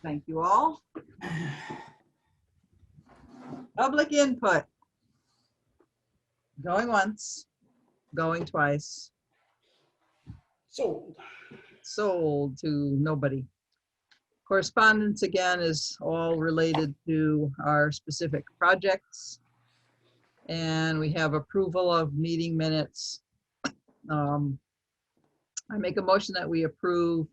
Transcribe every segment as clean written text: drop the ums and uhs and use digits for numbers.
Thank you all. Public input. Going once, going twice, Sold. sold to nobody. Correspondence again is all related to our specific projects. And we have approval of meeting minutes. I make a motion that we approve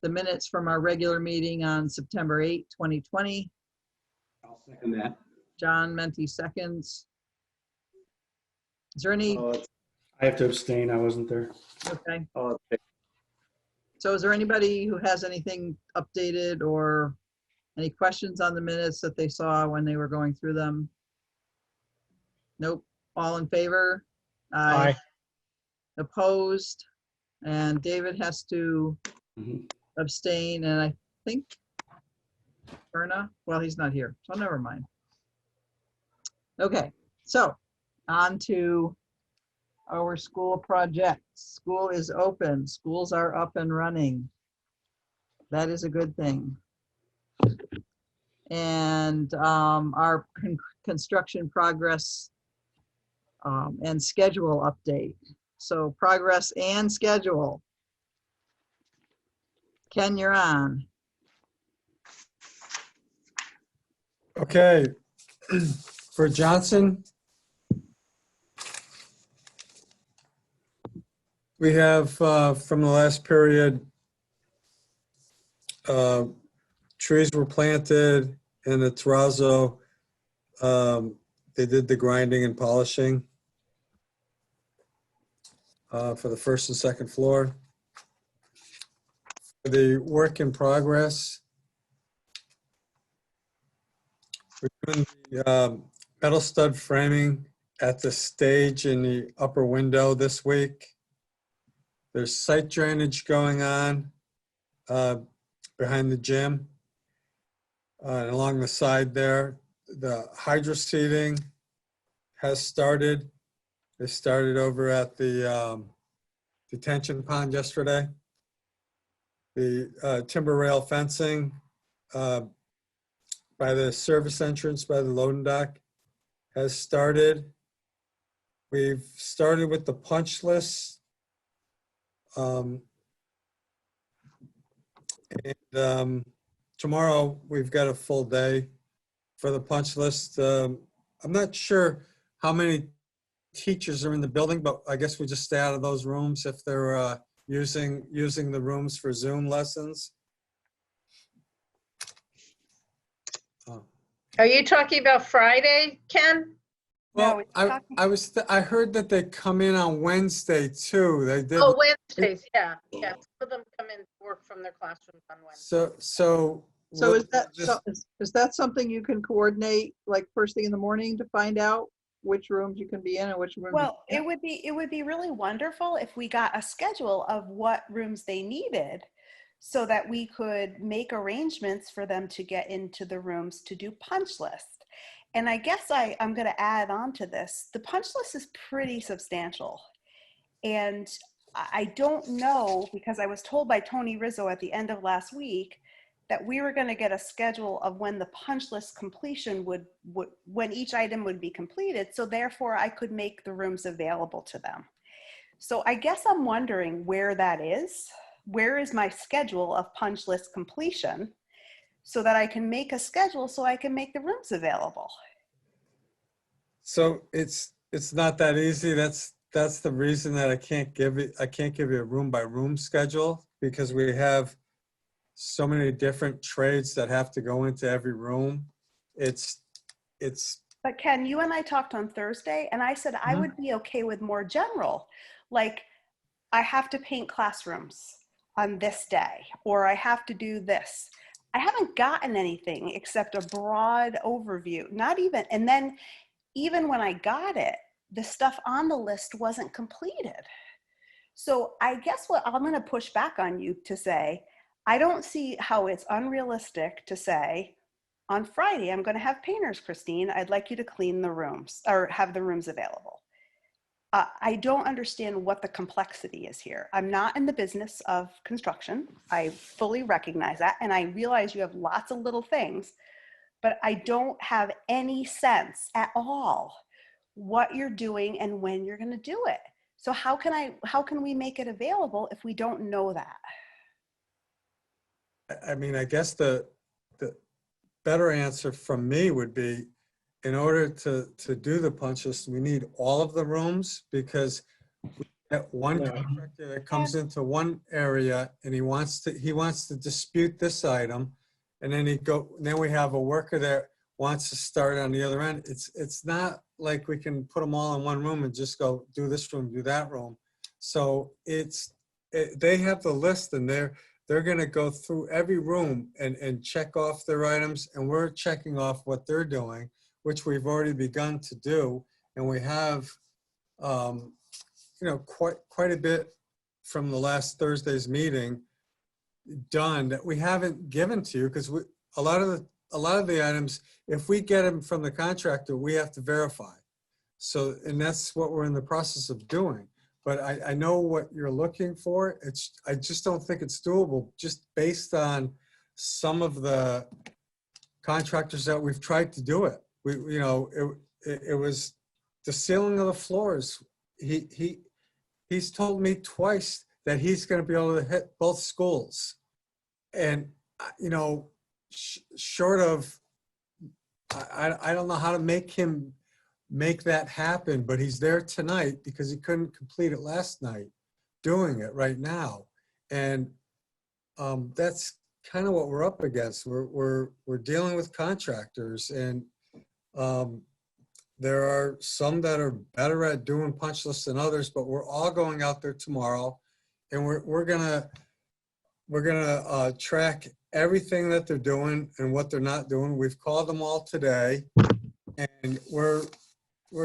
the minutes from our regular meeting on September 8, 2020. I'll second that. John Menti seconds. Is there any, I have to abstain. I wasn't there. okay. Okay. So is there anybody who has anything updated or any questions on the minutes that they saw when they were going through them? Nope. All in favor? Aye. Opposed? And David has to abstain, and I think Verna, well, he's not here, so never mind. Okay, so on to our school projects. School is open. Schools are up and running. That is a good thing. And our construction progress and schedule update. So progress and schedule. Ken, you're on. Okay. For Johnson, we have from the last period, trees were planted in the terrazzo. They did the grinding and polishing for the first and second floor. For the work in progress, we're doing the metal stud framing at the stage in the upper window this week. There's site drainage going on behind the gym and along the side there. The hydro seeding has started. They started over at the detention pond yesterday. The timber rail fencing by the service entrance by the loading dock has started. We've started with the punch list. Tomorrow we've got a full day for the punch list. I'm not sure how many teachers are in the building, but I guess we just stay out of those rooms if they're using the rooms for Zoom lessons. Are you talking about Friday, Ken? Well, I heard that they come in on Wednesday too. They did. Oh, Wednesdays, yeah. Yeah, some of them come in to work from their classrooms on Wednesday. So is that, is that something you can coordinate like first thing in the morning to find out which rooms you can be in and which rooms? Well, it would be really wonderful if we got a schedule of what rooms they needed so that we could make arrangements for them to get into the rooms to do punch list. And I guess I'm going to add on to this. The punch list is pretty substantial. And I don't know, because I was told by Tony Rizzo at the end of last week that we were going to get a schedule of when the punch list completion when each item would be completed. So therefore I could make the rooms available to them. So I guess I'm wondering where that is. Where is my schedule of punch list completion so that I can make a schedule so I can make the rooms available? So it's not that easy. That's the reason that I can't give you a room by room schedule, because we have so many different trades that have to go into every room. But Ken, you and I talked on Thursday and I said I would be okay with more general, like I have to paint classrooms on this day, or I have to do this. I haven't gotten anything except a broad overview, not even, and then even when I got it, the stuff on the list wasn't completed. So I guess what I'm going to push back on you to say, I don't see how it's unrealistic to say, on Friday, I'm going to have painters, Christine. I'd like you to clean the rooms or have the rooms available. I don't understand what the complexity is here. I'm not in the business of construction. I fully recognize that. And I realize you have lots of little things, but I don't have any sense at all what you're doing and when you're going to do it. So how can we make it available if we don't know that? I mean, I guess the better answer from me would be, in order to do the punch list, we need all of the rooms, because we get one Yeah. contractor that comes into one area and he wants to dispute this item, and then then we have a worker that wants to start on the other end. It's not like we can put them all in one room and just go do this room, do that room. So they have the list, and they're going to go through every room and check off their items, and we're checking off what they're doing, which we've already begun to do. And we have, quite a bit from the last Thursday's meeting done that we haven't given to you, because a lot of the items, if we get them from the contractor, we have to verify. So, and that's what we're in the process of doing. But I know what you're looking for. I just don't think it's doable, just based on some of the contractors that we've tried to do it. It was the ceiling of the floors. He's told me twice that he's going to be able to hit both schools. And, short of, I don't know how to make that happen, but he's there tonight because he couldn't complete it last night, doing it right now. And that's kind of what we're up against. We're dealing with contractors, and there are some that are better at doing punch lists than others, but we're all going out there tomorrow, and we're gonna track everything that they're doing and what they're not doing. We've called them all today, and we're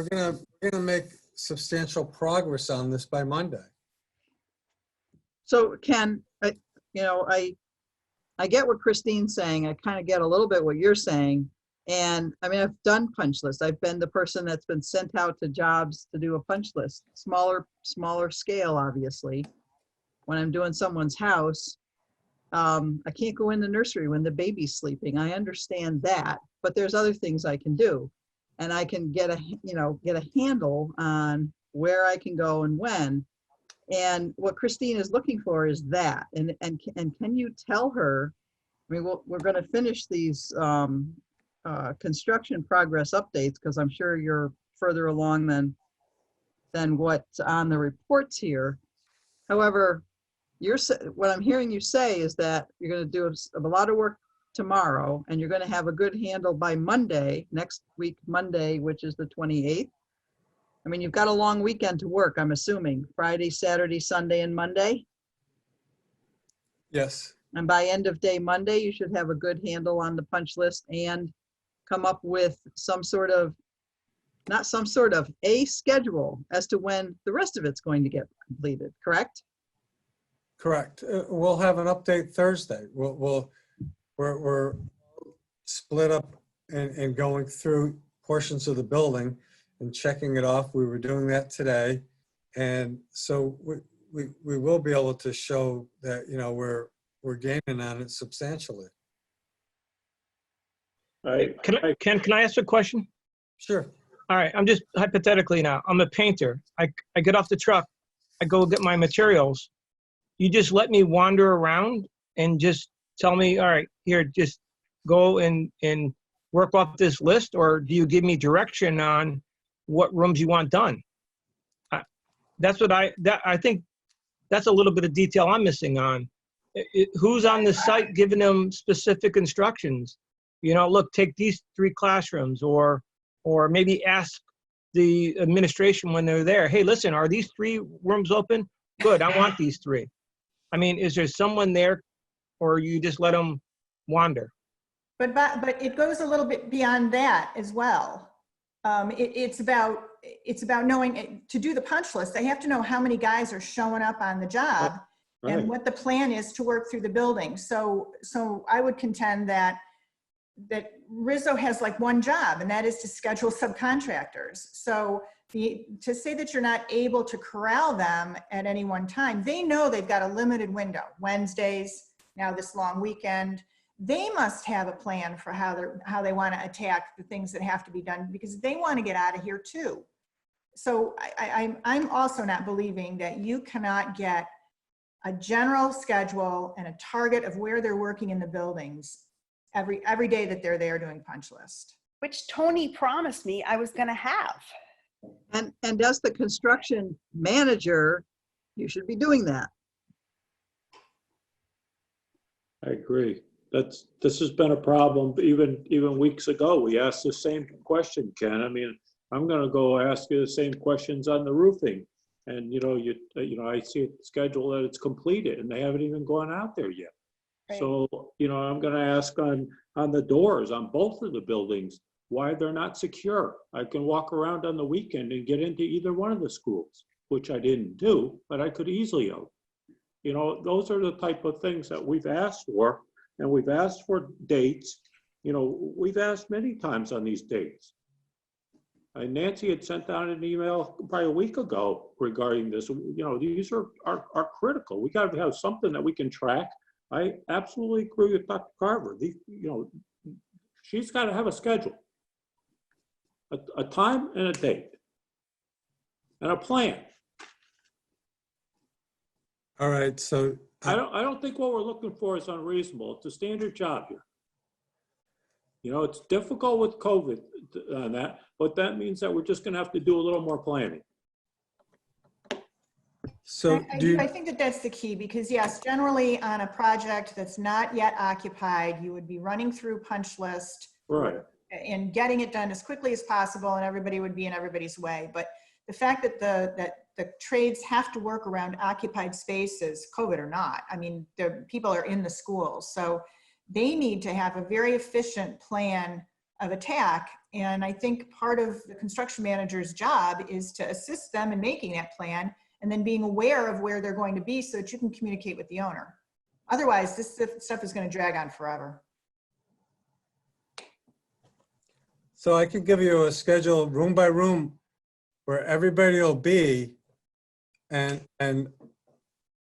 gonna make substantial progress on this by Monday. So Ken, I get what Christine's saying. I kind of get a little bit what you're saying. And I mean, I've done punch lists. I've been the person that's been sent out to jobs to do a punch list, smaller scale, obviously. When I'm doing someone's house, I can't go in the nursery when the baby's sleeping. I understand that, but there's other things I can do. And I can get a handle on where I can go and when. And what Christine is looking for is that. And can you tell her, I mean, we're going to finish these construction progress updates, because I'm sure you're further along than what's on the reports here. However, what I'm hearing you say is that you're going to do a lot of work tomorrow, and you're going to have a good handle by Monday, next week, Monday, which is the 28th. I mean, you've got a long weekend to work, I'm assuming, Friday, Saturday, Sunday, and Monday. Yes. And by end of day Monday, you should have a good handle on the punch list and come up with a schedule as to when the rest of it's going to get completed, correct? Correct. We'll have an update Thursday. We're split up and going through portions of the building and checking it off. We were doing that today. And so we will be able to show that, we're gaining on it substantially. All right. Ken, can I ask a question? Sure. All right, I'm just hypothetically now, I'm a painter. I get off the truck, I go get my materials. You just let me wander around and just tell me, all right, here, just go and work off this list, or do you give me direction on what rooms you want done? That's what I think that's a little bit of detail I'm missing on. Who's on the site giving them specific instructions? Look, take these 3 classrooms, or maybe ask the administration when they're there, hey, listen, are these 3 rooms open? Good, I want these 3. I mean, is there someone there, or you just let them wander? But it goes a little bit beyond that as well. It's about knowing, to do the punch list, they have to know how many guys are showing up on the job and what the plan is to work through the building. So I would contend that Rizzo has like one job, and that is to schedule subcontractors. So to say that you're not able to corral them at any one time, they know they've got a limited window, Wednesdays, now this long weekend. They must have a plan for how they want to attack the things that have to be done, because they want to get out of here too. So I'm also not believing that you cannot get a general schedule and a target of where they're working in the buildings every day that they're there doing punch list. Which Tony promised me I was going to have. And as the construction manager, you should be doing that. I agree. This has been a problem even weeks ago. We asked the same question, Ken. I mean, I'm gonna go ask you the same questions on the roofing. And I see a schedule that it's completed and they haven't even gone out there yet. Right. So, I'm gonna ask on the doors on both of the buildings, why they're not secure. I can walk around on the weekend and get into either one of the schools, which I didn't do, but I could easily have. Those are the type of things that we've asked for, and we've asked for dates. We've asked many times on these dates. Nancy had sent out an email probably a week ago regarding this. These are critical. We got to have something that we can track. I absolutely agree with Dr. Carver. She's got to have a schedule, a time and a date, and a plan. All right, so I don't think what we're looking for is unreasonable. It's a standard job here. It's difficult with COVID on that, but that means that we're just going to have to do a little more planning. so I think that that's the key, because yes, generally on a project that's not yet occupied, you would be running through punch list Right. and getting it done as quickly as possible, and everybody would be in everybody's way. But the fact that the trades have to work around occupied spaces, COVID or not, I mean, the people are in the schools, so they need to have a very efficient plan of attack. And I think part of the construction manager's job is to assist them in making that plan, and then being aware of where they're going to be so that you can communicate with the owner. Otherwise, this stuff is going to drag on forever. So I could give you a schedule room by room where everybody will be, and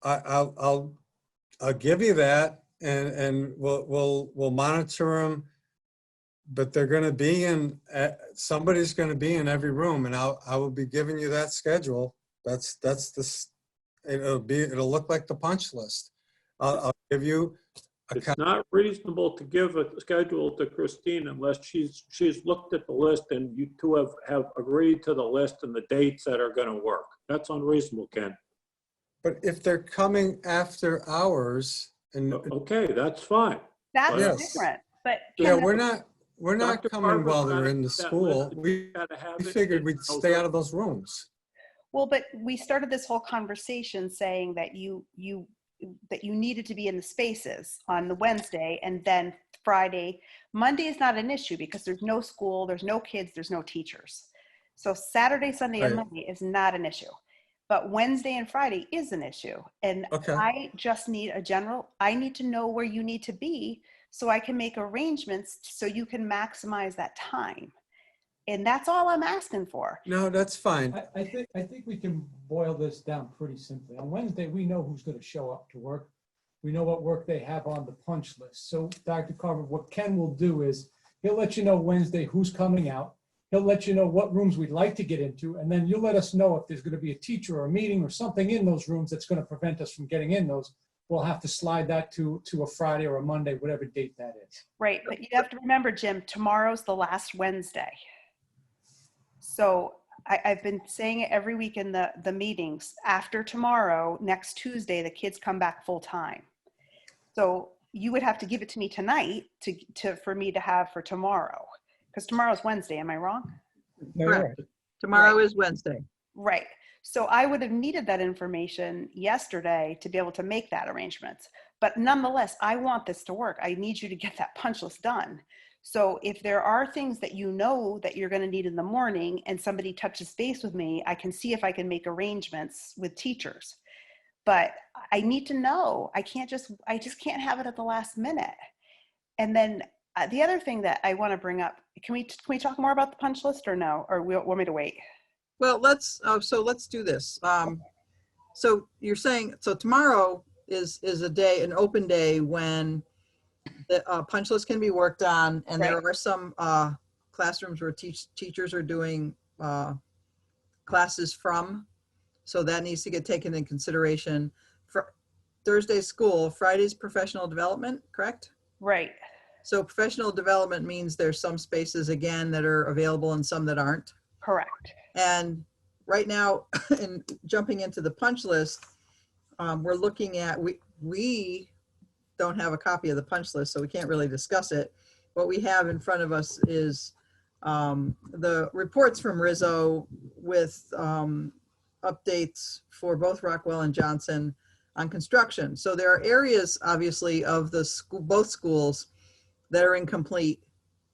I'll give you that, and we'll monitor them. But they're going to be in. Somebody's going to be in every room, and I will be giving you that schedule. That's this. It'll look like the punch list. I'll give you. It's not reasonable to give a schedule to Christine unless she's looked at the list and you two have agreed to the list and the dates that are going to work. That's unreasonable, Ken. But if they're coming after hours, and Okay, that's fine. That's Yes. different. But yeah, Ken, we're not Dr. coming Carver while they're got in the that school. list. We Gotta have it. figured we'd stay out of those rooms. well, but we started this whole conversation saying that you needed to be in the spaces on the Wednesday, and then Friday. Monday is not an issue because there's no school, there's no kids, there's no teachers. So Saturday, Sunday, and Right. Monday is not an issue. But Wednesday and Friday is an issue. And Okay. I just need I need to know where you need to be so I can make arrangements so you can maximize that time. And that's all I'm asking for. No, that's fine. I think we can boil this down pretty simply. On Wednesday, we know who's going to show up to work. We know what work they have on the punch list. So Dr. Carver, what Ken will do is he'll let you know Wednesday who's coming out. He'll let you know what rooms we'd like to get into. And then you'll let us know if there's going to be a teacher or a meeting or something in those rooms that's going to prevent us from getting in those. We'll have to slide that to a Friday or a Monday, whatever date that is. Right. But you have to remember, Jim, tomorrow's the last Wednesday. So I've been saying it every week in the meetings. After tomorrow, next Tuesday, the kids come back full time. So you would have to give it to me tonight for me to have for tomorrow, because tomorrow's Wednesday. Am I wrong? No, you're Correct. right. Tomorrow is Wednesday. Right. So I would have needed that information yesterday to be able to make that arrangement. But nonetheless, I want this to work. I need you to get that punch list done. So if there are things that you know that you're going to need in the morning and somebody touches base with me, I can see if I can make arrangements with teachers. But I need to know. I just can't have it at the last minute. And then the other thing that I want to bring up, can we talk more about the punch list or no? Or want me to wait? Well, so let's do this. So you're saying, so tomorrow is a day, an open day when the punch list can be worked on, and there Right. are some classrooms where teachers are doing classes from, so that needs to get taken in consideration. For Thursday's school, Friday's professional development, correct? Right. So professional development means there's some spaces again that are available and some that aren't. Correct. And right now, in jumping into the punch list, we're looking at, we don't have a copy of the punch list, so we can't really discuss it. What we have in front of us is the reports from Rizzo with updates for both Rockwell and Johnson on construction. So there are areas, obviously, of the school, both schools, that are incomplete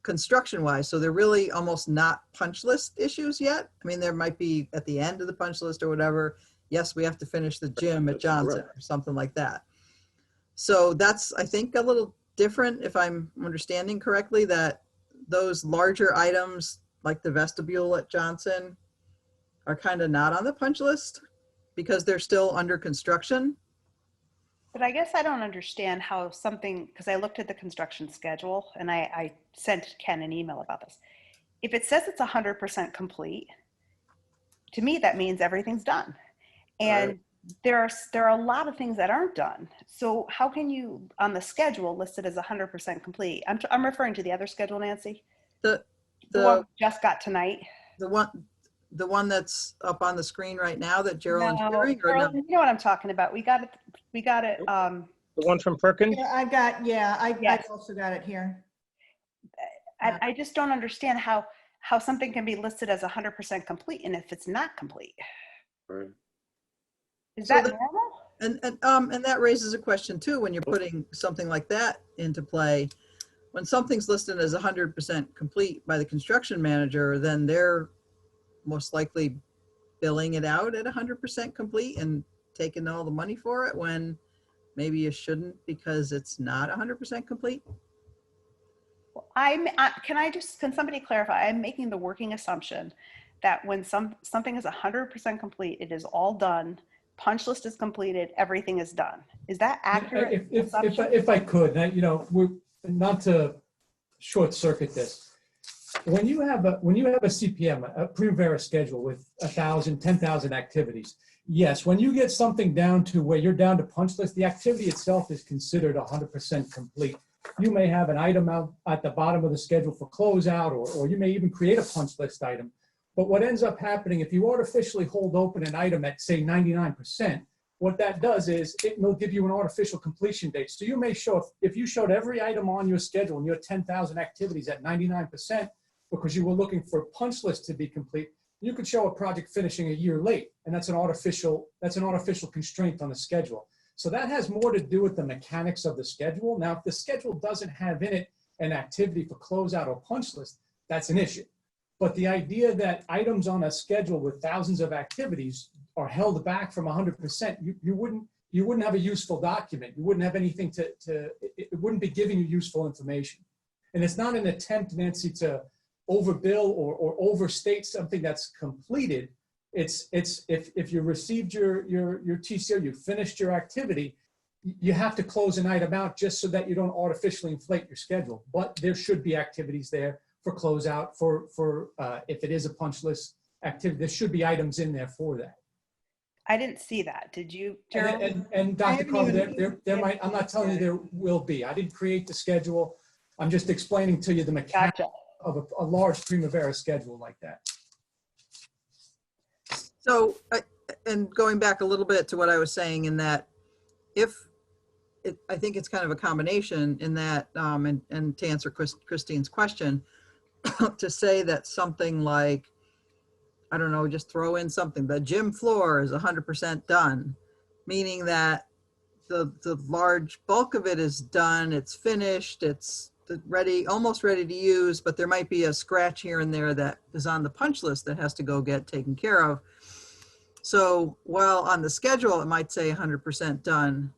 construction-wise. So they're really almost not punch list issues yet. I mean, there might be at the end of the punch list or whatever. Yes, we have to finish the gym at Johnson or something like that. So that's, I think, a little different, if I'm understanding correctly, that those larger items like the vestibule at Johnson are kind of not on the punch list because they're still under construction. But I guess I don't understand how something, because I looked at the construction schedule and I sent Ken an email about this. If it says it's 100% complete, to me, that means everything's done. And there are a lot of things that aren't done. So how can you, on the schedule, list it as 100% complete? I'm referring to the other schedule, Nancy. The one we just got tonight. The one that's up on the screen right now that Geraldine's No, hearing, or no? Geraldine, you know what I'm talking about. We got it. The one from Perkins? Yeah, I've Yes. also got it here. I just don't understand how something can be listed as 100% complete and if it's not complete. Right. Is So that the- normal? And that raises a question too, when you're putting something like that into play. When something's listed as 100% complete by the construction manager, then they're most likely billing it out at 100% complete and taking all the money for it, when maybe you shouldn't because it's not 100% complete. Can somebody clarify? I'm making the working assumption that when something is 100% complete, it is all done, punch list is completed, everything is done. Is that accurate? If I could, we're not to short circuit this. When you have a CPM, a Primavera schedule with 1,000, 10,000 activities, yes, when you get something down to where you're down to punch list, the activity itself is considered 100% complete. You may have an item out at the bottom of the schedule for closeout, or you may even create a punch list item. But what ends up happening, if you artificially hold open an item at, say, 99%, what that does is it will give you an artificial completion date. So you may show, if you showed every item on your schedule and you had 10,000 activities at 99%, because you were looking for a punch list to be complete, you could show a project finishing a year late, and that's an artificial constraint on the schedule. So that has more to do with the mechanics of the schedule. Now, if the schedule doesn't have in it an activity for closeout or punch list, that's an issue. But the idea that items on a schedule with thousands of activities are held back from 100%, you wouldn't have a useful document. You wouldn't have anything it wouldn't be giving you useful information. And it's not an attempt, Nancy, to overbill or overstate something that's completed. It's if you received your TCO, you finished your activity, you have to close an item out just so that you don't artificially inflate your schedule. But there should be activities there for closeout, for if it is a punch list activity, there should be items in there for that. I didn't see that. Did you, Gerald? I And Dr. haven't Carver, even- there might, I'm not telling you there will be. I didn't create the schedule. I'm just explaining to you the mechanics Gotcha. of a large Primavera schedule like that. So, and going back a little bit to what I was saying, in that I think it's kind of a combination in that, and to answer Christine's question, to say that something like, I don't know, just throw in something, the gym floor is 100% done, meaning that the large bulk of it is done, it's finished, it's ready, almost ready to use, but there might be a scratch here and there that is on the punch list that has to go get taken care of. So while on the schedule, it might say 100% done,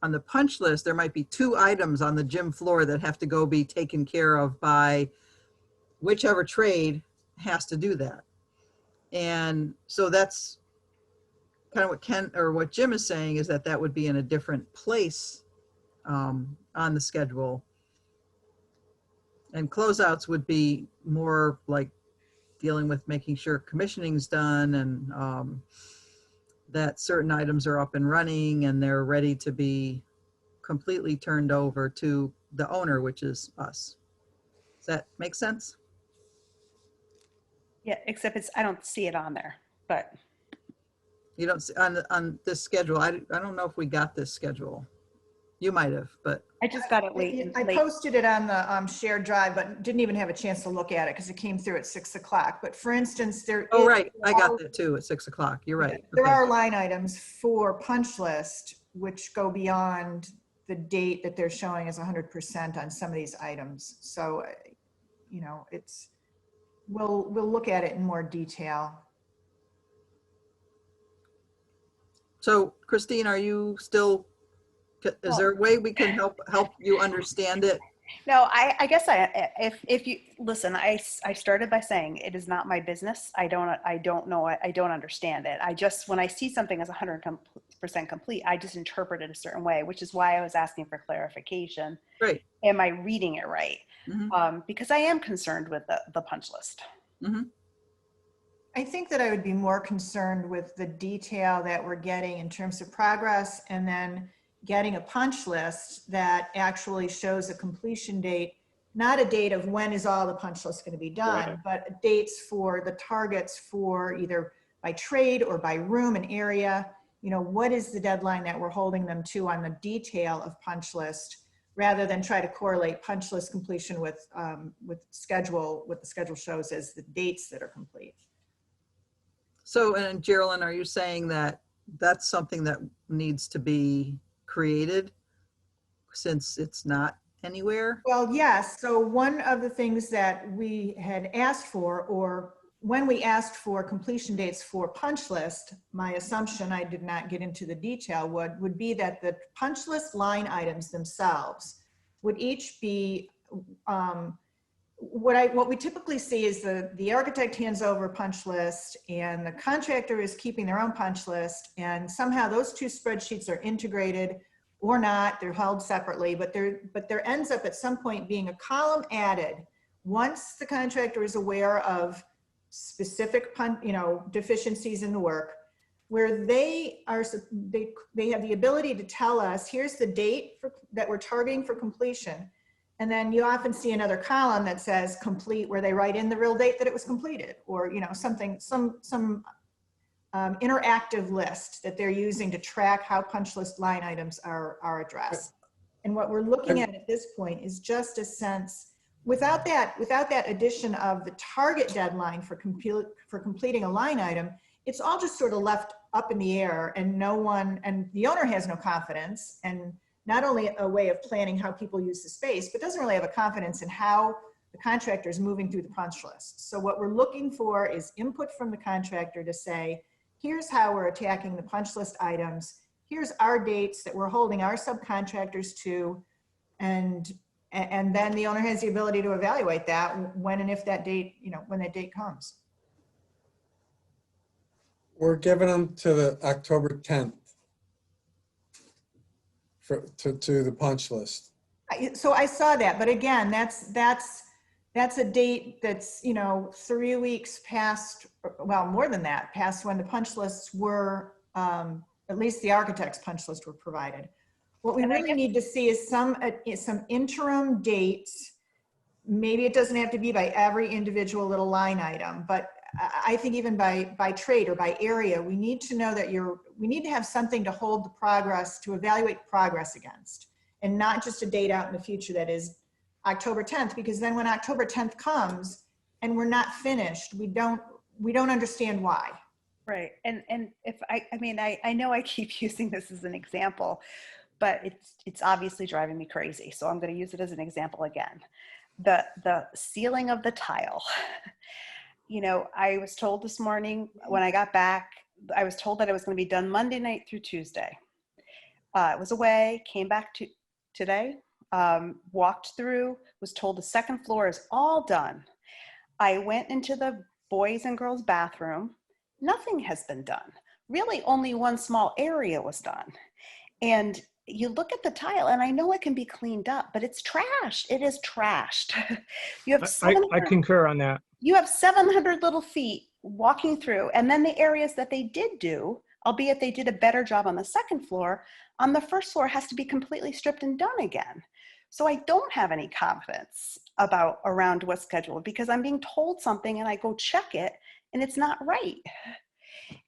on the punch list, there might be 2 items on the gym floor that have to go be taken care of by whichever trade has to do that. And so that's kind of what Ken, or what Jim is saying, is that that would be in a different place on the schedule. And closeouts would be more like dealing with making sure commissioning's done and that certain items are up and running and they're ready to be completely turned over to the owner, which is us. Does that make sense? Yeah, except I don't see it on there, but You don't see on this schedule. I don't know if we got this schedule. You might have, but I just got it late. I posted it on the shared drive, but didn't even have a chance to look at it because it came through at 6 o'clock. But for instance, oh, right. I got that too at 6 o'clock. You're right. There Okay. are line items for punch list which go beyond the date that they're showing as 100% on some of these items. So, you know, we'll look at it in more detail. So Christine, are you still, is there a way we can help you understand it? No, I guess if you listen, I started by saying it is not my business. I don't know it. I don't understand it. I just, when I see something as 100% complete, I just interpret it a certain way, which is why I was asking for clarification. Right. Am I reading it right? Mhm. Because I am concerned with the punch list. Mhm. I think that I would be more concerned with the detail that we're getting in terms of progress, and then getting a punch list that actually shows a completion date, not a date of when is all the punch list going to be done, Right. but dates for the targets for either by trade or by room and area. You know, what is the deadline that we're holding them to on the detail of punch list, rather than try to correlate punch list completion with schedule, what the schedule shows as the dates that are complete. So, and Geraldine, are you saying that that's something that needs to be created since it's not anywhere? Well, yes. So one of the things that we had asked for, or when we asked for completion dates for punch list, my assumption, I did not get into the detail, would be that the punch list line items themselves would each be, what we typically see is the architect hands over a punch list and the contractor is keeping their own punch list, and somehow those two spreadsheets are integrated or not, they're held separately, but there ends up at some point being a column added once the contractor is aware of specific deficiencies in the work, where they have the ability to tell us, here's the date that we're targeting for completion. And then you often see another column that says complete, where they write in the real date that it was completed, or, you know, something, some interactive list that they're using to track how punch list line items are addressed. And what we're looking at this point is just a sense, without that addition of the target deadline for completing a line item, it's all just sort of left up in the air, and the owner has no confidence, and not only a way of planning how people use the space, but doesn't really have a confidence in how the contractor is moving through the punch list. So what we're looking for is input from the contractor to say, here's how we're attacking the punch list items. Here's our dates that we're holding our subcontractors to. And then the owner has the ability to evaluate that when and if that date, when that date comes. We're giving them to the October 10th to the punch list. So I saw that, but again, that's a date that's, 3 weeks past, well, more than that, past when the punch lists were, at least the architect's punch list were provided. What we really need to see is some interim dates. Maybe it doesn't have to be by every individual little line item, but I think even by trade or by area, we need to know that we need to have something to hold the progress, to evaluate progress against, and not just a date out in the future that is October 10th, because then when October 10th comes and we're not finished, we don't understand why. Right. And if I know I keep using this as an example, but it's obviously driving me crazy. So I'm going to use it as an example again. The sealing of the tile. I was told this morning when I got back, I was told that it was going to be done Monday night through Tuesday. It was away, came back today, walked through, was told the second floor is all done. I went into the boys and girls bathroom nothing has been done. Really, only one small area was done. And you look at the tile, and I know it can be cleaned up, but it's trashed. It is trashed. You have I 700 concur on that. you have 700 little feet walking through, and then the areas that they did do, albeit they did a better job on the second floor, on the first floor has to be completely stripped and done again. So I don't have any confidence about around what's scheduled because I'm being told something and I go check it and it's not right.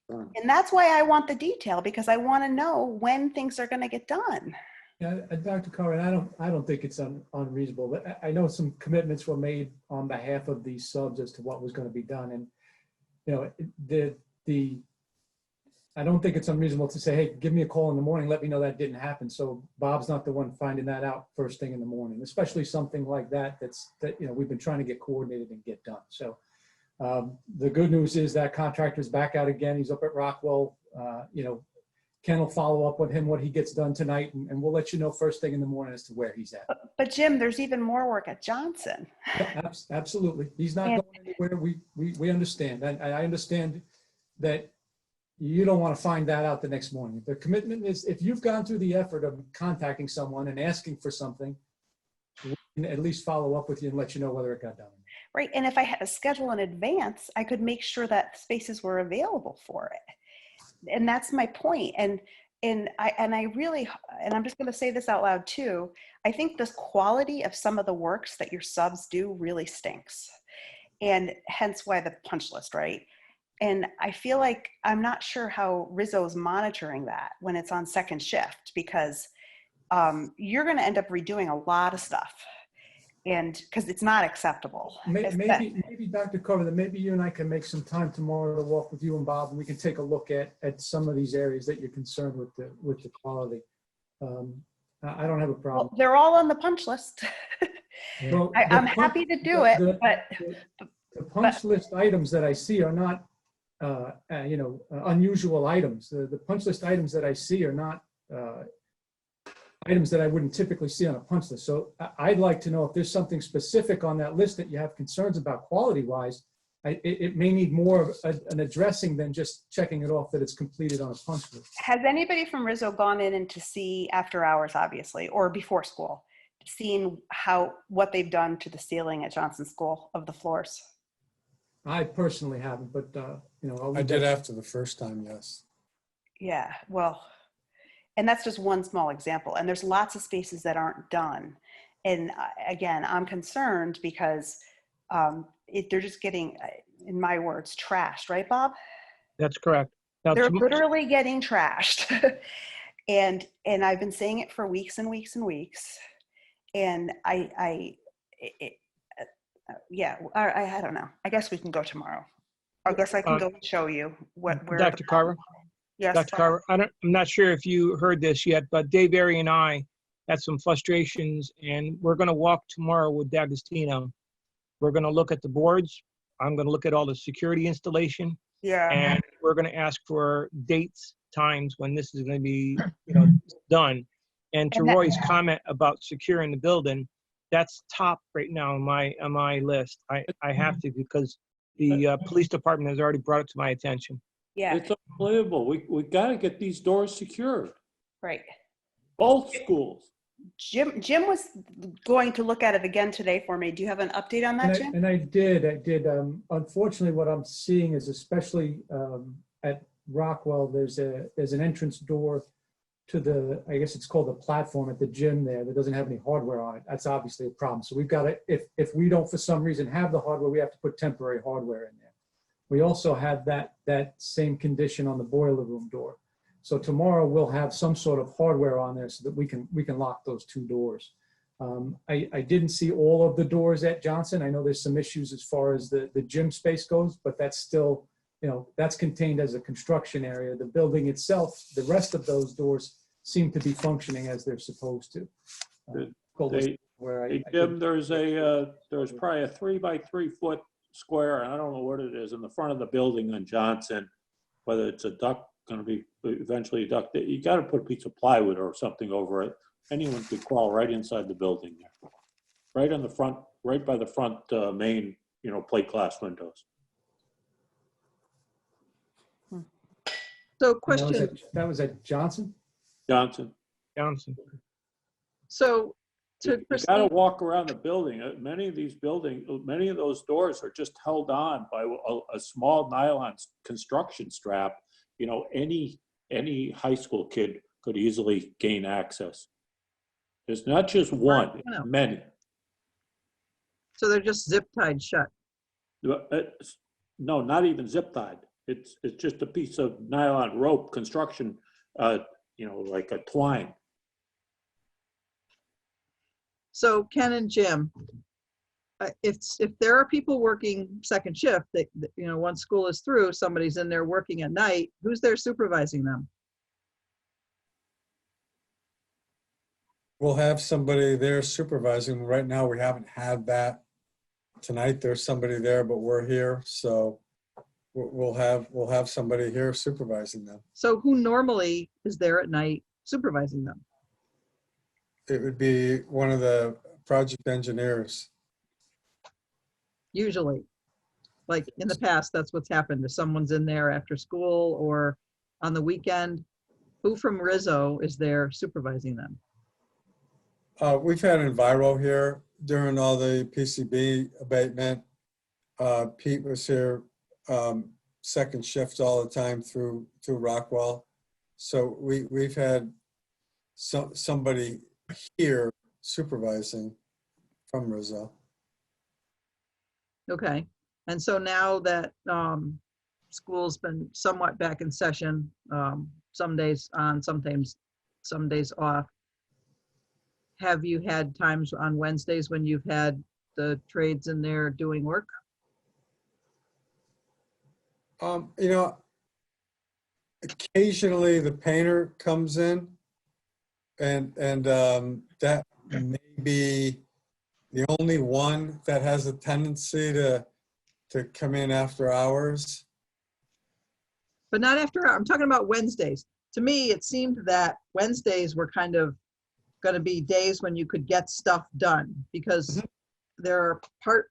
And that's why I want the detail, because I want to know when things are going to get done. Yeah, Dr. Curran, I don't think it's unreasonable, but I know some commitments were made on behalf of these subs as to what was going to be done. And, you know, I don't think it's unreasonable to say, hey, give me a call in the morning, let me know that didn't happen. So Bob's not the one finding that out first thing in the morning, especially something like that, you know, we've been trying to get coordinated and get done. So the good news is that contractor's back out again. He's up at Rockwell. You know, Ken will follow up with him what he gets done tonight, and we'll let you know first thing in the morning as to where he's at. But Jim, there's even more work at Johnson. Absolutely. He's not going anywhere. We understand. I understand that you don't want to find that out the next morning. The commitment is, if you've gone through the effort of contacting someone and asking for something, we can at least follow up with you and let you know whether it got done. Right, and if I had a schedule in advance, I could make sure that spaces were available for it. And that's my point. And I'm just going to say this out loud too. I think the quality of some of the works that your subs do really stinks, and hence why the punch list, right? And I feel like I'm not sure how Rizzo's monitoring that when it's on second shift, because you're going to end up redoing a lot of stuff, and because it's not acceptable. Maybe Dr. Carver, that maybe you and I can make some time tomorrow to walk with you and Bob, and we can take a look at some of these areas that you're concerned with the quality. I don't have a problem. Well, they're all on the punch list. Well, I'm happy to do it, but the punch list items that I see are not, you know, unusual items. The punch list items that I see are not items that I wouldn't typically see on a punch list. So I'd like to know if there's something specific on that list that you have concerns about quality-wise. It may need more of an addressing than just checking it off that it's completed on a punch list. has anybody from Rizzo gone in and to see after hours, obviously, or before school, seeing what they've done to the ceiling at Johnson School of the floors? I personally haven't, but you know, I did after the first time, yes. Yeah, well, and that's just one small example. And there's lots of spaces that aren't done. And again, I'm concerned because they're just getting, in my words, trashed, right, Bob? That's correct. Now, They're literally getting trashed. and I've been saying it for weeks and weeks and weeks. And I don't know. I guess we can go tomorrow. I guess I can go and show you where. Dr. Carver? Yes. Dr. Carver, I'm not sure if you heard this yet, but Dave Airy and I had some frustrations, and we're going to walk tomorrow with D'Agostino. We're going to look at the boards. I'm going to look at all the security installation. Yeah. And we're going to ask for dates, times when this is going to be, done. And to Roy's comment about securing the building, that's top right now on my list. I have to, because the police department has already brought it to my attention. Yeah. It's unbelievable. We got to get these doors secured. Right. Both schools. Jim was going to look at it again today for me. Do you have an update on that, Jim? And I did. Unfortunately, what I'm seeing is, especially at Rockwell, there's an entrance door to I guess it's called the platform at the gym there that doesn't have any hardware on it. That's obviously a problem. So we've got to, if we don't for some reason have the hardware, we have to put temporary hardware in there. We also have that same condition on the boiler room door. So tomorrow we'll have some sort of hardware on there so that we can lock those two doors. I didn't see all of the doors at Johnson. I know there's some issues as far as the gym space goes, but that's still, that's contained as a construction area. The building itself, the rest of those doors seem to be functioning as they're supposed to. Jim, there's probably a 3 by 3 foot square, and I don't know what it is, in the front of the building on Johnson, whether it's a duct, going to be eventually a duct. You got to put a piece of plywood or something over it. Anyone could crawl right inside the building there, right on the front, right by the front main, plate glass windows. So And that was question, that was at Johnson? Johnson. Johnson. so to You gotta proceed, walk around the building. Many of these buildings, many of those doors are just held on by a small nylon construction strap. You know, any high school kid could easily gain access. There's not just one, it's No. many. so they're just zip tied shut. No, not even zip tied. It's just a piece of nylon rope construction, you know, like a twine. So Ken and Jim, if there are people working second shift, you know, once school is through, somebody's in there working at night, who's there supervising them? We'll have somebody there supervising. Right now, we haven't had that. Tonight, there's somebody there, but we're here, so we'll have somebody here supervising them. So who normally is there at night supervising them? It would be one of the project engineers. Usually, like in the past, that's what's happened. If someone's in there after school or on the weekend, who from Rizzo is there supervising them? We've had Enviro here during all the PCB abatement. Pete was here second shift all the time through Rockwell. So we've had somebody here supervising from Rizzo. Okay, and so now that school's been somewhat back in session, some days on, sometimes some days off, have you had times on Wednesdays when you've had the trades in there doing work? You know, occasionally the painter comes in and that may be the only one that has a tendency to come in after hours. But not after, I'm talking about Wednesdays. To me, it seemed that Wednesdays were kind of going to be days when you could get stuff done because there are part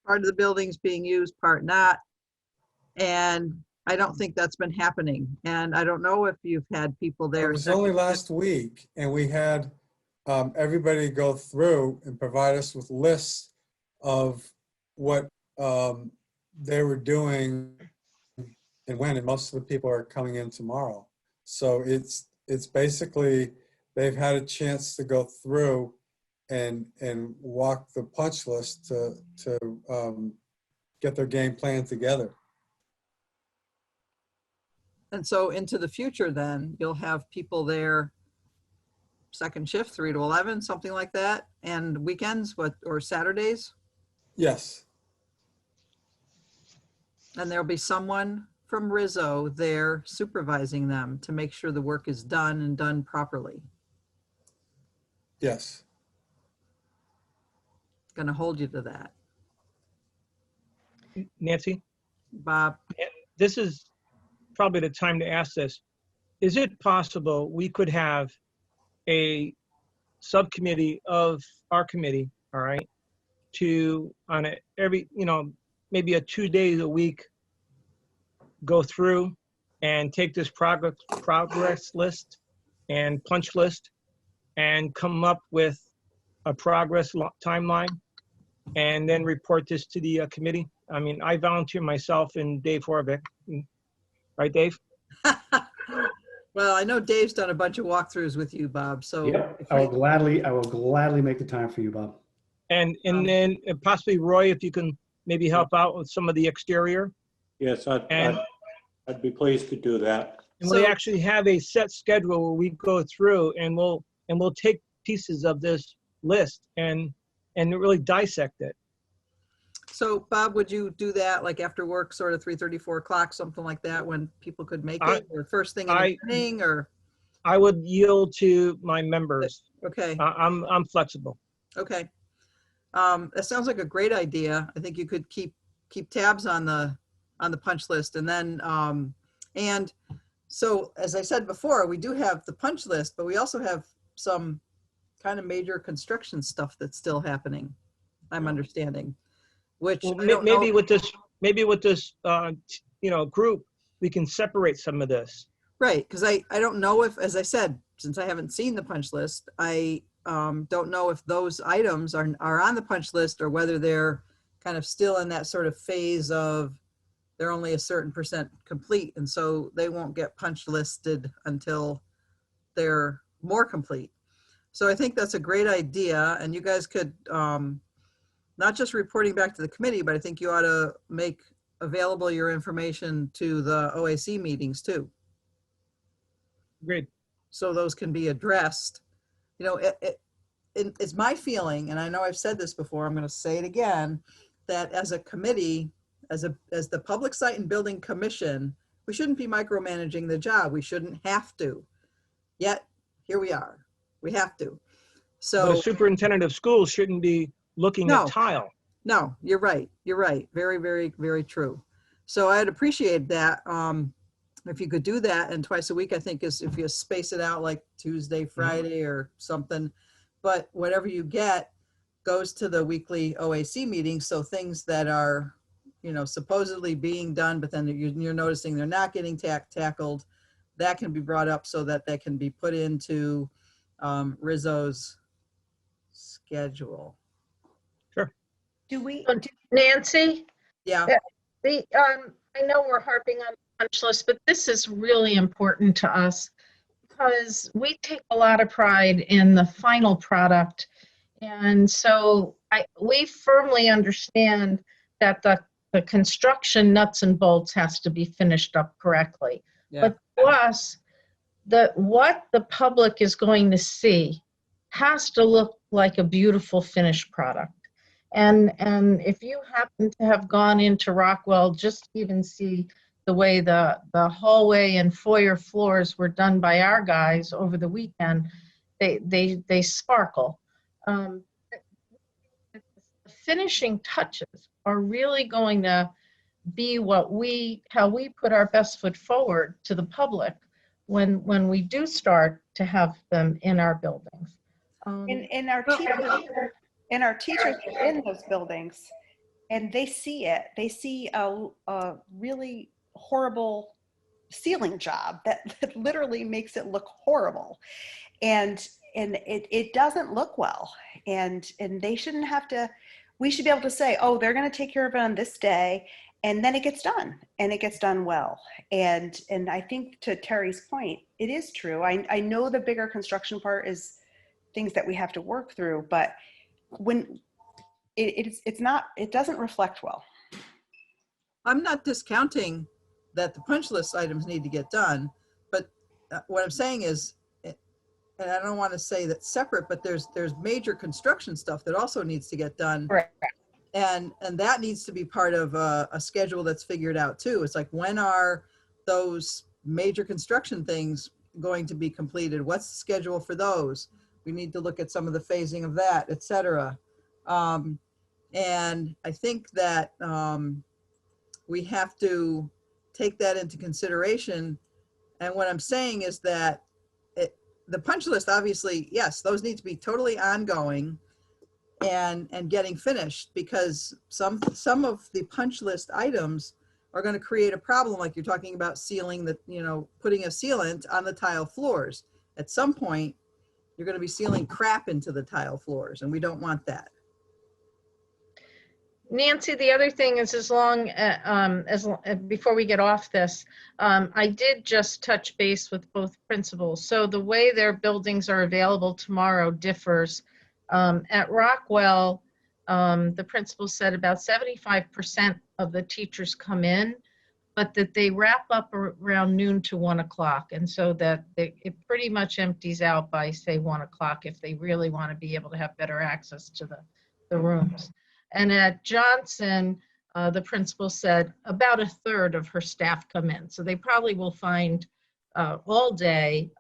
of the buildings being used, part not. And I don't think that's been happening. And I don't know if you've had people It there. was only last week, and we had everybody go through and provide us with lists of what they were doing and when, and most of the people are coming in tomorrow. So it's basically, they've had a chance to go through and walk the punch list to get their game plan together. And so into the future, then you'll have people there second shift, 3 to 11, something like that. And weekends, or Saturdays? Yes, And there'll be someone from Rizzo there supervising them to make sure the work is done and done properly. yes. Going to hold you to that. Nancy, Bob, this is probably the time to ask this. Is it possible we could have a subcommittee of our committee, all right, to on every, maybe a 2 days a week, go through and take this progress list and punch list and come up with a progress timeline and then report this to the committee? I mean, I volunteer myself and Dave Horvick. Right, Dave? well, I know Dave's done a bunch of walkthroughs with you, Bob, so. Yep, I will gladly make the time for you, Bob. And then possibly Roy, if you can maybe help out with some of the exterior. Yes, And- I'd be pleased to do that. And we So- actually have a set schedule where we go through and we'll take pieces of this list and really dissect it. So Bob, would you do that like after work, sort of 3:30, 4 o'clock, something like that, when people could make it, or first thing in the morning, or? I would yield to my members. Okay, I'm flexible. okay. That sounds like a great idea. I think you could keep tabs on the punch list, and then and so as I said before, we do have the punch list, but we also have some kind of major construction stuff that's still happening, I'm understanding, which Well, I don't maybe know. with this group, we can separate some of this. Right, because I don't know if, as I said, since I haven't seen the punch list, I don't know if those items are on the punch list or whether they're kind of still in that sort of phase of they're only a certain percent complete, and so they won't get punch listed until they're more complete. So I think that's a great idea, and you guys could, not just reporting back to the committee, but I think you ought to make available your information to the OAC meetings too. Great. So those can be addressed. You know, it's my feeling, and I know I've said this before, I'm going to say it again, that as a committee, as the Public Site and Building Commission, we shouldn't be micromanaging the job. We shouldn't have to. Yet, here we are. We have to. But So, a superintendent of schools shouldn't be looking No. at tile. no, you're right. You're right. Very, very, very true. So I'd appreciate that. If you could do that, and twice a week, I think, is if you space it out like Tuesday, Friday or something. But whatever you get goes to the weekly OAC meeting. So things that are, you know, supposedly being done, but then you're noticing they're not getting tackled, that can be brought up so that they can be put into Rizzo's schedule. Do we, Nancy, Yeah, I know we're harping on the punch list, but this is really important to us because we take a lot of pride in the final product. And so we firmly understand that the construction nuts and bolts has to be finished up correctly. yeah. But to us, what the public is going to see has to look like a beautiful finished product. And if you happen to have gone into Rockwell, just even see the way the hallway and foyer floors were done by our guys over the weekend, they sparkle. The finishing touches are really going to be how we put our best foot forward to the public when we do start to have them in our buildings. and our teachers are in those buildings and they see it. They see a really horrible ceiling job that literally makes it look horrible. And it doesn't look well. And they shouldn't have to, we should be able to say, oh, they're going to take care of it on this day. And then it gets done, and it gets done well. And I think to Terry's point, it is true. I know the bigger construction part is things that we have to work through, but when it doesn't reflect well. I'm not discounting that the punch list items need to get done, but what I'm saying is, and I don't want to say that separate, but there's major construction stuff that also needs to get done. Correct. And that needs to be part of a schedule that's figured out too. It's like, when are those major construction things going to be completed? What's the schedule for those? We need to look at some of the phasing of that, et cetera. And I think that we have to take that into consideration. And what I'm saying is that the punch list, obviously, yes, those need to be totally ongoing and getting finished, because some of the punch list items are going to create a problem, like you're talking about sealing putting a sealant on the tile floors. At some point, you're going to be sealing crap into the tile floors, and we don't want that. Nancy, the other thing is, before we get off this, I did just touch base with both principals. So the way their buildings are available tomorrow differs. At Rockwell, the principal said about 75% of the teachers come in, but that they wrap up around noon to 1 o'clock. And so that it pretty much empties out by, say, 1 o'clock if they really want to be able to have better access to the rooms. And at Johnson, the principal said about a third of her staff come in. So they probably will find all day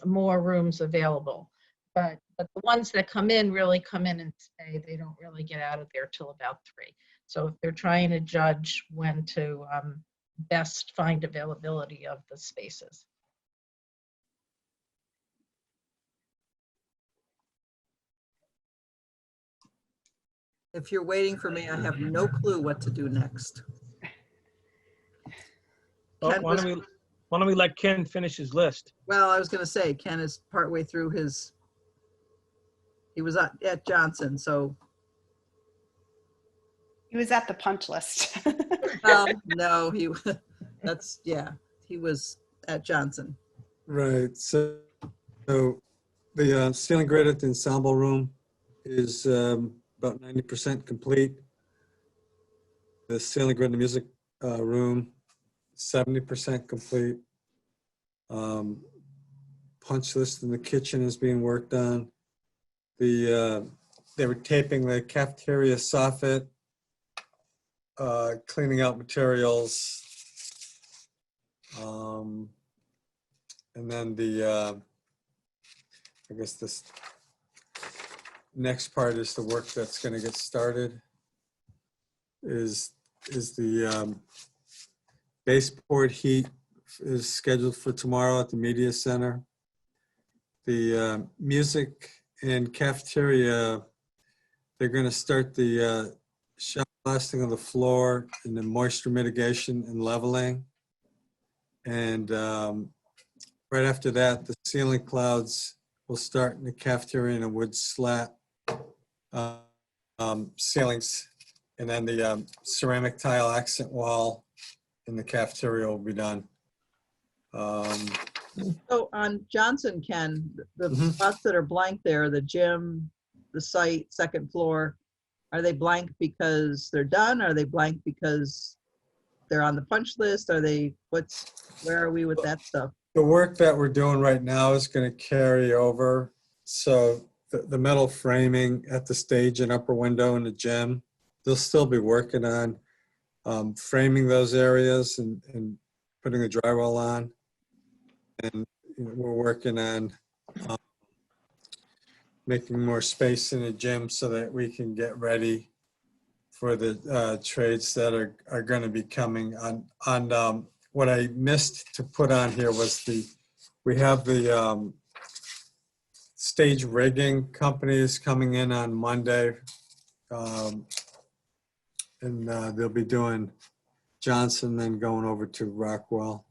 more rooms available. But the ones that come in really come in and stay. They don't really get out of there till about 3. So if they're trying to judge when to best find availability of the spaces. If you're waiting for me, I have no clue what to do next. Well, Ken why was, don't we let Ken finish his list? well, I was gonna say, Ken is partway through his, he was at Johnson, so, He was at the punch list. no, that's, yeah, he was at Johnson. Right, so the ceiling grid at the ensemble room is about 90% complete. The ceiling grid in the music room, 70% complete. Punch list in the kitchen is being worked on. They were taping the cafeteria soffit, cleaning out materials. And then I guess this next part is the work that's going to get started. Is the baseboard heat is scheduled for tomorrow at the media center. The music and cafeteria, they're going to start the shot blasting of the floor and the moisture mitigation and leveling. And right after that, the ceiling clouds will start in the cafeteria and a wood slat ceilings. And then the ceramic tile accent wall in the cafeteria will be done. So on Johnson, Ken, the Mhm. spots that are blank there, the gym, the site, second floor, are they blank because they're done? Are they blank because they're on the punch list? Are they, where are we with that stuff? The work that we're doing right now is going to carry over. So the metal framing at the stage and upper window in the gym, they'll still be working on framing those areas and putting the drywall on. And we're working on making more space in the gym so that we can get ready for the trades that are going to be coming on. What I missed to put on here was we have the stage rigging companies coming in on Monday. And they'll be doing Johnson, then going over to Rockwell.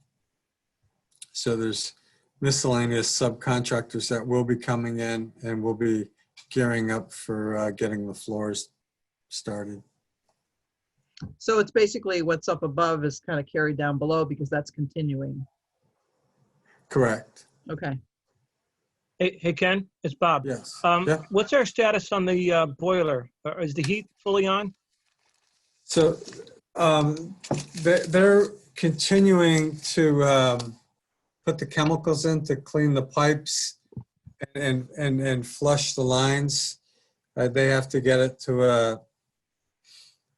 So there's miscellaneous subcontractors that will be coming in, and we'll be gearing up for getting the floors started. So it's basically what's up above is kind of carried down below because that's continuing. Correct. Okay. Hey, Ken, it's Bob. Yes. Yeah. What's our status on the boiler? Is the heat fully on? So they're continuing to put the chemicals in to clean the pipes and flush the lines. They have to get it to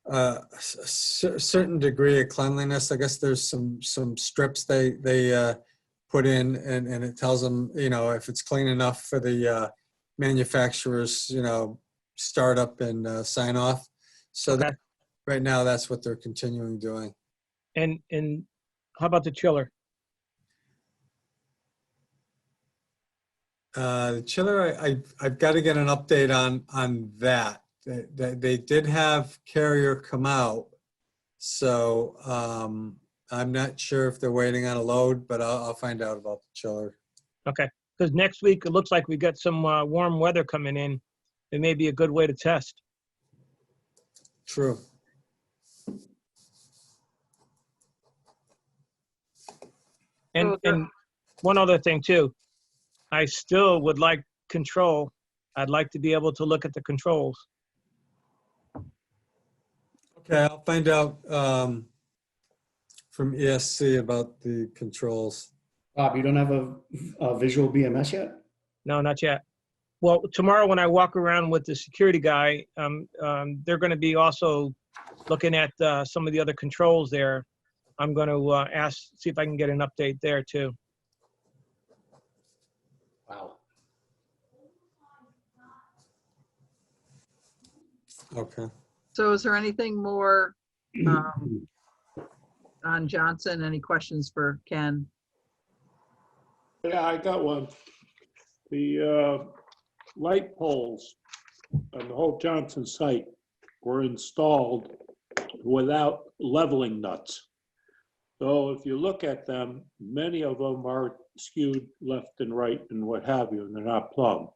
a certain degree of cleanliness. I guess there's some strips they put in, and it tells them, if it's clean enough for the manufacturers, start up and sign off. So Okay. Right now, that's what they're continuing doing. And how about the chiller? The chiller, I've got to get an update on that. They did have Carrier come out, so I'm not sure if they're waiting on a load, but I'll find out about the chiller. Okay, because next week it looks like we got some warm weather coming in. It may be a good way to test. True. And Okay. and one other thing too, I still would like control. I'd like to be able to look at the controls. Okay, I'll find out from ESC about the controls. Bob, you don't have a visual BMS yet? No, not yet. Well, tomorrow when I walk around with the security guy, they're going to be also looking at some of the other controls there. I'm going to see if I can get an update there too. Wow. Okay. So is there anything more on Johnson? Any questions for Ken? Yeah, I got one. The light poles on the whole Johnson site were installed without leveling nuts. So if you look at them, many of them are skewed left and right and what have you, and they're not plumb.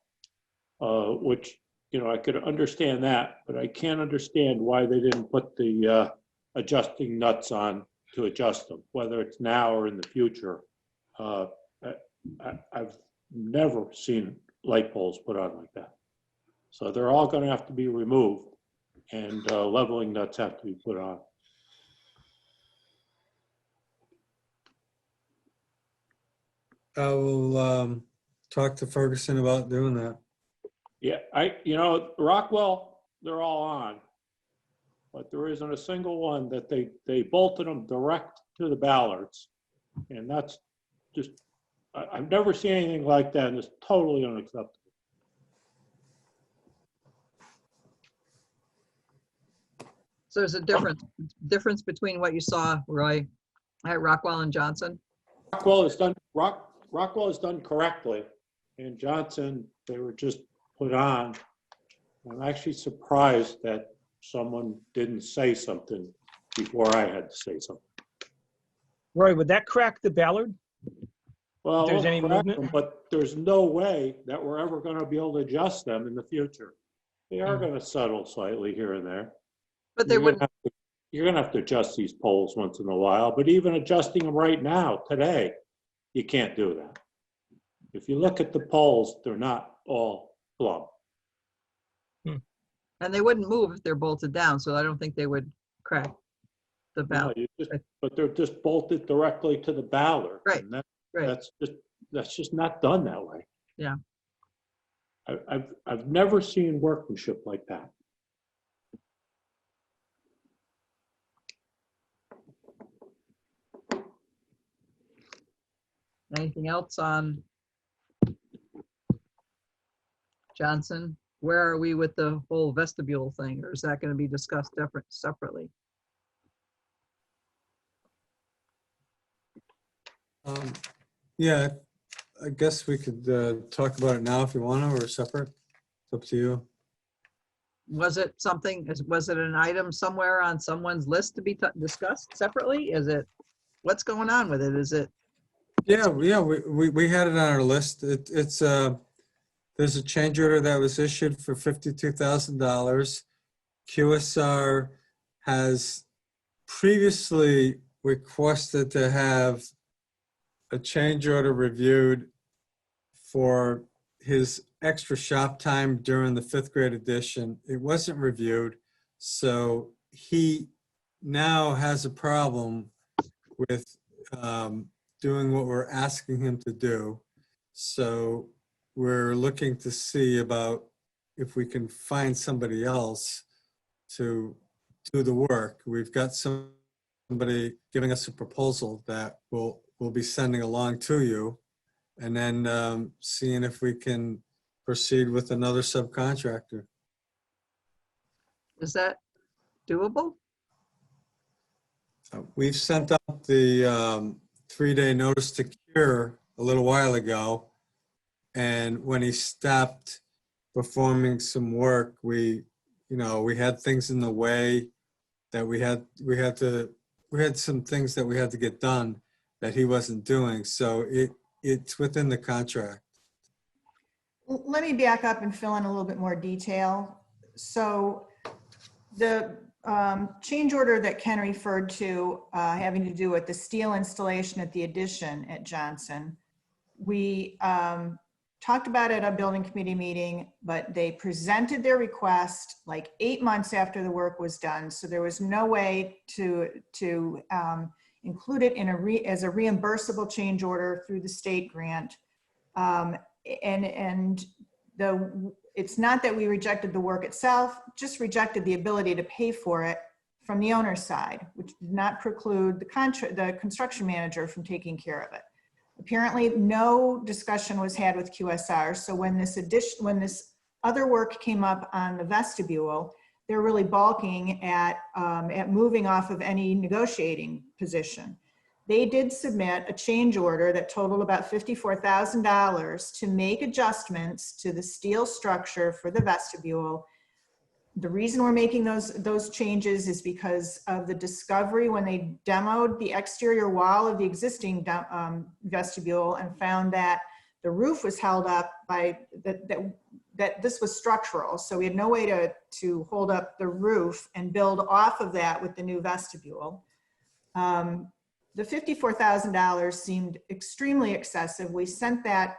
Which, you know, I could understand that, but I can't understand why they didn't put the adjusting nuts on to adjust them, whether it's now or in the future. I've never seen light poles put on like that. So they're all going to have to be removed, and leveling nuts have to be put on. I will talk to Ferguson about doing that. Yeah, you know, Rockwell, they're all on, but there isn't a single one that they bolted them direct to the ballards. And that's just, I've never seen anything like that, and it's totally unacceptable. So there's a difference between what you saw, Roy, at Rockwell and Johnson? Rockwell is done correctly, and Johnson, they were just put on. I'm actually surprised that someone didn't say something before I had to say something. Roy, would that crack the Ballard? Well, If there's any we'll correct movement? them, but there's no way that we're ever going to be able to adjust them in the future. They are going to settle slightly here and there. But they wouldn't, You're going to have to adjust these poles once in a while, but even adjusting them right now, today, you can't do that. If you look at the poles, they're not all plumb. and they wouldn't move if they're bolted down, so I don't think they would crack the No, ballard. but they're just bolted directly to the ballard. Right, and right. That's just not done that way. Yeah. I've never seen workmanship like that. Anything else on Johnson? Where are we with the whole vestibule thing, or is that going to be discussed separately? Yeah, I guess we could talk about it now if you want to, or separate. It's up to you. Was it something, was it an item somewhere on someone's list to be discussed separately? Is it, what's going on with it? Is it, Yeah, we had it on our list. It's there's a change order that was issued for $52,000. QSR has previously requested to have a change order reviewed for his extra shop time during the 5th grade edition. It wasn't reviewed, so he now has a problem with doing what we're asking him to do. So we're looking to see about if we can find somebody else to do the work. We've got somebody giving us a proposal that we'll be sending along to you, and then seeing if we can proceed with another subcontractor. is that doable? We've sent out the 3-day notice to cure a little while ago. And when he stopped performing some work, we had things in the way that we had some things that we had to get done that he wasn't doing. So it's within the contract. Let me back up and fill in a little bit more detail. So the change order that Ken referred to having to do with the steel installation at the addition at Johnson, we talked about it at a building committee meeting, but they presented their request like 8 months after the work was done. So there was no way to include it in as a reimbursable change order through the state grant. It's not that we rejected the work itself, just rejected the ability to pay for it from the owner's side, which did not preclude the construction manager from taking care of it. Apparently, no discussion was had with QSR. So when this other work came up on the vestibule, they're really balking at moving off of any negotiating position. They did submit a change order that totaled about $54,000 to make adjustments to the steel structure for the vestibule The reason we're making those changes is because of the discovery when they demoed the exterior wall of the existing vestibule and found that the roof was held up by that this was structural. So we had no way to hold up the roof and build off of that with the new vestibule. The $54,000 seemed extremely excessive. We sent that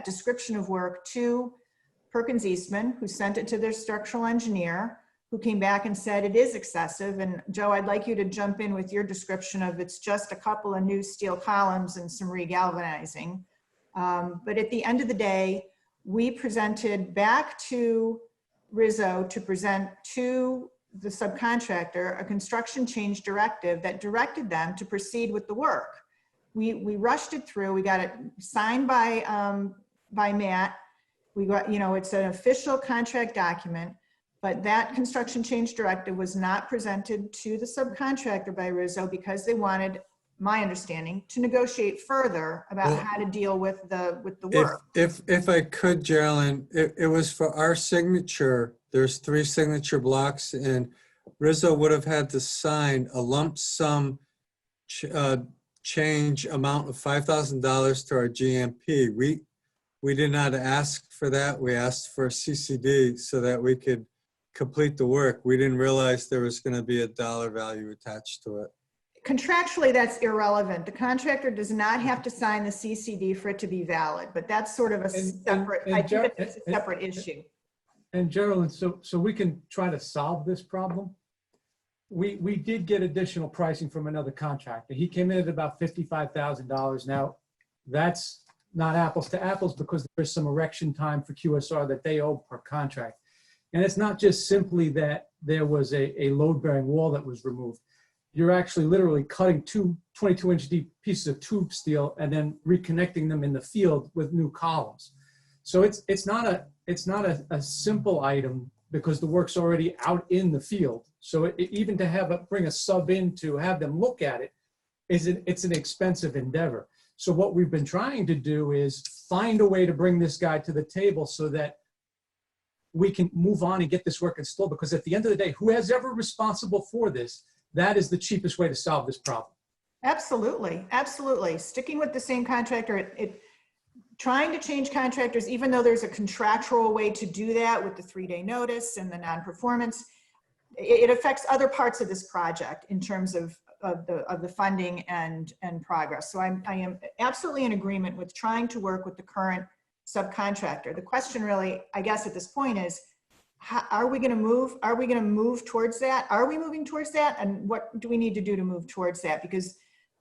description of work to Perkins Eastman, who sent it to their structural engineer, who came back and said it is excessive. And Joe, I'd like you to jump in with your description of it's just a couple of new steel columns and some regalvanizing. But at the end of the day, we presented back to Rizzo to present to the subcontractor a construction change directive that directed them to proceed with the work. We rushed it through. We got it signed by Matt. We got, it's an official contract document, but that construction change directive was not presented to the subcontractor by Rizzo because they wanted, my understanding, to negotiate further about Well, how to deal with the work. If I could, Geraldine, it was for our signature. There's 3 signature blocks, and Rizzo would have had to sign a lump sum change amount of $5,000 to our GMP. We did not ask for that. We asked for a CCD so that we could complete the work. We didn't realize there was going to be a dollar value attached to it. Contractually, that's irrelevant. The contractor does not have to sign the CCD for it to be valid, but that's sort of a separate, I think that's a separate issue. And Geraldine, so we can try to solve this problem. We did get additional pricing from another contractor. He came in at about $55,000. Now, that's not apples to apples because there's some erection time for QSR that they owe per contract. And it's not just simply that there was a load-bearing wall that was removed. You're actually literally cutting 2 22-inch deep pieces of tube steel and then reconnecting them in the field with new columns. So it's not a simple item because the work's already out in the field. So even to bring a sub in to have them look at it, it's an expensive endeavor. So what we've been trying to do is find a way to bring this guy to the table so that we can move on and get this work installed, because at the end of the day, whoever responsible for this, that is the cheapest way to solve this problem. Absolutely, absolutely. Sticking with the same contractor, trying to change contractors, even though there's a contractual way to do that with the 3-day notice and the non-performance, it affects other parts of this project in terms of the funding and progress. So I am absolutely in agreement with trying to work with the current subcontractor. The question really, I guess at this point is, are we going to move? Are we going to move towards that? Are we moving towards that? And what do we need to do to move towards that? Because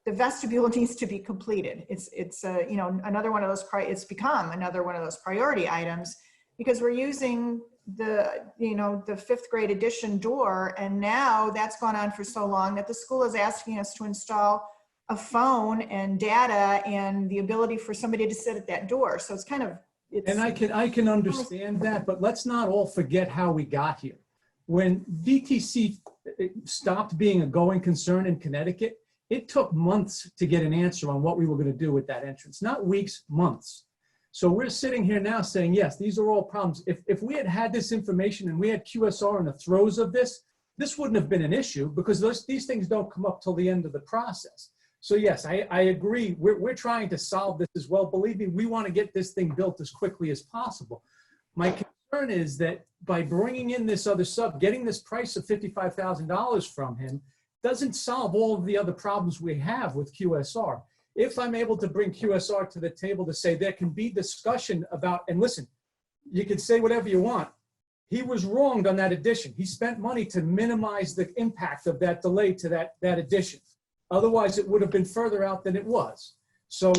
the vestibule needs to be completed. It's another one of those. It's become another one of those priority items because we're using the 5th grade addition door, and now that's gone on for so long that the school is asking us to install a phone and data and the ability for somebody to sit at that door. So it's kind of. And I can understand that, but let's not all forget how we got here. When VTC stopped being a going concern in Connecticut, it took months to get an answer on what we were going to do with that entrance, not weeks, months. So we're sitting here now saying, yes, these are all problems. If we had had this information and we had QSR in the throes of this wouldn't have been an issue because these things don't come up till the end of the process. So yes, I agree. We're trying to solve this as well. Believe me, we want to get this thing built as quickly as possible. My concern is that by bringing in this other sub, getting this price of $55,000 from him doesn't solve all of the other problems we have with QSR. If I'm able to bring QSR to the table to say there can be discussion about, and listen, you can say whatever you want. He was wronged on that addition. He spent money to minimize the impact of that delay to that addition. Otherwise, it would have been further out than it was. So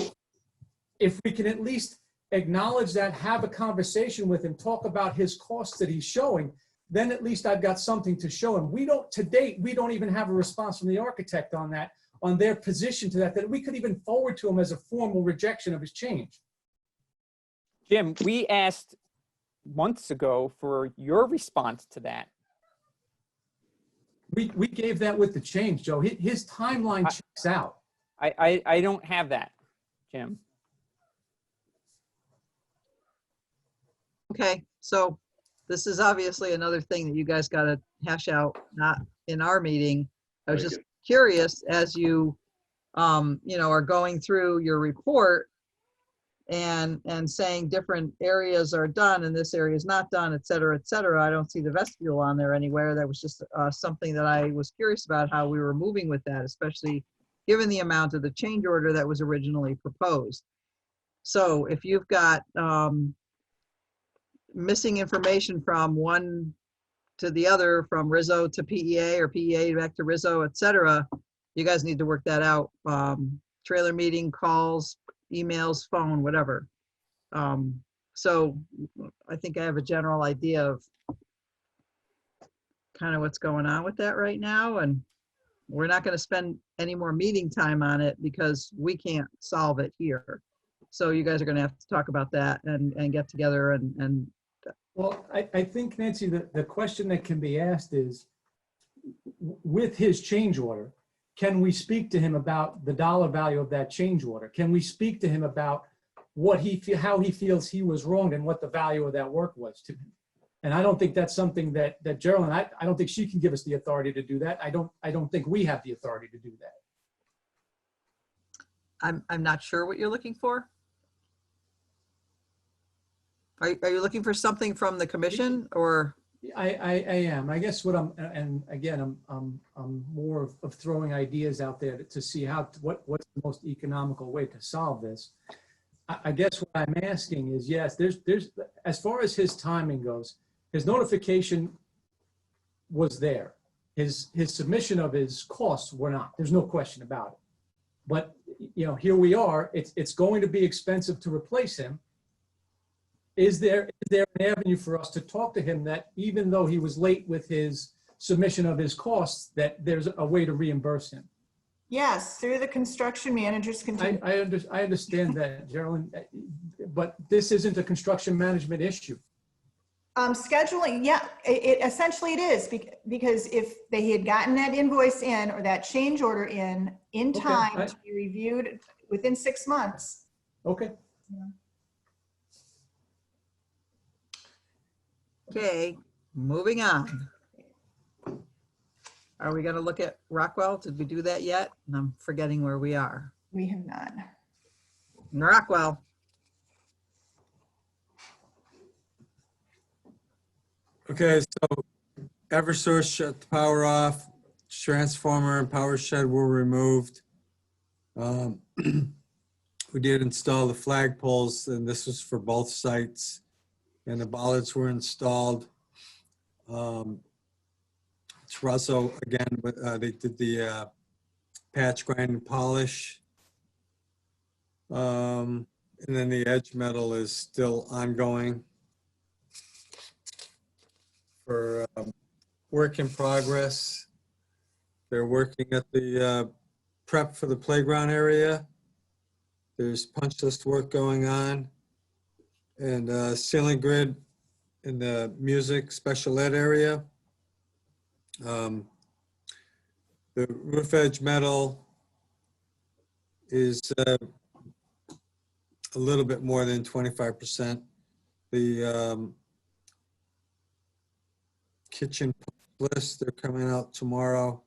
if we can at least acknowledge that, have a conversation with him, talk about his costs that he's showing, then at least I've got something to show him. To date, we don't even have a response from the architect on that, on their position to that we could even forward to him as a formal rejection of his change. Jim, we asked months ago for your response to that. We gave that with the change, Joe. His timeline checks out. I don't have that, Jim. Okay, so this is obviously another thing that you guys got to hash out, not in our meeting. I was Very just good. curious as you, are going through your report and saying different areas are done and this area is not done, et cetera, et cetera. I don't see the vestibule on there anywhere. That was just something that I was curious about how we were moving with that, especially given the amount of the change order that was originally proposed. So if you've got missing information from one to the other, from Rizzo to PEA or PEA back to Rizzo, et cetera, you guys need to work that out. Trailer meeting, calls, emails, phone, whatever. So I think I have a general idea of kind of what's going on with that right now. And we're not going to spend any more meeting time on it because we can't solve it here. So you guys are going to have to talk about that and get together and Well, I think, Nancy, the question that can be asked is, with his change order, can we speak to him about the dollar value of that change order? Can we speak to him about how he feels he was wronged and what the value of that work was to him? And I don't think that's something that Geraldine, I don't think she can give us the authority to do that. I don't think we have the authority to do that. I'm not sure what you're looking for. Are you looking for something from the commission or? I am. I guess what and again, I'm more of throwing ideas out there to see what's the most economical way to solve this. I guess what I'm asking is, yes, there's as far as his timing goes, his notification was there. His submission of his costs were not. There's no question about it. But here we are. It's going to be expensive to replace him. Is there an avenue for us to talk to him that even though he was late with his submission of his costs, that there's a way to reimburse him? Yes, through the construction managers. I understand that, Geraldine, but this isn't a construction management issue. Scheduling, yeah, essentially it is because if they had gotten that invoice in or that change order in Okay, time to be reviewed within 6 months. Okay. Okay, moving on. Are we gonna look at Rockwell? Did we do that yet? And I'm forgetting where we are. We have not. Rockwell. Okay, so Eversource shut the power off, transformer and power shed were removed. We did install the flagpoles, and this was for both sites, and the bollards were installed. Terrazzo, again, they did the patch grind and polish. And then the edge metal is still ongoing for work in progress. They're working at the prep for the playground area. There's punch list work going on, and ceiling grid in the music special ed area. The roof edge metal is a little bit more than 25%. The kitchen list, they're coming out tomorrow.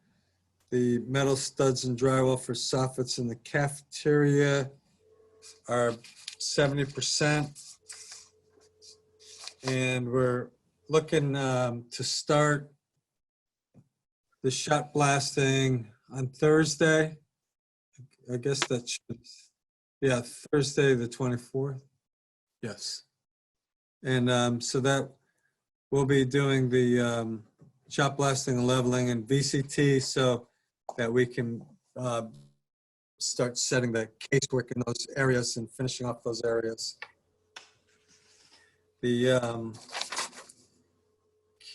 The metal studs and drywall for soffits in the cafeteria are 70%. And we're looking to start the shot blasting on Thursday. I guess that should, yeah, Thursday the 24th. Yes. And so that we'll be doing the shot blasting and leveling and VCT so that we can start setting the casework in those areas and finishing off those areas. The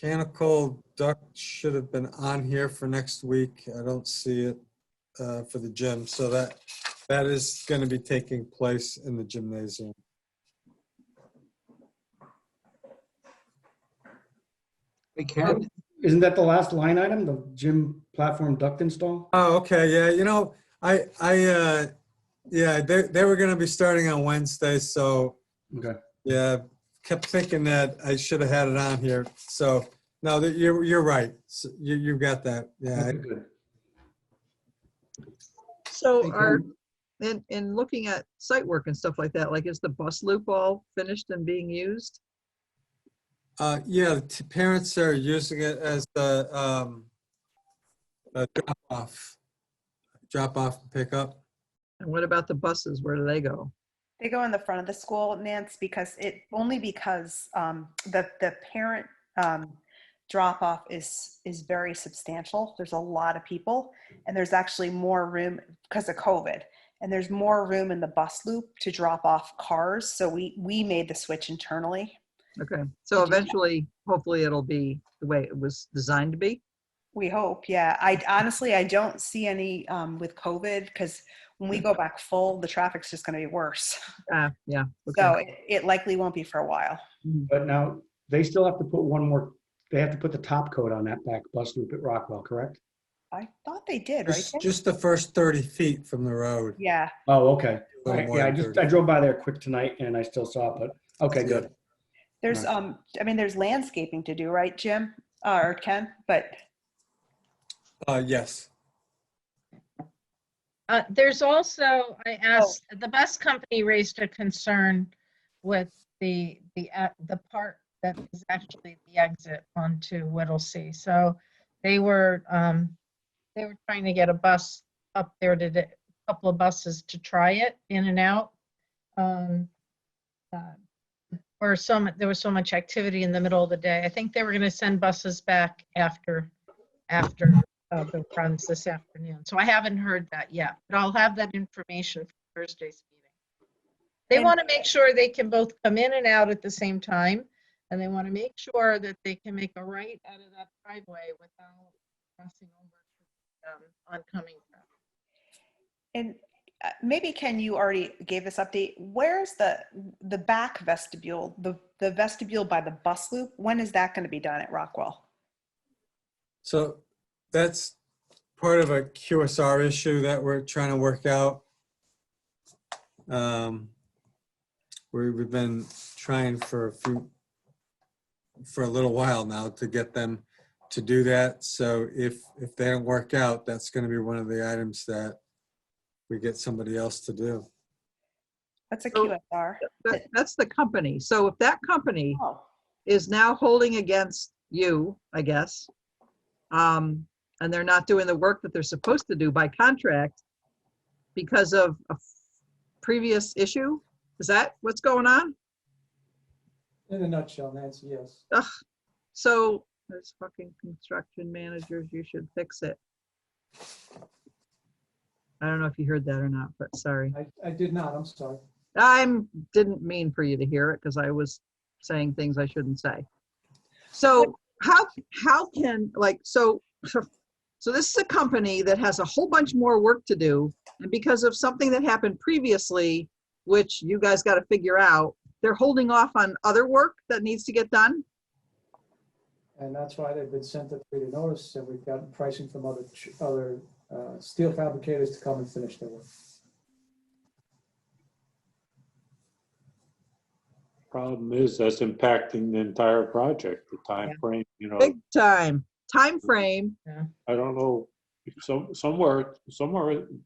mechanical duct should have been on here for next week. I don't see it for the gym. So that is going to be taking place in the gymnasium. Isn't that the last line item, the gym platform duct install? Oh, okay. Yeah. You know, yeah, they were going to be starting on Wednesday. So Okay. yeah, kept thinking that I should have had it on here. So, no, you're right. So you got that. Yeah. Okay, good. So Thank are, you. in looking at site work and stuff like that, like is the bus loop all finished and being used? Yeah, the parents are using it as a drop off and pick up. And what about the buses? Where do they go? They go in the front of the school, Nance, because the parent drop off is very substantial. There's a lot of people, and there's actually more room because of COVID, and there's more room in the bus loop to drop off cars. So we made the switch internally. Okay, so eventually, hopefully it'll be the way it was designed to be. We hope, yeah. I honestly don't see any with COVID, because when we go back full, the traffic's just going to be worse. Yeah. So Okay. it likely won't be for a while. But now, they still have to put one more, they have to put the top coat on that back bus loop at Rockwell, correct? I thought they did, right? Tim? Just the first 30 feet from the road. Yeah. Oh, okay. A little more Yeah, than 30. I drove by there quick tonight and I still saw it, but, okay, good. There's there's landscaping to do, right, Jim? Or Ken? But Yes. There's also, I asked, the bus company raised a concern with the part that is actually the exit onto Whittlesey. So they were trying to get a bus up there to a couple of buses to try it in and out. There was so much activity in the middle of the day. I think they were going to send buses back after the runs this afternoon. So I haven't heard that yet, but I'll have that information for Thursday's meeting. They want to make sure they can both come in and out at the same time, and they want to make sure that they can make a right out of that driveway without crossing over oncoming traffic. and maybe Ken, you already gave this update. Where's the back vestibule, the vestibule by the bus loop? When is that going to be done at Rockwell? So that's part of a QSR issue that we're trying to work out. We've been trying for a little while now to get them to do that. So if they don't work out, that's going to be one of the items that we get somebody else to do. What's a So- QSR? That's the company. So if that company Oh, is now holding against you, I guess, and they're not doing the work that they're supposed to do by contract because of a previous issue, is that what's going on? In a nutshell, Nancy, yes. Ugh. So there's fucking construction managers, you should fix it. I don't know if you heard that or not, but sorry. I did not, I'm sorry. Didn't mean for you to hear it because I was saying things I shouldn't say. So how can, like, so this is a company that has a whole bunch more work to do, and because of something that happened previously, which you guys got to figure out, they're holding off on other work that needs to get done? And that's why they've been sent a 3-day notice, and we've gotten pricing from other steel fabricators to come and finish their work. Problem is, that's impacting the entire project, the time frame, Big time. Time frame. I don't know, somewhere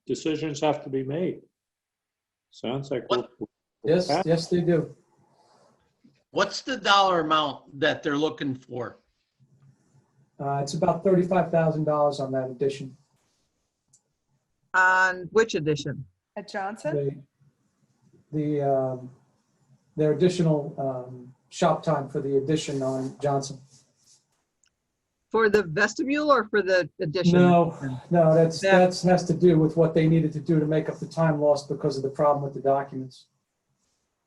decisions have to be made. Sounds like. Yes, they do. What's the dollar amount that they're looking for? It's about $35,000 on that addition. On which edition? at Johnson? Their additional shop time for the addition on Johnson. For the vestibule or for the addition? No, that has to do with what they needed to do to make up the time lost because of the problem with the documents.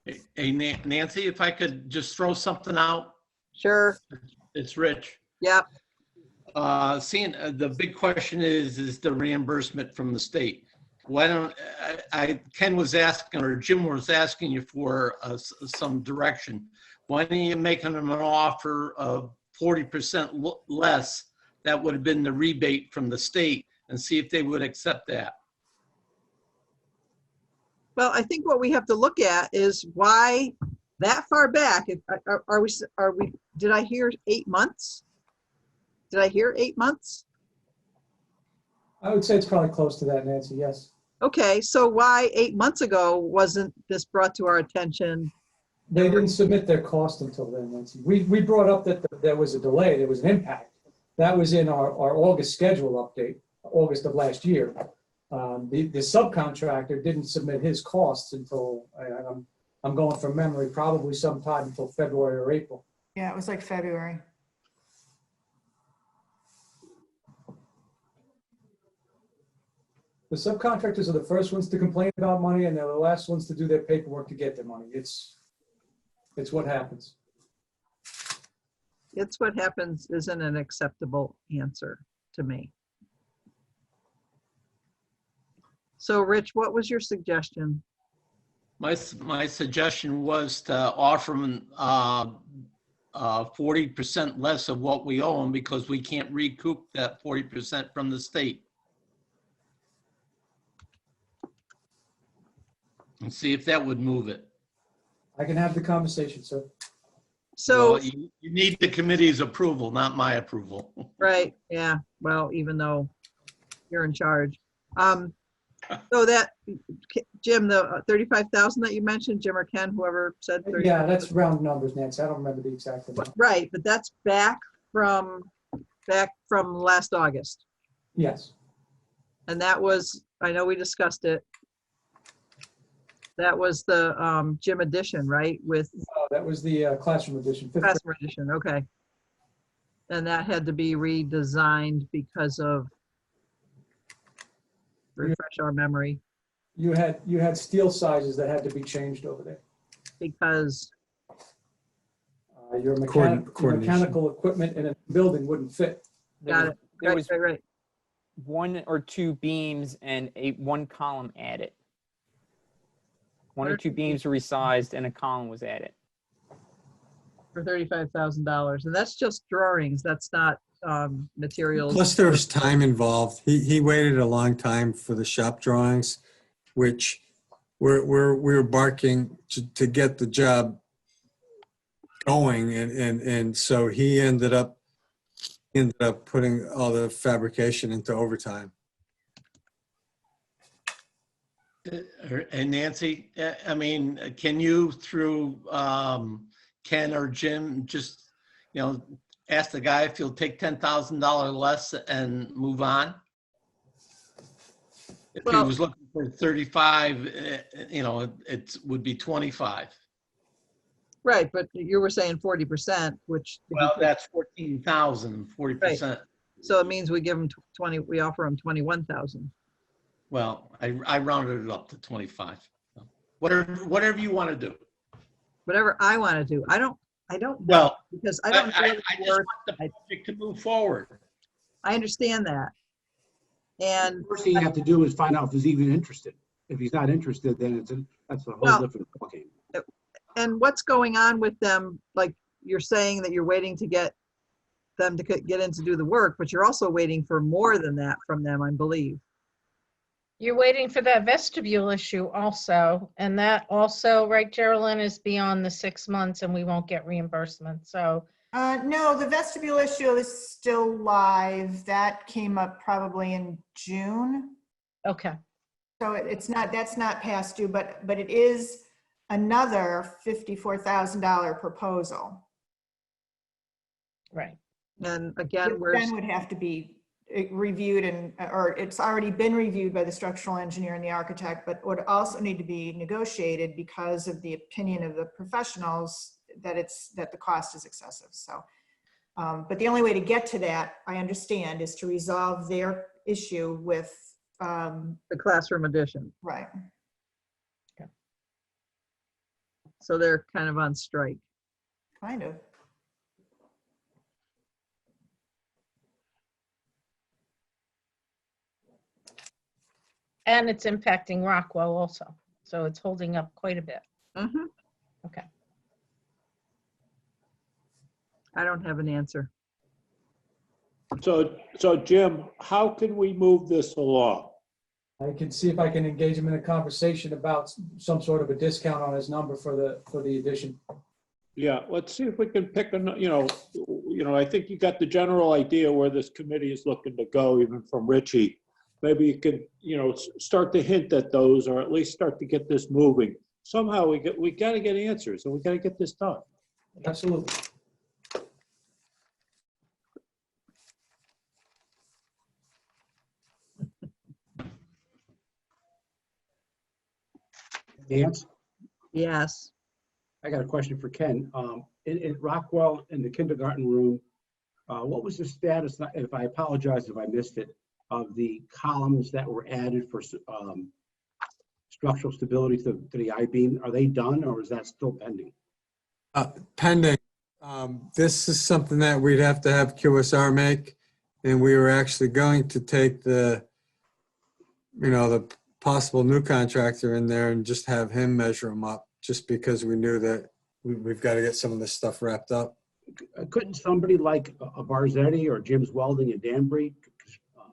Hey, Nancy, if I could just throw something out. Sure. It's Rich. Yep. The big question is the reimbursement from the state. Why don't Ken was asking, or Jim was asking you for some direction. Why don't you make them an offer of 40% less? That would have been the rebate from the state, and see if they would accept that. Well, I think what we have to look at is why that far back, are we, did I hear 8 months? Did I hear 8 months? I would say it's probably close to that, Nancy, yes. Okay, so why 8 months ago wasn't this brought to our attention? They didn't submit their cost until then, Nancy. We brought up that there was a delay, there was an impact. That was in our August schedule update, August of last year. The subcontractor didn't submit his costs until, I'm going from memory, probably sometime until February or April. Yeah, it was like February. The subcontractors are the first ones to complain about money, and they're the last ones to do their paperwork to get their money. It's what happens. It's what happens isn't an acceptable answer to me. So Rich, what was your suggestion? My suggestion was to offer them 40% less of what we owe them because we can't recoup that 40% from the state. And see if that would move it. I can have the conversation, sir. So, Well, you need the committee's approval, not my approval. right, yeah, well, even though you're in charge. So that, Jim, the 35,000 that you mentioned, Jim or Ken, whoever said. 35,000. Yeah, that's round numbers, Nancy. I don't remember the exact amount. Right, but that's back from last August. Yes, And that was, I know we discussed it. That was the gym edition, right? With that was the classroom edition. fifth grade. classroom edition, okay. And that had to be redesigned because of, refresh our memory, You had steel sizes that had to be changed over there. because, Your Coordination. mechanical equipment in a building wouldn't fit. got it, There right, was right, right. 1 or 2 beams and one column added. 1 or 2 beams were resized and a column was added. For $35,000, and that's just drawings, that's not materials. Plus there was time involved. He waited a long time for the shop drawings, which we were barking to get the job going. And so he ended up putting all the fabrication into overtime. And Nancy, I mean, can you through Ken or Jim just, ask the guy if he'll take $10,000 less and move on? If he Well- was looking for 35, it would be 25. Right, but you were saying 40%, which. Well, that's 14,000, 40%. So it means we give them 20, we offer them 21,000. Well, I rounded it up to 25. Whatever you want to do. Whatever I want to do. I don't know, Well, because I don't know I what just it's want worth. the project to move forward. I understand that. And First thing you have to do is find out if he's even interested. If he's not interested, then that's a whole Well- different ballgame. and what's going on with them? Like you're saying that you're waiting to get them to get in to do the work, but you're also waiting for more than that from them, I believe. You're waiting for that vestibule issue also, and that also, right, Geraldine, is beyond the 6 months and we won't get reimbursement, so. No, the vestibule issue is still live. That came up probably in June. Okay, So that's not past due, but it is another $54,000 proposal. right. And again, Which then would have to be reviewed or it's already been reviewed by the structural engineer and the architect, but would also need to be negotiated because of the opinion of the professionals that the cost is excessive. So, but the only way to get to that, I understand, is to resolve their issue with, the classroom edition. right. So they're kind of on strike. Kind of. And it's impacting Rockwell also, so it's holding up quite a bit. Mhm. Okay. I don't have an answer. So Jim, how can we move this along? I can see if I can engage him in a conversation about some sort of a discount on his number for the addition. Yeah, let's see if we can pick I think you got the general idea where this committee is looking to go, even from Richie. Maybe you can, start to hint at those, or at least start to get this moving. Somehow we got to get answers, and we got to get this done. Absolutely. Nance, Yes. I got a question for Ken. In Rockwell, in the kindergarten room, what was the status, if I apologize if I missed it, of the columns that were added for structural stability to the I-beam? Are they done, or is that still pending? Pending. This is something that we'd have to have QSR make, and we were actually going to take the possible new contractor in there and just have him measure them up, just because we knew that we've got to get some of this stuff wrapped up. Couldn't somebody like a Barzetti or Jim's Welding in Danbury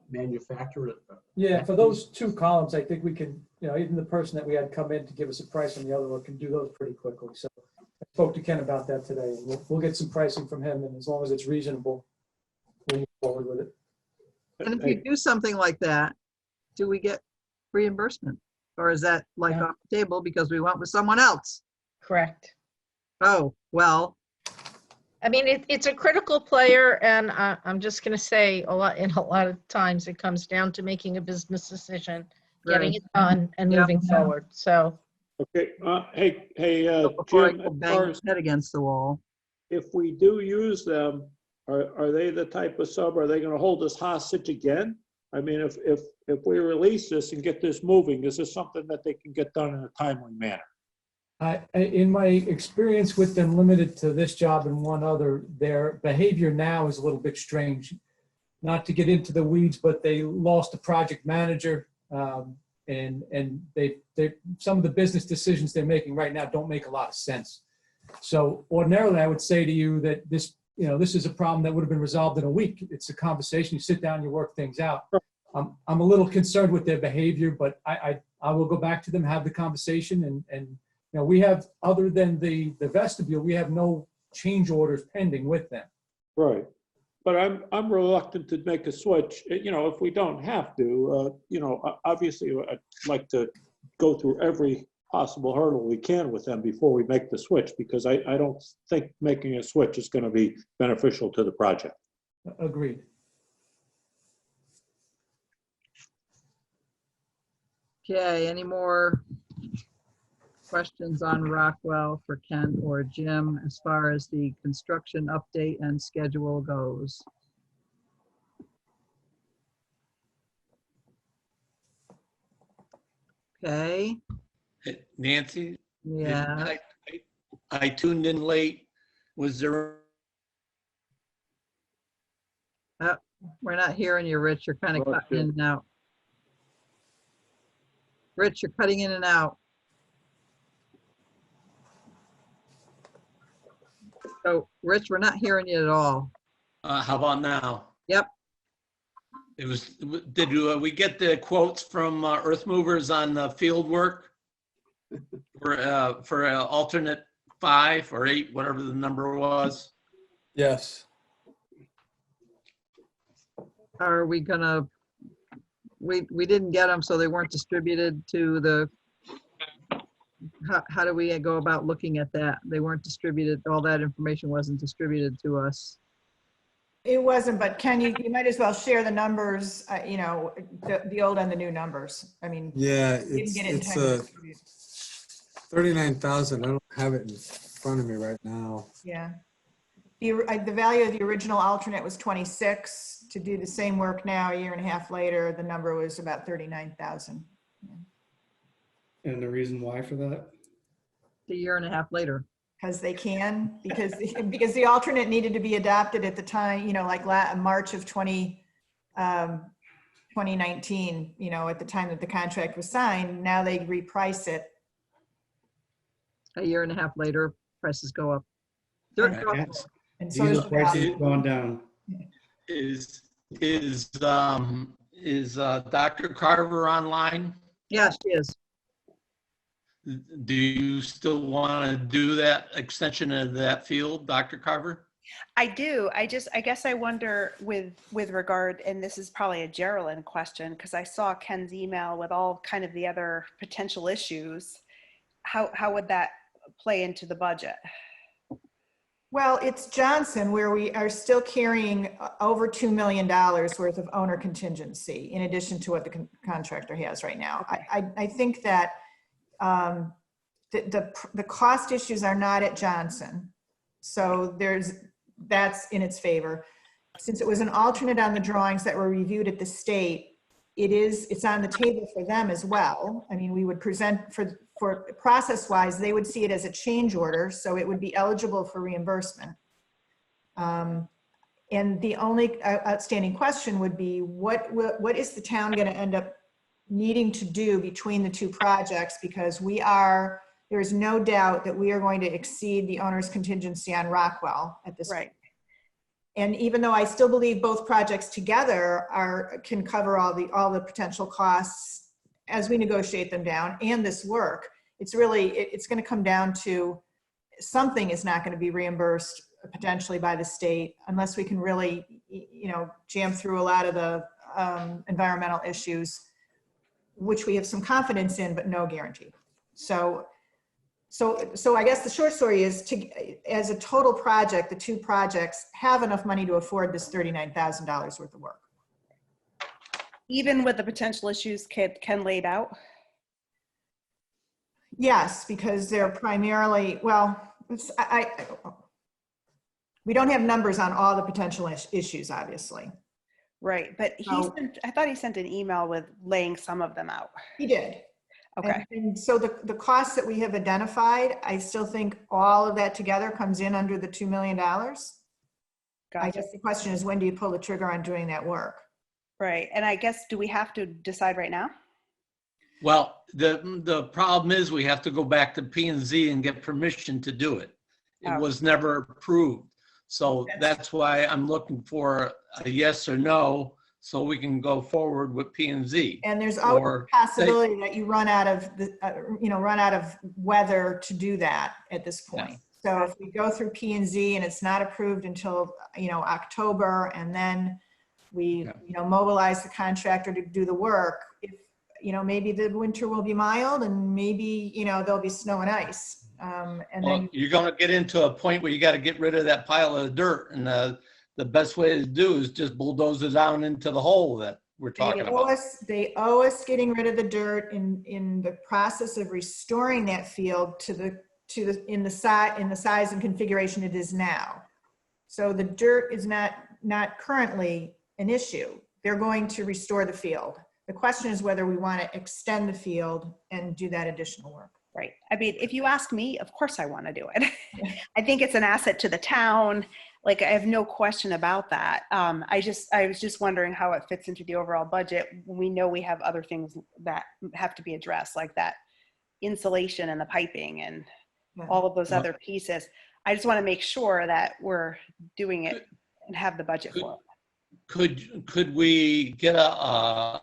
manufacture it? Yeah, for those two columns, I think we can, even the person that we had come in to give us a price on the other one can do those pretty quickly. So I spoke to Ken about that today. We'll get some pricing from him, and as long as it's reasonable, we'll move forward with it. And if you do something like that, do we get reimbursement? Or is that like Yeah. off the table because we went with someone else? Correct. Oh, well, I mean, it's a critical player, and I'm just going to say a lot of times it comes down to making a business decision, getting Right. it done, and Yeah. moving forward. So Okay, hey, before I Jim, go as bang far my as head against the wall. if we do use them, are they the type of sub, are they going to hold us hostage again? I mean, if we release this and get this moving, is this something that they can get done in a timely manner? In my experience with them, limited to this job and one other, their behavior now is a little bit strange. Not to get into the weeds, but they lost a project manager, and they some of the business decisions they're making right now don't make a lot of sense. So ordinarily, I would say to you that this is a problem that would have been resolved in a week. It's a conversation. You sit down, you work things out. I'm a little concerned with their behavior, but I will go back to them, have the conversation, and we have, other than the vestibule, we have no change orders pending with them. Right. But I'm reluctant to make a switch, if we don't have to, obviously I'd like to go through every possible hurdle we can with them before we make the switch, because I don't think making a switch is going to be beneficial to the project. Agreed. Okay, any more questions on Rockwell for Ken or Jim as far as the construction update and schedule goes? Okay, Nancy? yeah, I tuned in late. Was there, we're not hearing you, Rich. You're kind of cutting in and out. Rich, you're cutting in and out. So, Rich, we're not hearing you at all. how about now? Yep. Did we get the quotes from Earth Movers on the field work? For alternate 5 or 8, whatever the number was? Yes. Are we gonna, we didn't get them, so they weren't distributed to the, how do we go about looking at that? They weren't distributed, all that information wasn't distributed to us. It wasn't, but Ken, you might as well share the numbers, the old and the new numbers. I mean, Yeah, didn't get it in it's time to distribute. 39,000. I don't have it in front of me right now. Yeah. The value of the original alternate was 26. To do the same work now, a year and a half later, the number was about 39,000. And the reason why for that? A year and a half later. Because they can, because the alternate needed to be adopted at the time, like March of 2019, at the time that the contract was signed. Now they reprice it. A year and a half later, prices go up. And so Diesel is prices have gone down. Is Is Dr. Carver online? Yes, she is. Do you still want to do that extension of that field, Dr. Carver? I do. I guess I wonder with regard, and this is probably a Geraldine question, because I saw Ken's email with all kind of the other potential issues. How would that play into the budget? Well, it's Johnson where we are still carrying over $2 million worth of owner contingency in addition to what the contractor has right now. I think that the cost issues are not at Johnson. So that's in its favor. Since it was an alternate on the drawings that were reviewed at the state, it's on the table for them as well. I mean, we would present for process-wise, they would see it as a change order, so it would be eligible for reimbursement. And the only outstanding question would be, what is the town going to end up needing to do between the two projects? Because there is no doubt that we are going to exceed the owner's contingency on Rockwell at this point. And even though I still believe both projects together can cover all the potential costs as we negotiate them down and this work, it's going to come down to something is not going to be reimbursed potentially by the state unless we can really, jam through a lot of the environmental issues, which we have some confidence in, but no guarantee. So I guess the short story is, as a total project, the two projects have enough money to afford this $39,000 worth of work. Even with the potential issues Ken laid out? Yes, because they're primarily, we don't have numbers on all the potential issues, obviously. Right, but I thought he sent an email with laying some of them out. He did. Okay. And so the costs that we have identified, I still think all of that together comes in under the $2 million. Gotcha. I guess the question is, when do you pull the trigger on doing that work? Right, and I guess, do we have to decide right now? Well, the problem is we have to go back to P&Z and get permission to do it. It was never approved. So that's why I'm looking for a yes or no so we can go forward with P&Z. And there's always a possibility that you run out of weather to do that at this point. So if we go through P&Z and it's not approved until, October, and then we, mobilize the contractor to do the work, if, maybe the winter will be mild and maybe, there'll be snow and ice. Then you're going to get into a point where you got to get rid of that pile of dirt. And the best way to do is just bulldoze it down into the hole that we're talking about. They owe us getting rid of the dirt in the process of restoring that field in the size and configuration it is now. So the dirt is not currently an issue. They're going to restore the field. The question is whether we want to extend the field and do that additional work. Right. I mean, if you ask me, of course I want to do it. I think it's an asset to the town. Like, I have no question about that. I was just wondering how it fits into the overall budget. We know we have other things that have to be addressed, like that insulation and the piping and all of those other pieces. I just want to make sure that we're doing it and have the budget for it. Could we get a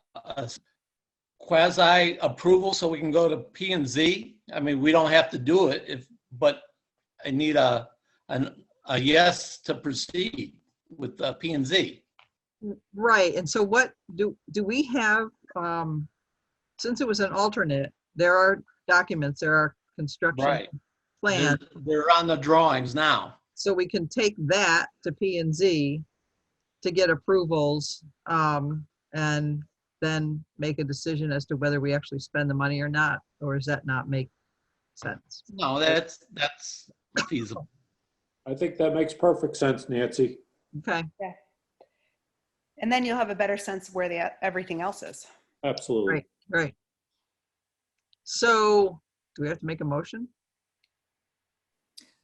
quasi approval so we can go to P&Z? I mean, we don't have to do it, but I need a yes to proceed with P&Z. Right. And so what do we have, since it was an alternate, there are documents, there are construction plans. They're on the drawings now. So we can take that to P&Z to get approvals, and then make a decision as to whether we actually spend the money or not, or does that not make sense? No, that's feasible. I think that makes perfect sense, Nancy. Okay. Yeah. And then you'll have a better sense of where everything else is. Absolutely. Right. So do we have to make a motion?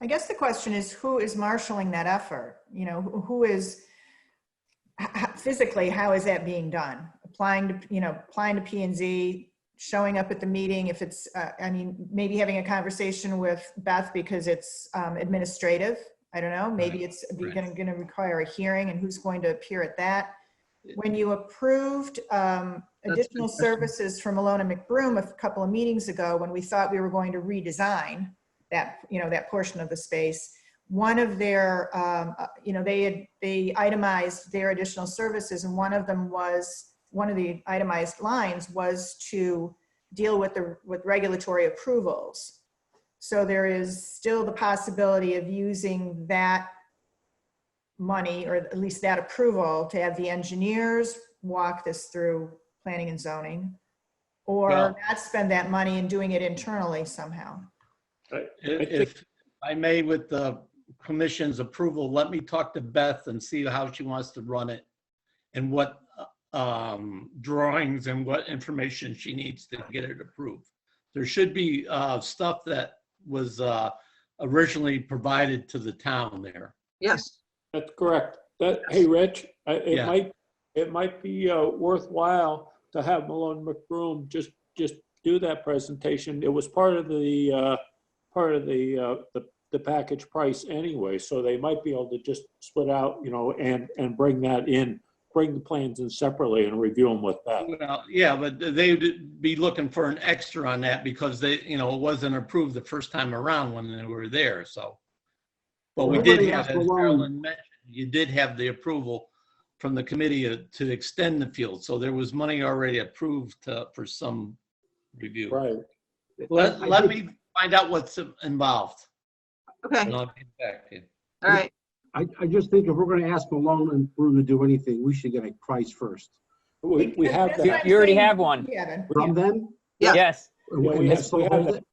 I guess the question is, who is marshaling that effort? Who is physically, how is that being done? Applying to P&Z, showing up at the meeting. If it's, maybe having a conversation with Beth because it's administrative. I don't know. Maybe it's going to require a hearing, and who's going to appear at that. when you approved additional good question. services for Malone and McBroom a couple of meetings ago, when we thought we were going to redesign that, that portion of the space, one of their, they itemized their additional services, and one of the itemized lines was to deal with regulatory approvals. So there is still the possibility of using that money, or at least that approval, to have the engineers walk this through planning and zoning, or Well- not spend that money and doing it internally somehow. If I may, with the commission's approval, let me talk to Beth and see how she wants to run it and what drawings and what information she needs to get it approved. There should be stuff that was originally provided to the town there. Yes, That's correct. Hey, Rich, Yeah. it might be worthwhile to have Malone McBroom just do that presentation. It was part of the package price anyway, so they might be able to just split out, and bring that in, bring the plans in separately and review them with that. Well, yeah, but they'd be looking for an extra on that because they, it wasn't approved the first time around when they were there, so. But we Well, did everybody have, asked as Malone. Marilyn mentioned, you did have the approval from the committee to extend the field. So there was money already approved for some review. Right. Let me find out what's involved. okay, And I'll get back to you. all right. I just think if we're going to ask Malone and Brew to do anything, we should get a price first. We have That's what that. I'm You already saying. have one. Yeah, From them? Yeah. Yes. And Yeah, we that have- still we have holds that. it?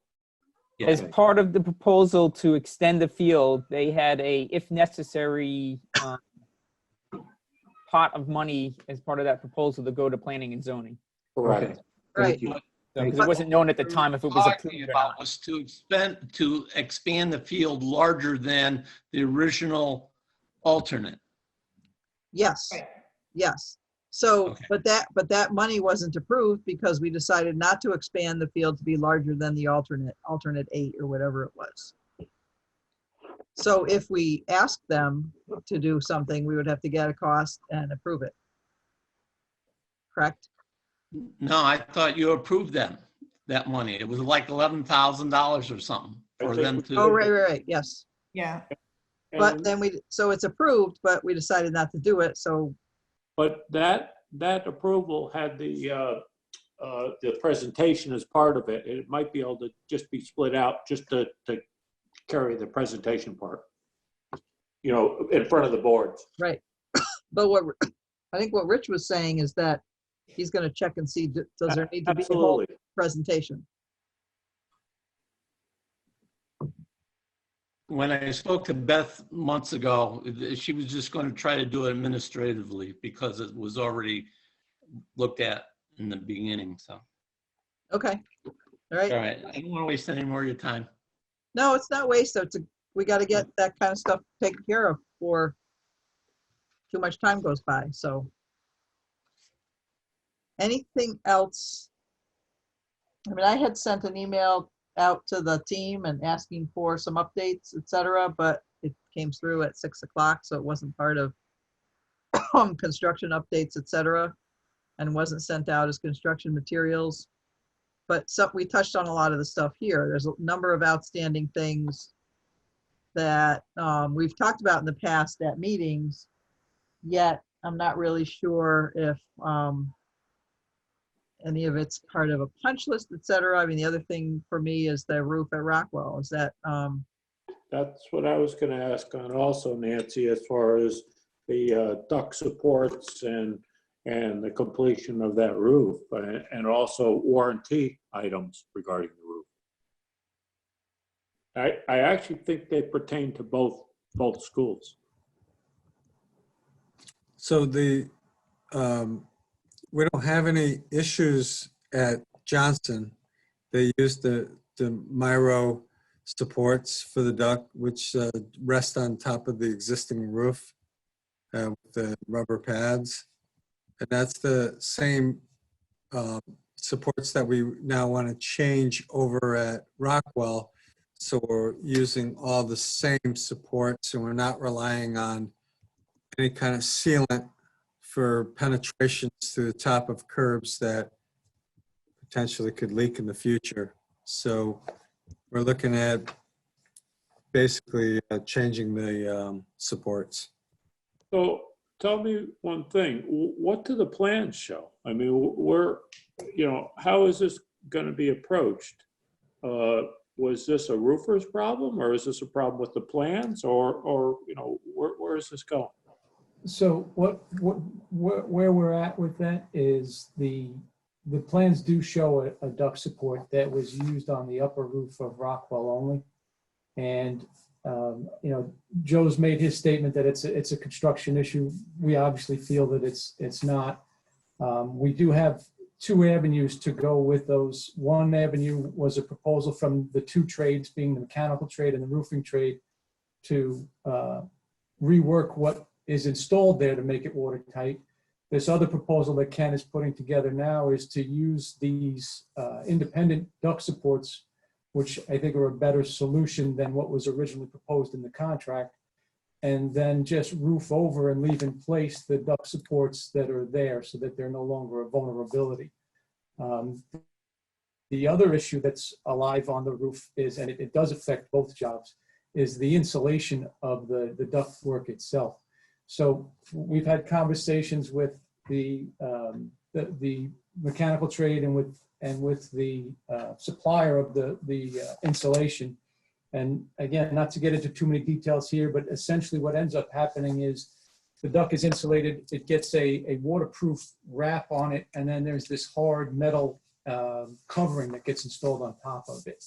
As Okay. part of the proposal to extend the field, they had a, if necessary, pot of money as part of that proposal to go to planning and zoning. Correct. Okay. Right. Thank you. Because it wasn't known at the time if it was Talking approved or about not. was to expand the field larger than the original alternate. Yes, Right. yes. So, Okay. but that money wasn't approved because we decided not to expand the field to be larger than the alternate 8 or whatever it was. So if we asked them to do something, we would have to get a cost and approve it. Correct? No, I thought you approved that money. It was like $11,000 or something for them to. Oh, right, yes. yeah. But And- then so it's approved, but we decided not to do it, so, But that approval had the presentation as part of it. It might be able to just be split out just to carry the presentation part, in front of the boards. right. But I think what Rich was saying is that he's gonna check and see, does there need to be a whole Absolutely. presentation? When I spoke to Beth months ago, she was just going to try to do it administratively because it was already looked at in the beginning, so. Okay, all All right. right, I don't want to waste any more of your time. No, it's not waste, we gotta get that kind of stuff taken care of before too much time goes by, so. Anything else? I mean, I had sent an email out to the team and asking for some updates, et cetera, but it came through at 6 o'clock, so it wasn't part of construction updates, et cetera, and wasn't sent out as construction materials. But we touched on a lot of the stuff here. There's a number of outstanding things that we've talked about in the past at meetings, yet I'm not really sure if any of it's part of a punch list, et cetera. I mean, the other thing for me is the roof at Rockwell. Is that, That's what I was going to ask on also, Nancy, as far as the duct supports and the completion of that roof, and also warranty items regarding the roof. I actually think they pertain to both schools. So we don't have any issues at Johnson. They use the Miro supports for the duct, which rest on top of the existing roof with the rubber pads. And that's the same supports that we now want to change over at Rockwell. So we're using all the same supports and we're not relying on any kind of sealant for penetrations to the top of curbs that potentially could leak in the future. So we're looking at basically changing the supports. So tell me one thing, what do the plans show? I mean, how is this going to be approached? Was this a roofer's problem, or is this a problem with the plans, or where is this going? So where we're at with that is the plans do show a duct support that was used on the upper roof of Rockwell only. And, Joe's made his statement that it's a construction issue. We obviously feel that it's not. We do have two avenues to go with those. One avenue was a proposal from the two trades, being the mechanical trade and the roofing trade, to rework what is installed there to make it watertight. This other proposal that Ken is putting together now is to use these independent duct supports, which I think are a better solution than what was originally proposed in the contract, and then just roof over and leave in place the duct supports that are there so that they're no longer a vulnerability. The other issue that's alive on the roof is, and it does affect both jobs, is the insulation of the duct work itself. So we've had conversations with the mechanical trade and with the supplier of the insulation. And again, not to get into too many details here, but essentially what ends up happening is the duct is insulated, it gets a waterproof wrap on it, and then there's this hard metal covering that gets installed on top of it.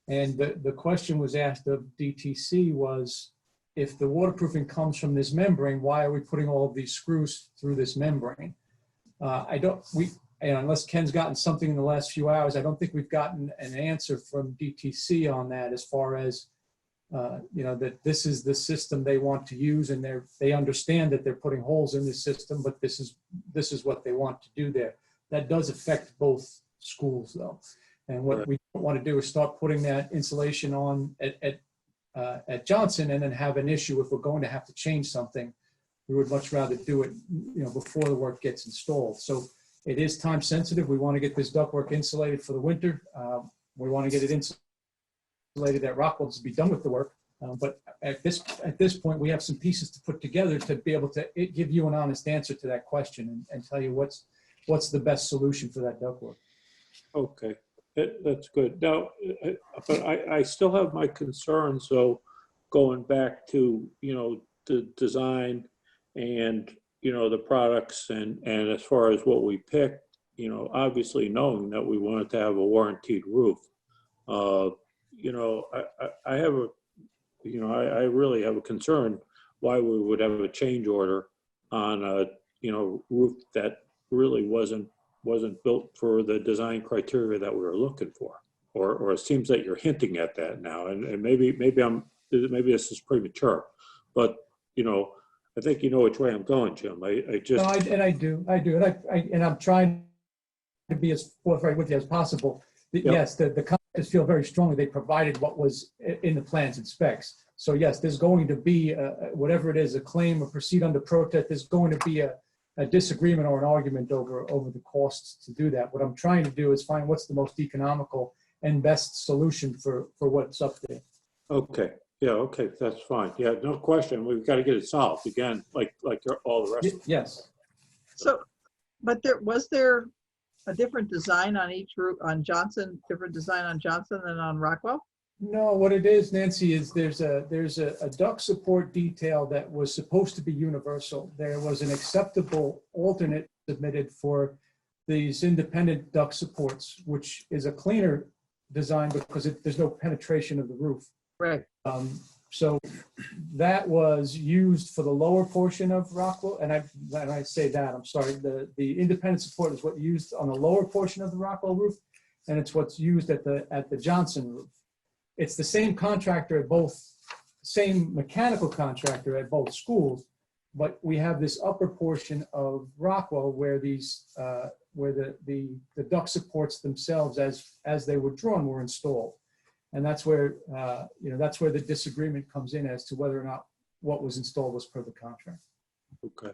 And the question was asked of DTC was, if the waterproofing comes from this membrane, why are we putting all of these screws through this membrane? Unless Ken's gotten something in the last few hours, I don't think we've gotten an answer from DTC on that, as far as, that this is the system they want to use, and they understand that they're putting holes in the system, but this is what they want to do there. That does affect both schools, though. And what we don't want to do is start putting that insulation on at Johnson and then have an issue if we're going to have to change something. We would much rather do it, before the work gets installed. So it is time sensitive. We want to get this ductwork insulated for the winter. We want to get it insulated at Rockwell to be done with the work. But at this point, we have some pieces to put together to be able to give you an honest answer to that question and tell you what's the best solution for that ductwork. Okay, that's good. Now, but I still have my concerns, so going back to, the design and, the products and as far as what we picked, obviously knowing that we wanted to have a warranted roof. I really have a concern why we would have a change order on a, roof that really wasn't built for the design criteria that we were looking for, or it seems that you're hinting at that now, and maybe this is premature, but I think you know which way I'm going, Jim. I do, and I'm trying to be as forthright with you as possible. Yep. Yes, the contractors feel very strongly they provided what was in the plans and specs. So yes, there's going to be whatever it is, a claim, or proceed under protest. There's going to be a disagreement or an argument over the costs to do that. What I'm trying to do is find what's the most economical and best solution for what's up there. Okay. Yeah. Okay. That's fine. Yeah. No question. We've got to get it solved again, like all the rest of it. Yes. So, but was there a different design on each roof on Johnson, different design on Johnson than on Rockwell? No, what it is, Nancy, is there's a duct support detail that was supposed to be universal. There was an acceptable alternate submitted for these independent duct supports, which is a cleaner design because there's no penetration of the roof. Right. So that was used for the lower portion of Rockwell, and I say that, I'm sorry, the independent support is what used on the lower portion of the Rockwell roof, and it's what's used at the Johnson roof. It's the same contractor at both, same mechanical contractor at both schools, but we have this upper portion of Rockwell where these where the duct supports themselves as they were drawn were installed. And that's where, that's where the disagreement comes in as to whether or not what was installed was per the contract. Okay.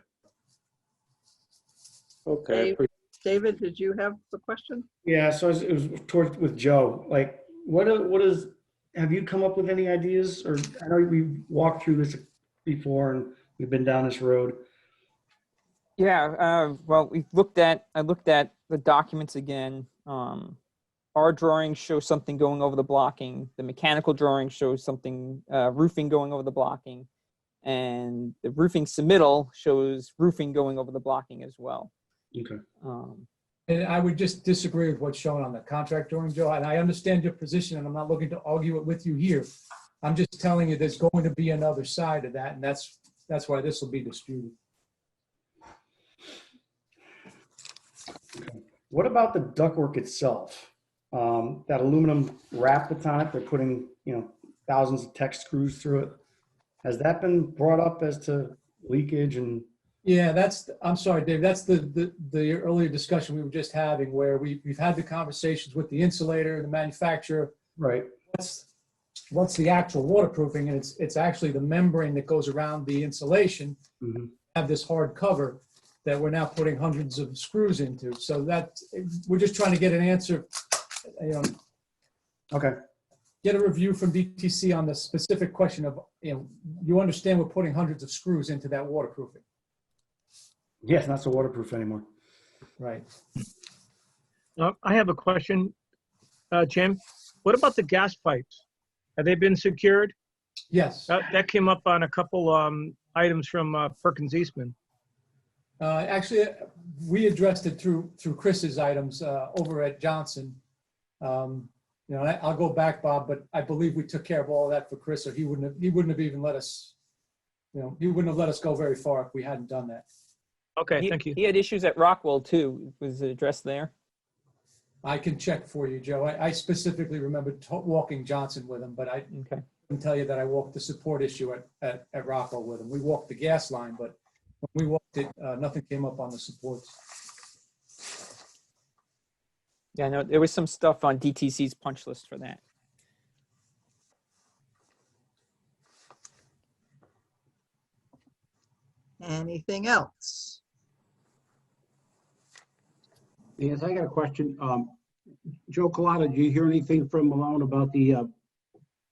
Okay. David, did you have a question? Yeah, so it was towards with Joe. Like, have you come up with any ideas? Or I know we walked through this before and we've been down this road. Yeah, well, I looked at the documents again. Our drawings show something going over the blocking. The mechanical drawing shows something, roofing going over the blocking. And the roofing submittal shows roofing going over the blocking as well. Okay. And I would just disagree with what's shown on the contract drawing, Joe, and I understand your position, and I'm not looking to argue it with you here. I'm just telling you there's going to be another side of that, and that's why this will be disputed. Okay. What about the ductwork itself? That aluminum wrap that's on it, they're putting, thousands of Tech screws through it. Has that been brought up as to leakage and? Yeah, I'm sorry, Dave, that's the earlier discussion we were just having where we've had the conversations with the insulator, the manufacturer. Right. What's the actual waterproofing? And it's actually the membrane that goes around the insulation, have this hard cover that we're now putting hundreds of screws into. So we're just trying to get an answer, Okay. get a review from DTC on the specific question of, you understand we're putting hundreds of screws into that waterproofing. Yes, not so waterproof anymore. Right. I have a question, Jim. What about the gas pipes? Have they been secured? Yes. That came up on a couple items from Perkins Eastman. Actually, we addressed it through Chris's items over at Johnson. I'll go back, Bob, but I believe we took care of all of that for Chris, or he wouldn't have even let us, he wouldn't have let us go very far if we hadn't done that. Okay, thank you. He had issues at Rockwell too. Was it addressed there? I can check for you, Joe. I specifically remember walking Johnson with him, but I can tell you that I walked the support issue at Rockwell with him. We walked the gas line, but when we walked it, nothing came up on the supports. Yeah, no, there was some stuff on DTC's punch list for that. Anything else? Yes, I got a question. Joe Collada, did you hear anything from Malone about the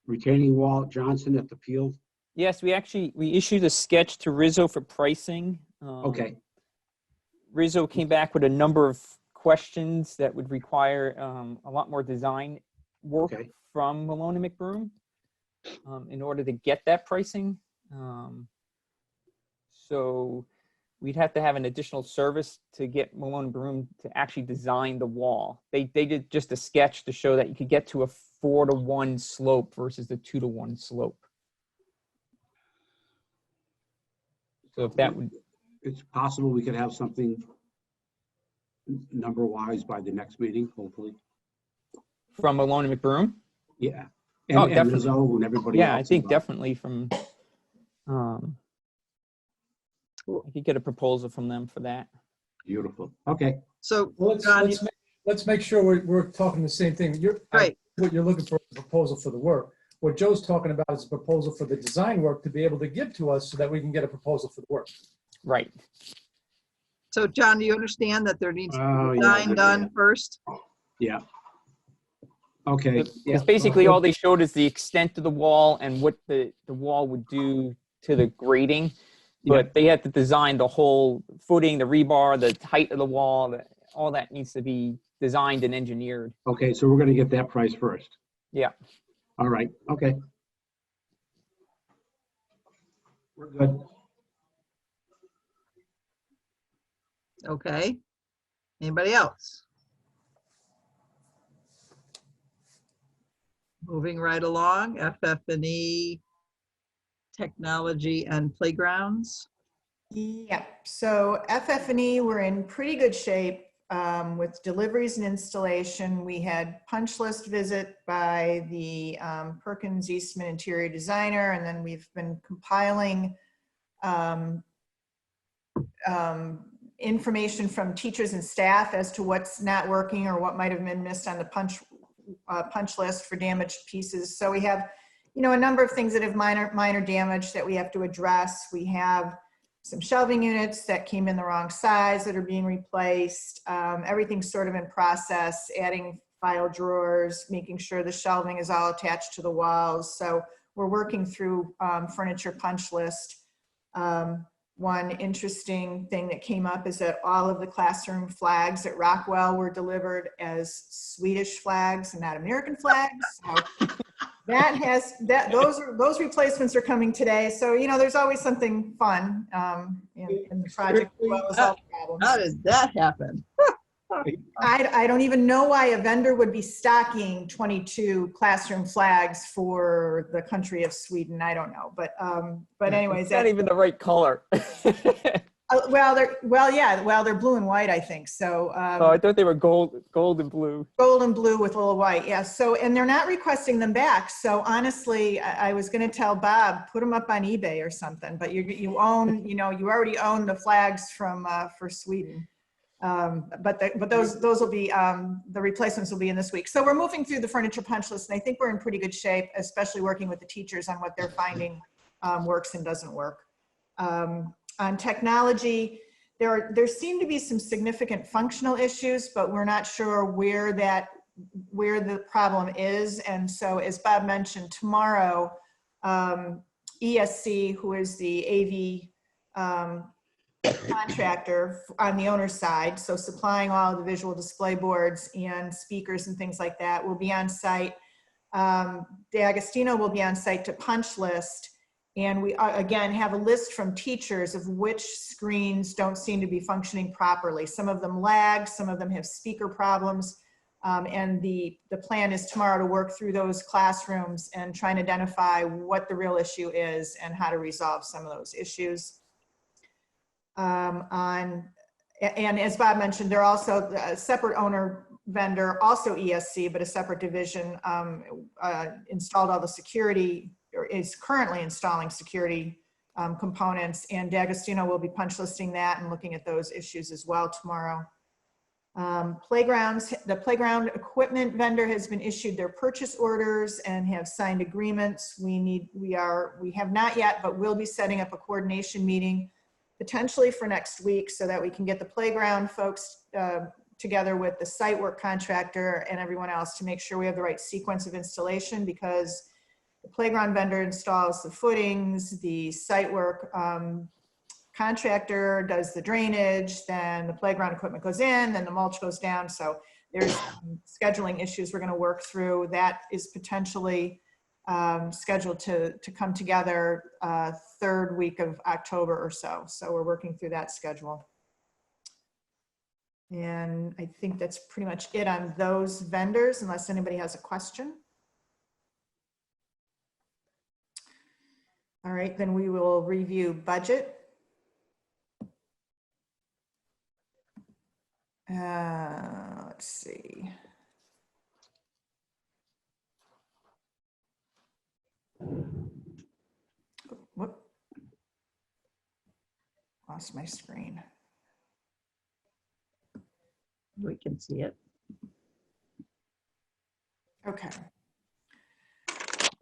retaining wall at Johnson at the field? Yes, we issued a sketch to Rizzo for pricing. Okay. Rizzo came back with a number of questions that would require a lot more design work from Malone and McBroom in order to get that pricing. So we'd have to have an additional service to get Malone and McBroom to actually design the wall. They did just a sketch to show that you could get to a 4-to-1 slope versus the 2-to-1 slope. So if that would, it's possible we could have something number-wise by the next meeting, hopefully. from Malone and McBroom. Yeah. Oh, And definitely. Rizzo and everybody Yeah, else. I think involved. definitely from. I could get a proposal from them for that. Beautiful. Okay. So, Well, John, let's make sure we're talking the same thing. Right. What you're looking for is a proposal for the work. What Joe's talking about is a proposal for the design work to be able to give to us so that we can get a proposal for the work. Right. So John, do you understand that there needs to Oh, be yeah, design yeah, done yeah. first? Yeah. Okay. Because basically all they showed is the extent of the wall and what the wall would do to the grading. But they had to design the whole footing, the rebar, the height of the wall, all that needs to be designed and engineered. Okay, so we're going to get that price first. Yeah. All right. Okay. We're good. Okay. Anybody else? Moving right along, FF&E, technology and playgrounds. Yep, so FF&E, we're in pretty good shape with deliveries and installation. We had punch list visit by the Perkins Eastman interior designer, and then we've been compiling information from teachers and staff as to what's not working or what might have been missed on the punch list for damaged pieces. So we have, a number of things that have minor damage that we have to address. We have some shelving units that came in the wrong size that are being replaced. Everything's sort of in process, adding file drawers, making sure the shelving is all attached to the walls. So we're working through furniture punch list. One interesting thing that came up is that all of the classroom flags at Rockwell were delivered as Swedish flags and not American flags. So those replacements are coming today. So, you know, there's always something fun in the project as well as all the problems. How did that happen? I don't even know why a vendor would be stocking 22 classroom flags for the country of Sweden. I don't know, but anyways, It's not even the right color. they're blue and white, I think. So Oh, I thought they were gold and blue. gold and blue with a little white, yeah. So, and they're not requesting them back. So honestly, I was going to tell Bob, put them up on eBay or something. But you own, you know, you already own the flags from for Sweden. But those will be, the replacements will be in this week. So we're moving through the furniture punch list, and I think we're in pretty good shape, especially working with the teachers on what they're finding works and doesn't work. On technology, there seem to be some significant functional issues, but we're not sure where the problem is. And so, as Bob mentioned, tomorrow, ESC, who is the AV contractor on the owner's side, so supplying all of the visual display boards and speakers and things like that, will be on site. D'Agostino will be on site to punch list, and we again have a list from teachers of which screens don't seem to be functioning properly. Some of them lag, some of them have speaker problems, and the plan is tomorrow to work through those classrooms and try and identify what the real issue is and how to resolve some of those issues. And as Bob mentioned, they're also a separate owner vendor, also ESC, but a separate division, installed all the security, or is currently installing security components, and D'Agostino will be punch listing that and looking at those issues as well tomorrow. Playgrounds, the playground equipment vendor has been issued their purchase orders and have signed agreements. We have not yet, but we'll be setting up a coordination meeting potentially for next week so that we can get the playground folks together with the site work contractor and everyone else to make sure we have the right sequence of installation, because the playground vendor installs the footings, the site work contractor does the drainage, then the playground equipment goes in, then the mulch goes down. So there's scheduling issues we're going to work through. That is potentially scheduled to come together third week of October or so. So we're working through that schedule. And I think that's pretty much it on those vendors, unless anybody has a question. All right, then we will review budget. Let's see. Whoop. Lost my screen. We can see it. Okay.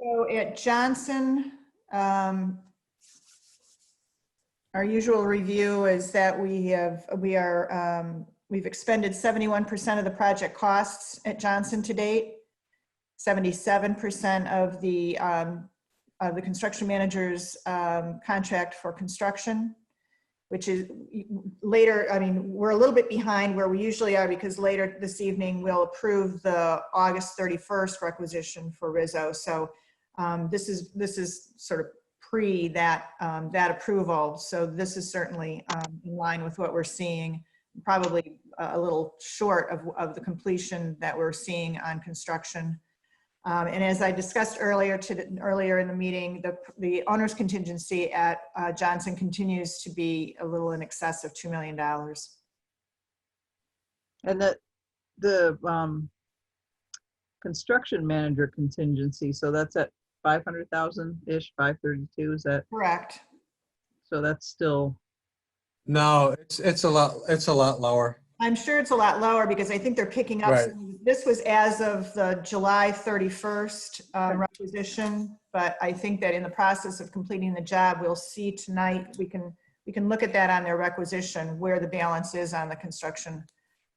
So at Johnson, our usual review is that we've expended 71% of the project costs at Johnson to date, 77% of the construction manager's contract for construction, which is later. I mean, we're a little bit behind where we usually are, because later this evening we'll approve the August 31st requisition for Rizzo. So this is sort of pre that approval. So this is certainly in line with what we're seeing, probably a little short of the completion that we're seeing on construction. And as I discussed earlier in the meeting, the owner's contingency at Johnson continues to be a little in excess of $2 million. And the construction manager contingency, so that's at 500,000-ish, 532, is that? Correct. So that's still. No, it's a lot lower. I'm sure it's a lot lower, because I think they're picking up. Right. This was as of the July 31st requisition, but I think that in the process of completing the job, we'll see tonight, we can we can look at that on their requisition, where the balance is on the construction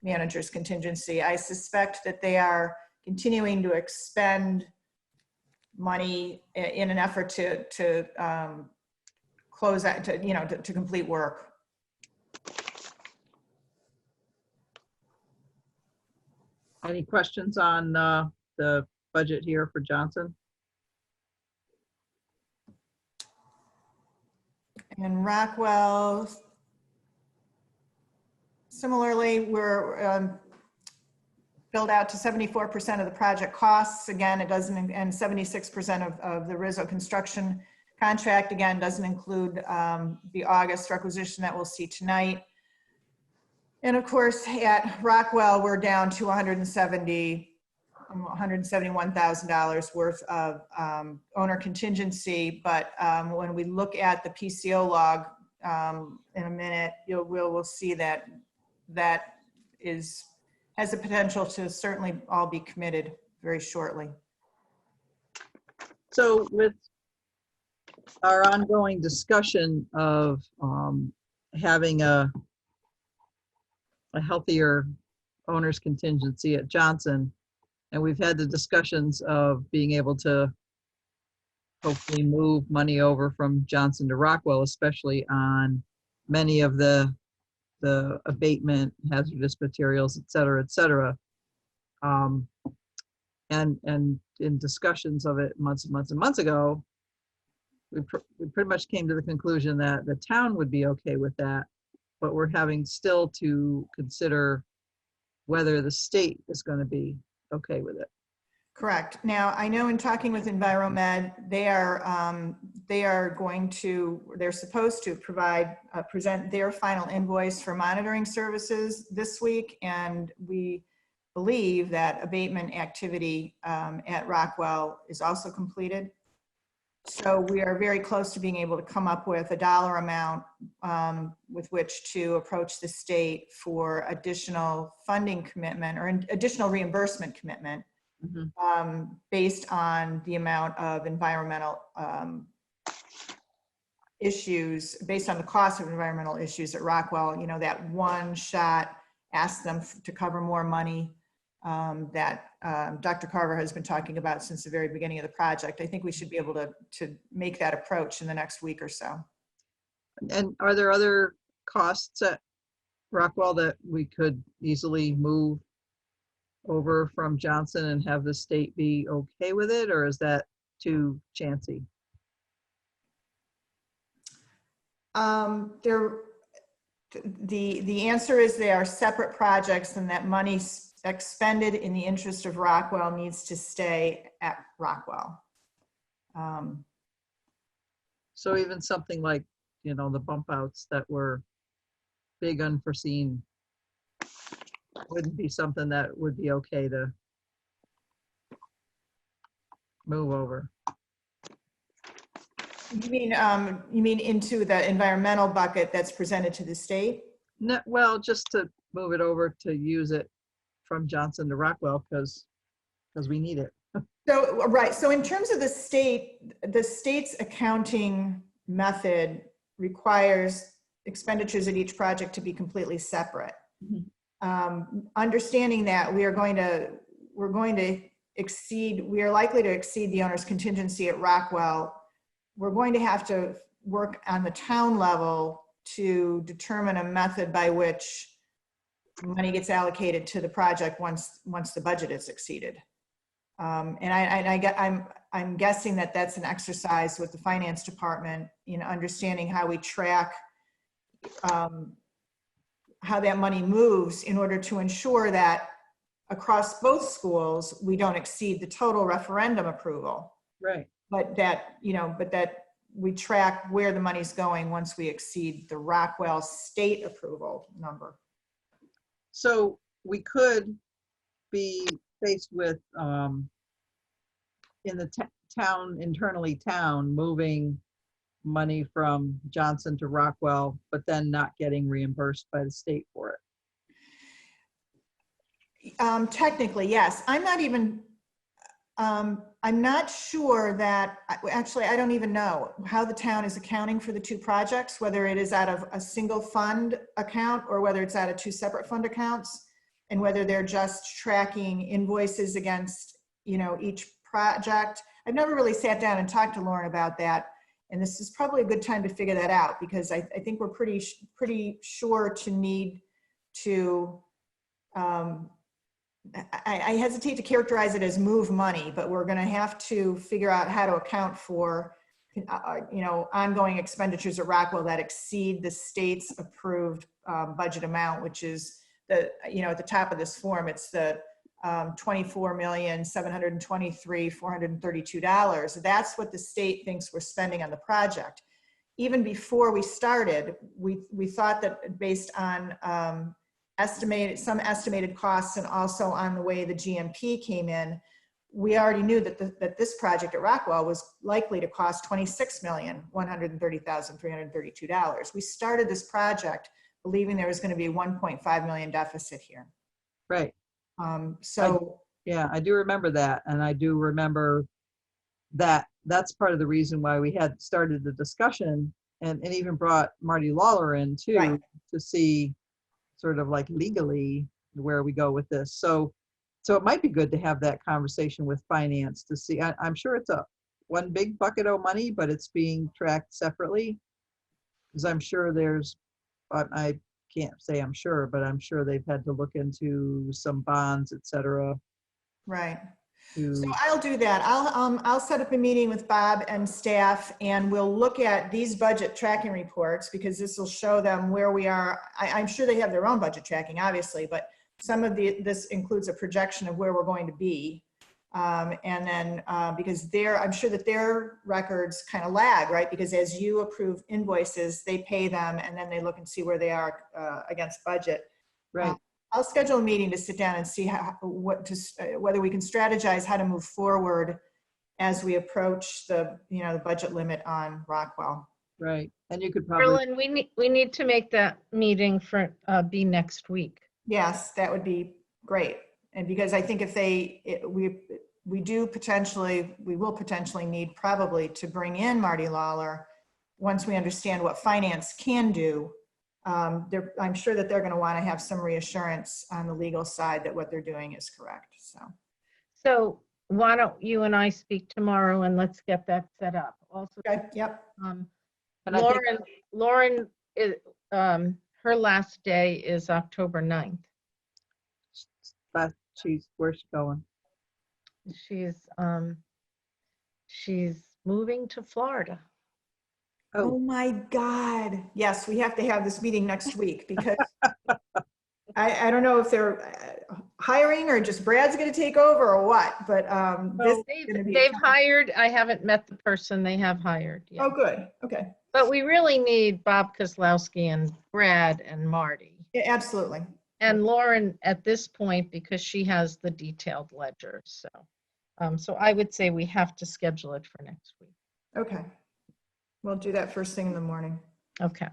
manager's contingency. I suspect that they are continuing to expend money in an effort to close out, to complete work. Any questions on the budget here for Johnson? And Rockwell, similarly, we're billed out to 74% of the project costs. Again, it doesn't, and 76% of the Rizzo construction contract, again, doesn't include the August requisition that we'll see tonight. And of course, at Rockwell, we're down to $171,000 worth of owner contingency. But when we look at the PCO log in a minute, we'll see that that has the potential to certainly all be committed very shortly. So with our ongoing discussion of having a healthier owner's contingency at Johnson, and we've had the discussions of being able to hopefully move money over from Johnson to Rockwell, especially on many of the abatement, hazardous materials, et cetera, et cetera. And in discussions of it months and months and months ago, we pretty much came to the conclusion that the town would be okay with that, but we're having still to consider whether the state is going to be okay with it. Correct. Now, I know in talking with Enviromed, they're supposed to present their final invoice for monitoring services this week, and we believe that abatement activity at Rockwell is also completed. So we are very close to being able to come up with a dollar amount with which to approach the state for additional funding commitment or additional reimbursement commitment based on the amount of environmental issues, based on the cost of environmental issues at Rockwell. You know, that one shot asked them to cover more money that Dr. Carver has been talking about since the very beginning of the project. I think we should be able to make that approach in the next week or so. And are there other costs at Rockwell that we could easily move over from Johnson and have the state be okay with it, or is that too chancy? The answer is they are separate projects, and that money expended in the interest of Rockwell needs to stay at Rockwell. So even something like, you know, the bump outs that were big unforeseen wouldn't be something that would be okay to move over. You mean into the environmental bucket that's presented to the state? No, well, just to move it over to use it from Johnson to Rockwell because we need it. So, right. So in terms of the state's accounting method requires expenditures at each project to be completely separate. Understanding that we are likely to exceed the owner's contingency at Rockwell, we're going to have to work on the town level to determine a method by which money gets allocated to the project once the budget is exceeded. And I'm guessing that that's an exercise with the finance department in understanding how we track how that money moves in order to ensure that across both schools, we don't exceed the total referendum approval. Right. But that we track where the money's going once we exceed the Rockwell state approval number. So we could be faced with, in the town, moving money from Johnson to Rockwell, but then not getting reimbursed by the state for it. Technically, yes. I'm not even I'm not sure that, actually, I don't even know how the town is accounting for the two projects, whether it is out of a single fund account or whether it's out of two separate fund accounts, and whether they're just tracking invoices against, you know, each project. I've never really sat down and talked to Lauren about that. And this is probably a good time to figure that out, because I think we're pretty sure to need to, I hesitate to characterize it as move money, but we're going to have to figure out how to account for, you know, ongoing expenditures at Rockwell that exceed the state's approved budget amount, which is the, you know, at the top of this form, it's the $24,723,432. That's what the state thinks we're spending on the project. Even before we started, we thought that based on some estimated costs and also on the way the GMP came in, we already knew that this project at Rockwell was likely to cost $26,130,332. We started this project believing there was going to be a $1.5 million deficit here. Right. So Yeah, I do remember that. And I do remember that that's part of the reason why we had started the discussion and even brought Marty Lawler in too, Right. to see sort of like legally where we go with this. So it might be good to have that conversation with finance to see. I'm sure it's one big bucket of money, but it's being tracked separately. Because I'm sure I can't say I'm sure, but I'm sure they've had to look into some bonds, et cetera. right. To, So I'll do that. I'll set up a meeting with Bob and staff, and we'll look at these budget tracking reports, because this will show them where we are. I'm sure they have their own budget tracking, obviously, but some of this includes a projection of where we're going to be. And then because I'm sure that their records kind of lag, right? Because as you approve invoices, they pay them, and then they look and see where they are against budget. right. I'll schedule a meeting to sit down and see whether we can strategize how to move forward as we approach the budget limit on Rockwell. Right. And you could probably, Berlin, we need to make that meeting for be next week. Yes, that would be great. And because I think if we will potentially need probably to bring in Marty Lawler once we understand what finance can do. I'm sure that they're going to want to have some reassurance on the legal side that what they're doing is correct. So why don't you and I speak tomorrow, and let's get that set up. Also, Okay, yep. and I think, Lauren is, her last day is October 9th. where's she going? She's moving to Florida. Oh my God. Yes, we have to have this meeting next week, because I don't know if they're hiring or just Brad's going to take over or what, but this is going to be. They've hired, I haven't met the person they have hired yet. Oh, good. Okay. But we really need Bob Kozlowski and Brad and Marty. Yeah, absolutely. And Lauren at this point, because she has the detailed ledger. So I would say we have to schedule it for next week. Okay. We'll do that first thing in the morning. Okay.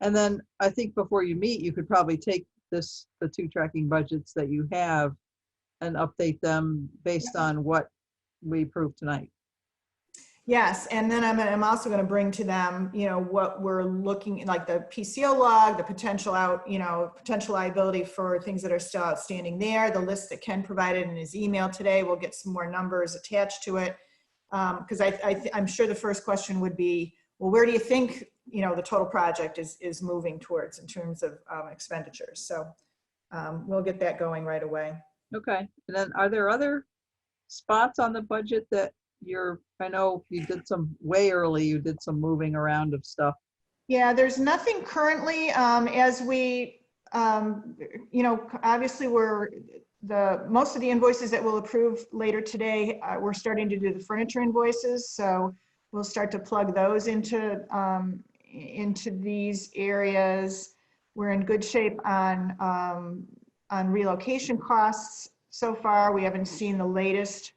And then I think before you meet, you could probably take the two tracking budgets that you have and update them based on what we approved tonight. Yes, and then I'm also going to bring to them, what we're looking, like the PCO log, the potential liability for things that are still outstanding there, the list that Ken provided in his email today. We'll get some more numbers attached to it. Because I'm sure the first question would be, well, where do you think, the total project is moving towards in terms of expenditures? So we'll get that going right away. Okay. And then are there other spots on the budget that I know you did some way early, you did some moving around of stuff. Yeah, there's nothing currently as we, obviously most of the invoices that we'll approve later today, we're starting to do the furniture invoices. So we'll start to plug those into these areas. We're in good shape on relocation costs so far. We haven't seen the latest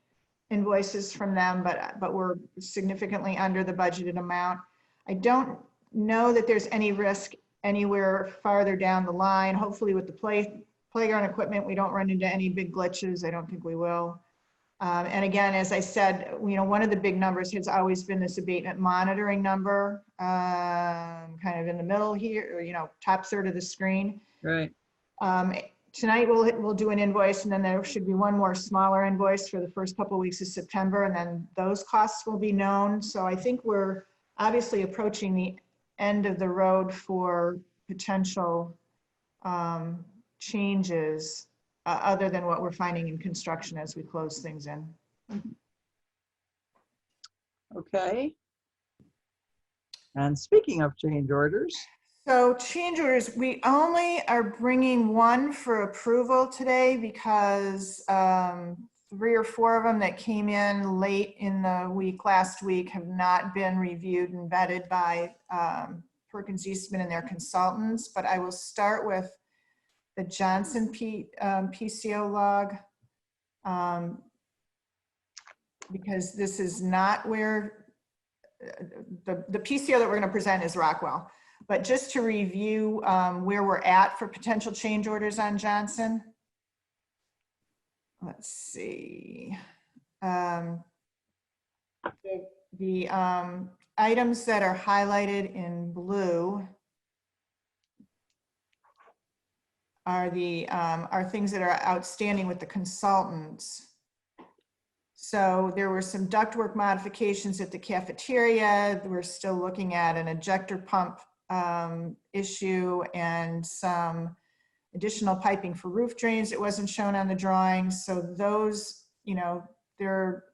invoices from them, but we're significantly under the budgeted amount. I don't know that there's any risk anywhere farther down the line. Hopefully with the playground equipment, we don't run into any big glitches. I don't think we will. And again, as I said, one of the big numbers has always been this abatement monitoring number, kind of in the middle here, or, top third of the screen. Right. Tonight, we'll do an invoice, and then there should be one more smaller invoice for the first couple of weeks of September, and then those costs will be known. So I think we're obviously approaching the end of the road for potential changes, other than what we're finding in construction as we close things in. Okay. And speaking of change orders, So change orders, we only are bringing one for approval today because 3 or 4 of them that came in late in the week, last week, have not been reviewed and vetted by Perkins Eastman and their consultants. But I will start with the Johnson PCO log, because this is not where the PCO that we're going to present is Rockwell. But just to review where we're at for potential change orders on Johnson. Let's see. The items that are highlighted in blue are things that are outstanding with the consultants. So there were some ductwork modifications at the cafeteria. We're still looking at an ejector pump issue and some additional piping for roof drains. It wasn't shown on the drawings. So those, they're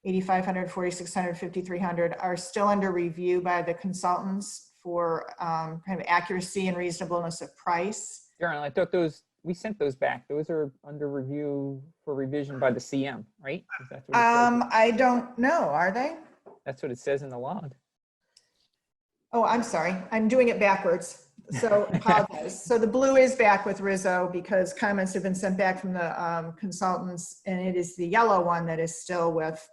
8,500, 4,600, 5,300 are still under review by the consultants for kind of accuracy and reasonableness of price. Darren, I thought we sent those back. Those are under review for revision by the CM, right? Is that what it says? I don't know, are they? That's what it says in the log. Oh, I'm sorry. I'm doing it backwards. So apologize. So the blue is back with Rizzo because comments have been sent back from the consultants, and it is the yellow one that is still with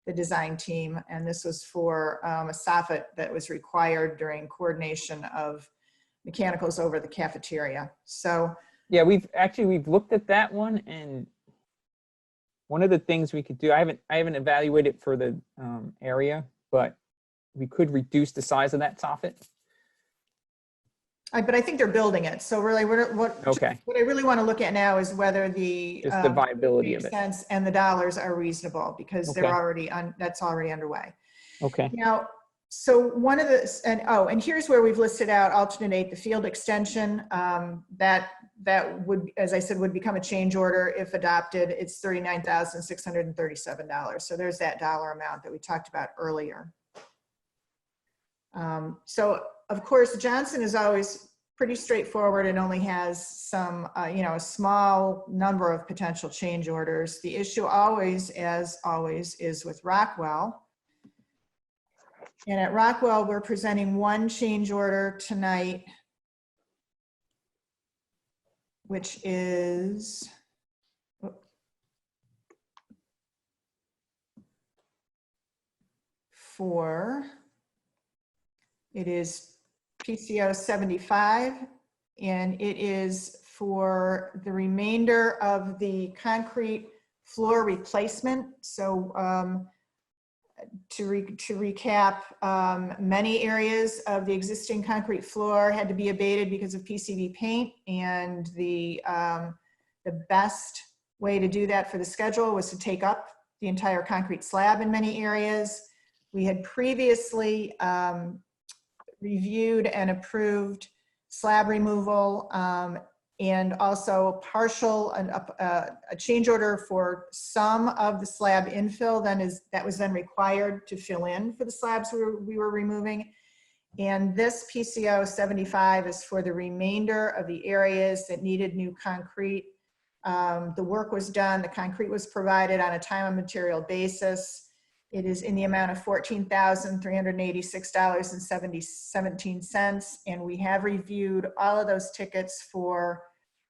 the design team. And this was for a soffit that was required during coordination of mechanicals over the cafeteria. So yeah, we've looked at that one, and one of the things we could do, I haven't evaluated for the area, but we could reduce the size of that soffit. but I think they're building it. So really, what I really want to look at now is whether the Just the viability of it. Sense and the dollars are reasonable, because they're already that's already underway. Okay. Now, so one of the, and here's where we've listed out alternate 8, the field extension, that would, as I said, would become a change order if adopted. It's $39,637. So there's that dollar amount that we talked about earlier. So of course, Johnson is always pretty straightforward and only has some, a small number of potential change orders. The issue always, as always, is with Rockwell. And at Rockwell, we're presenting one change order tonight, which is it is PCO 75, and it is for the remainder of the concrete floor replacement. So to recap, many areas of the existing concrete floor had to be abated because of PCV paint, and the best way to do that for the schedule was to take up the entire concrete slab in many areas. We had previously reviewed and approved slab removal and also partial a change order for some of the slab infill that was then required to fill in for the slabs we were removing. And this PCO 75 is for the remainder of the areas that needed new concrete. The work was done, the concrete was provided on a time and material basis. It is in the amount of $14,386.17, and we have reviewed all of those tickets for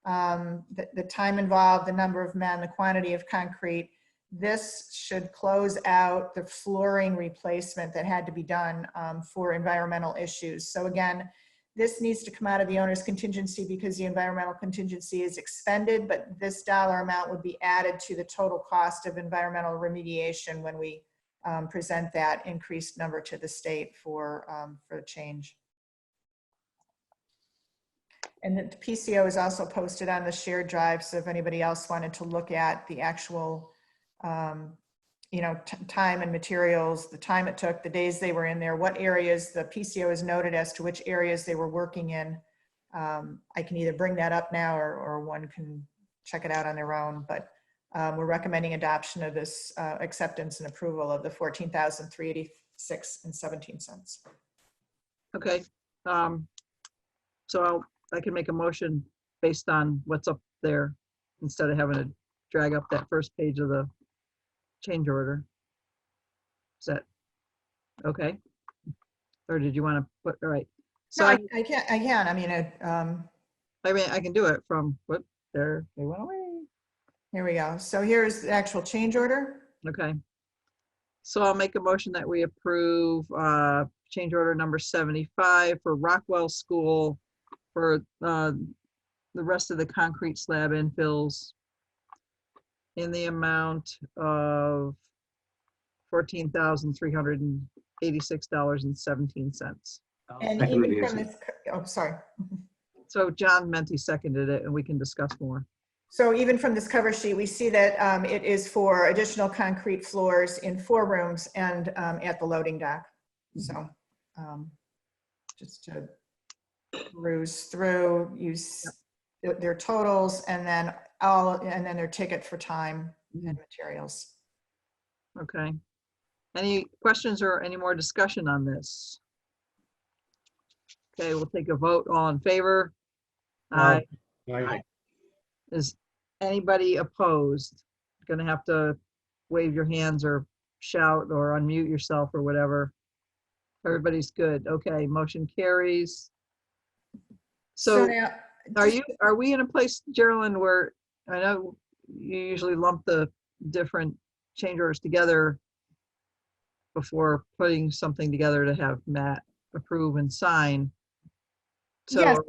the time involved, the number of men, the quantity of concrete. This should close out the flooring replacement that had to be done for environmental issues. So again, this needs to come out of the owner's contingency because the environmental contingency is expended, but this dollar amount would be added to the total cost of environmental remediation when we present that increased number to the state for the change. And the PCO is also posted on the shared drive, so if anybody else wanted to look at the actual, you know, time and materials, the time it took, the days they were in there, what areas the PCO is noted as to which areas they were working in. I can either bring that up now or one can check it out on their own, but we're recommending adoption of this acceptance and approval of the $14,386.17. Okay. So I can make a motion based on what's up there instead of having to drag up that first page of the change order. Is that okay? Or did you want to put, all right. So No, I can. I mean, I can do it from, what, there, they went away. here we go. So here's the actual change order. Okay. So I'll make a motion that we approve change order number 75 for Rockwell School for the rest of the concrete slab infills in the amount of $14,386.17. And Second even the from motion. this, oh, sorry. So John Menti seconded it and we can discuss more. So even from this cover sheet, we see that it is for additional concrete floors in 4 rooms and at the loading dock. So just to peruse through, use their totals and then their ticket for time and materials. Okay. Any questions or any more discussion on this? Okay, we'll take a vote. All in favor? Aye. Aye. Is anybody opposed? Gonna have to wave your hands or shout or unmute yourself or whatever. Everybody's good. Okay, motion carries. So now, are we in a place, Geraldine, where I know you usually lump the different change orders together before putting something together to have Matt approve and sign? So yes,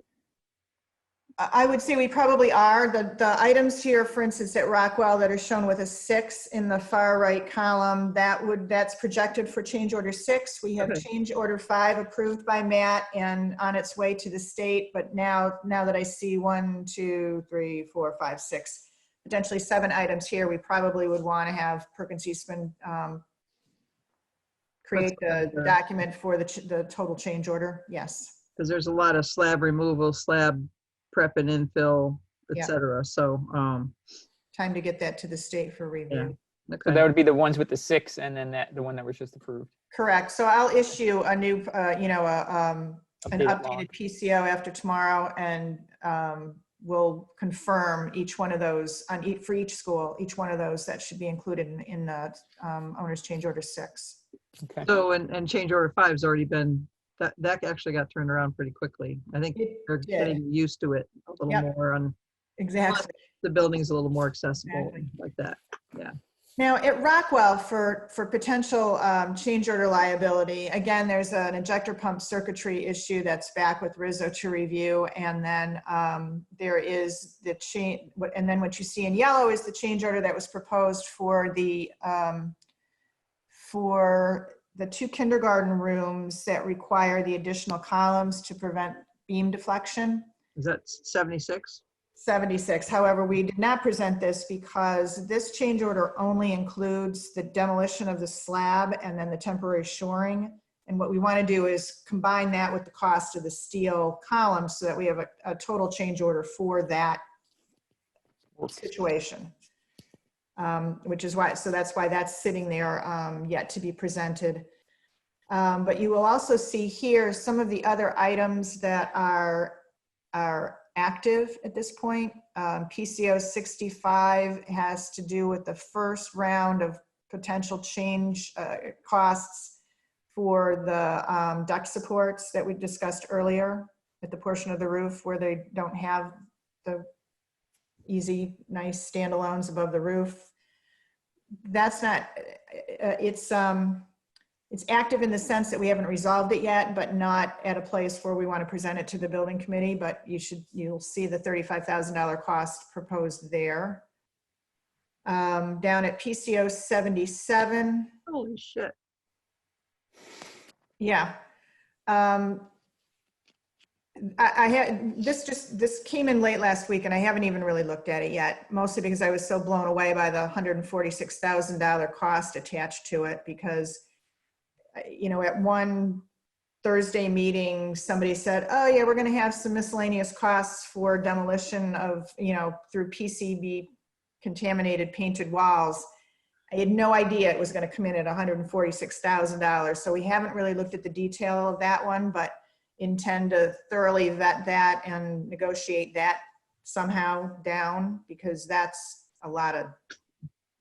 I would say we probably are. The items here, for instance, at Rockwell that are shown with a 6 in the far right column, that's projected for change order 6. We have Okay. change order 5 approved by Matt and on its way to the state. But now that I see 1, 2, 3, 4, 5, 6, potentially 7 items here, we probably would want to have Perkins Eastman create the document for the total change order. Yes. because there's a lot of slab removal, slab prep and infill, Yeah. et cetera. So, Time to get that to the state for review. So okay. that would be the ones with the 6 and then the one that was just approved. Correct. So I'll issue a new, an Updated log. updated PCO after tomorrow, and we'll confirm each one of those for each school, each one of those that should be included in the owner's change order 6. Okay. So, and change order 5's already been, that actually got turned around pretty quickly. I think It they're did. getting used to it a little Yep. more on, Exactly. the building's a little more accessible Exactly. like that. Now at Rockwell, for potential change order liability, again, there's an injector pump circuitry issue that's back with Rizzo to review, and then there is the change. And then what you see in yellow is the change order that was proposed for the 2 kindergarten rooms that require the additional columns to prevent beam deflection. Is that 76? 76. However, we did not present this because this change order only includes the demolition of the slab and then the temporary shoring. And what we want to do is combine that with the cost of the steel columns so that we have a total change order for that situation. Which is why, so that's why that's sitting there yet to be presented. But you will also see here some of the other items that are active at this point. PCO 65 has to do with the first round of potential change costs for the duct supports that we discussed earlier at the portion of the roof where they don't have the easy, nice standalones above the roof. That's not, it's active in the sense that we haven't resolved it yet, but not at a place where we want to present it to the building committee, but you'll see the $35,000 cost proposed there. Down at PCO 77, Holy shit. yeah. I had, this came in late last week and I haven't even really looked at it yet, mostly because I was so blown away by the $146,000 cost attached to it because, at one Thursday meeting, somebody said, oh yeah, we're going to have some miscellaneous costs for demolition of, through PCB contaminated painted walls. I had no idea it was going to come in at $146,000. So we haven't really looked at the detail of that one, but intend to thoroughly vet that and negotiate that somehow down, because that's a lot of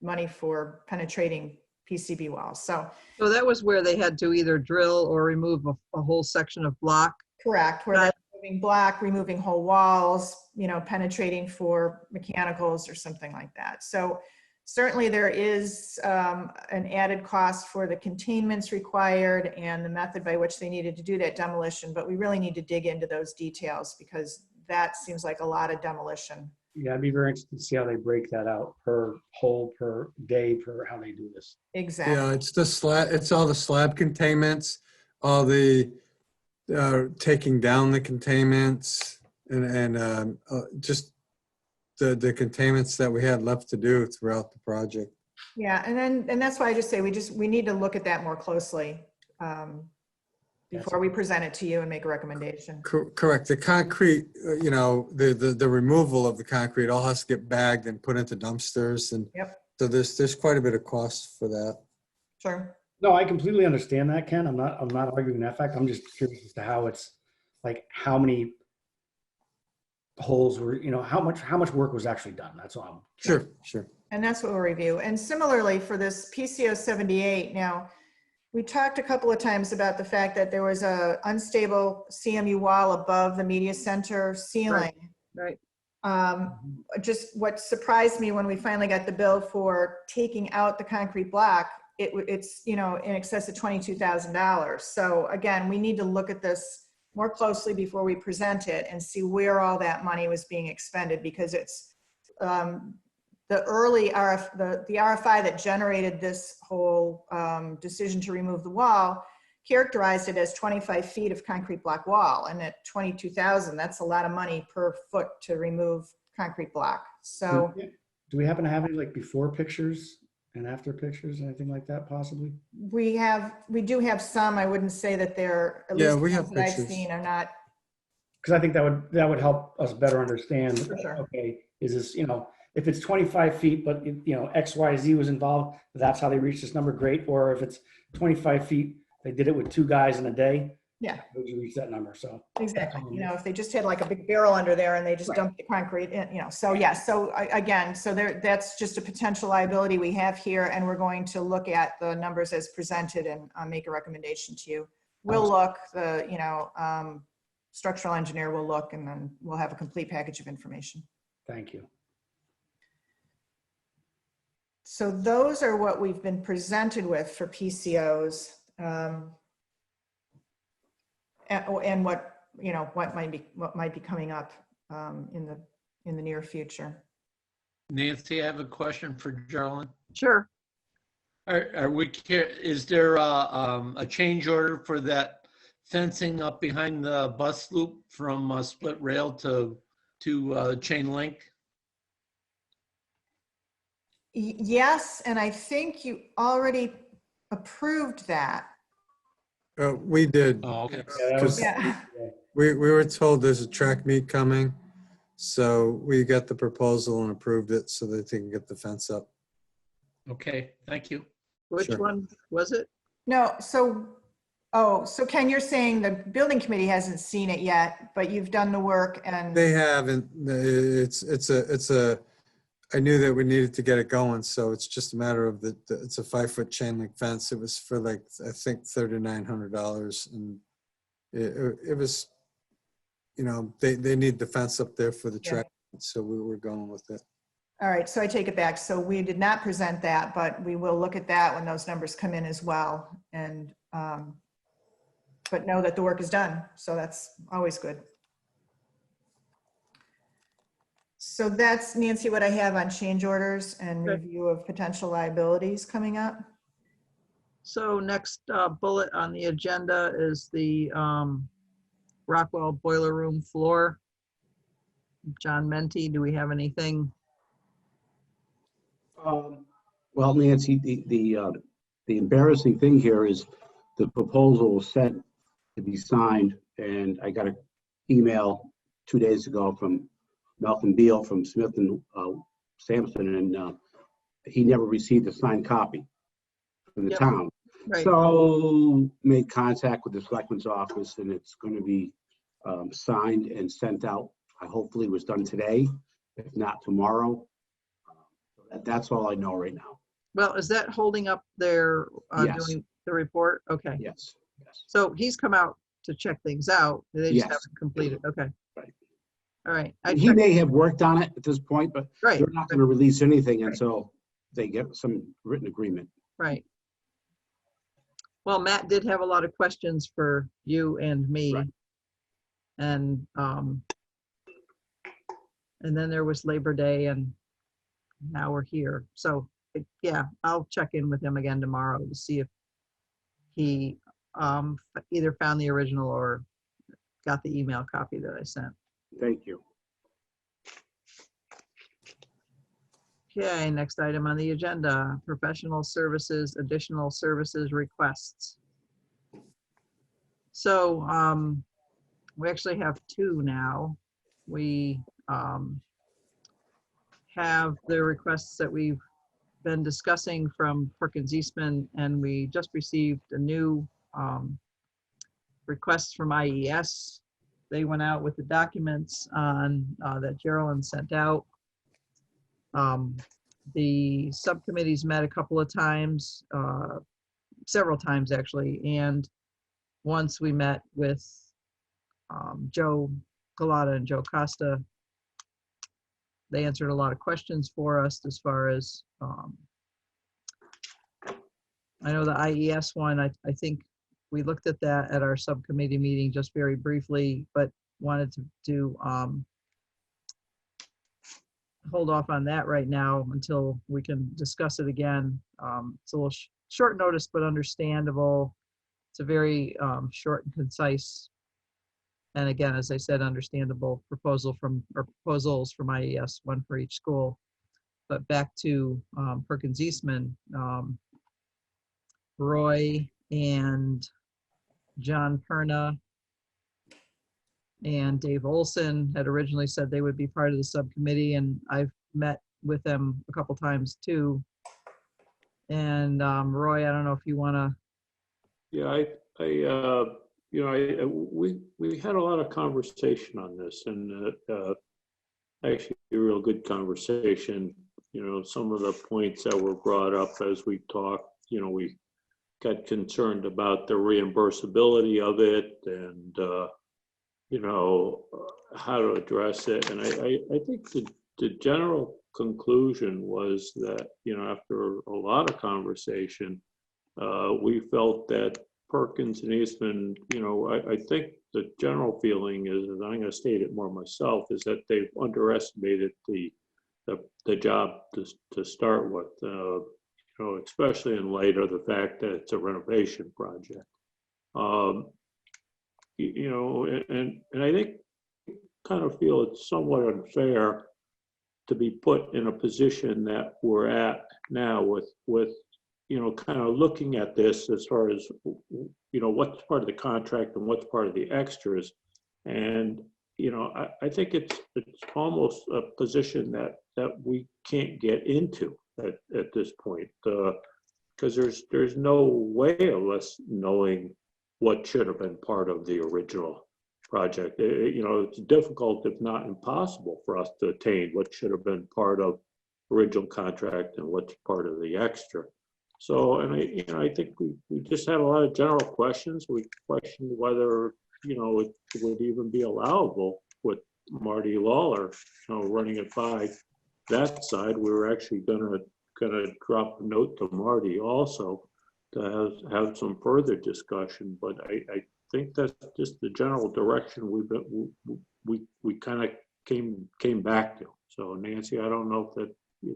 money for penetrating PCB walls. So So that was where they had to either drill or remove a whole section of block. correct, where they're removing block, removing whole walls, penetrating for mechanicals or something like that. So certainly there is an added cost for the containments required and the method by which they needed to do that demolition, but we really need to dig into those details because that seems like a lot of demolition. Yeah, I'd be very interested to see how they break that out per hole, per day, per how they do this. Exactly. Yeah, it's the slab, it's all the slab containments, all the taking down the containments and just the containments that we had left to do throughout the project. Yeah, and that's why I just say we need to look at that more closely before we present it to you and make a recommendation. Correct. The concrete, the removal of the concrete all has to get bagged and put into dumpsters, and Yep. so there's quite a bit of cost for that. Sure. No, I completely understand that, Ken. I'm not arguing that fact. I'm just curious as to how it's like, how many holes were, how much work was actually done. That's all I'm. Sure. And that's what we'll review. And similarly for this PCO 78, now, we talked a couple of times about the fact that there was a unstable CMU wall above the media center ceiling. Right. Just what surprised me when we finally got the bill for taking out the concrete block, it's in excess of $22,000. So again, we need to look at this more closely before we present it and see where all that money was being expended, because it's the early the RFI that generated this whole decision to remove the wall characterized it as 25 feet of concrete block wall, and at 22,000, that's a lot of money per foot to remove concrete block. So do we happen to have any like before pictures and after pictures, anything like that possibly? we do have some. I wouldn't say that they're, at Yeah, least we the have ones that I've pictures. seen are not. Because I think that would help us better understand, For sure. okay, is this, if it's 25 feet, but X, Y, Z was involved, that's how they reached this number, great. Or if it's 25 feet, they did it with 2 guys in a day. Yeah. How would you reach that number? So Exactly. If they just had like a big barrel under there and they just dumped the concrete in, so yeah. So again, that's just a potential liability we have here, and we're going to look at the numbers as presented and make a recommendation to you. We'll look, structural engineer will look, and then we'll have a complete package of information. thank you. So those are what we've been presented with for PCOs. And what might be coming up in the near future. Nancy, I have a question for Geraldine. Sure. Is there a change order for that fencing up behind the bus loop from split rail to chain link? Yes, and I think you already approved that. We did. Oh, okay. Yeah, that was- Yeah. We were told there's a track meet coming, so we got the proposal and approved it so that they can get the fence up. Okay, thank you. Which Sure. one was it? No, so Ken, you're saying the building committee hasn't seen it yet, but you've done the work and. They haven't. I knew that we needed to get it going, so it's just a matter of it's a 5-foot chain link fence. It was for like, I think $3,900, and it was, they need the fence up there for the Yeah. track, so we were going with it. All right, so I take it back. So we did not present that, but we will look at that when those numbers come in as well. And But know that the work is done, so that's always good. So that's, Nancy, what I have on change orders and Okay. review of potential liabilities coming up. So next bullet on the agenda is the Rockwell Boiler Room floor. John Menti, do we have anything? Well, Nancy, the embarrassing thing here is the proposal was sent to be signed, and I got an email 2 days ago from Malcolm Beal from Smith and Sampson, and he never received a signed copy from the Yep. town. Right. So made contact with the selectman's office, and it's going to be signed and sent out. Hopefully it was done today, if not tomorrow. That's all I know right now. Well, is that holding up their Yes. doing the report? Okay. Yes, yes. So he's come out to check things out. They just Yes. haven't completed. Okay. Right. All right. I He checked- may have worked on it at this point, but Right. they're not going to release anything Right. until they get some written agreement. Right. Well, Matt did have a lot of questions for you and me. Right. And then there was Labor Day, and now we're here. So yeah, I'll check in with him again tomorrow to see if he either found the original or got the email copy that I sent. Thank you. Okay, next item on the agenda, professional services, additional services requests. So we actually have two now. We have the requests that we've been discussing from Perkins Eastman, and we just received a new request from IES. They went out with the documents on that Geraldine sent out. The subcommittees met a couple of times, several times actually, and once we met with Joe Galata and Joe Costa. They answered a lot of questions for us as far as, I know the IES one, I think we looked at that at our subcommittee meeting just very briefly, but wanted to hold off on that right now until we can discuss it again. It's a little short notice, but understandable. It's a very short and concise, and again, as I said, understandable proposals from IES, one for each school. But back to Perkins Eastman, Roy and John Perna and Dave Olson had originally said they would be part of the subcommittee, and I've met with them a couple times too. And Roy, I don't know if you want to. Yeah, we had a lot of conversation on this, and actually a real good conversation. You know, some of the points that were brought up as we talked, you know, we got concerned about the reimbursability of it, and you know, how to address it. And I think the general conclusion was that, you know, after a lot of conversation, we felt that Perkins and Eastman, you know, I think the general feeling is, and I'm going to state it more myself, is that they've underestimated the job to start with, you know, especially in light of the fact that it's a renovation project. You know, and I think kind of feel it's somewhat unfair to be put in a position that we're at now with you know, kind of looking at this as far as, you know, what's part of the contract and what's part of the extras. And, you know, I think it's almost a position that we can't get into at this point, because there's no way of us knowing what should have been part of the original project. You know, it's difficult, if not impossible, for us to attain what should have been part of original contract and what's part of the extra. So, and I think we just had a lot of general questions. We questioned whether, you know, it would even be allowable with Marty Lawler, you know, running it by that side. We were actually gonna drop a note to Marty also have some further discussion, but I think that's just the general direction we kind of came back to. So Nancy, I don't know if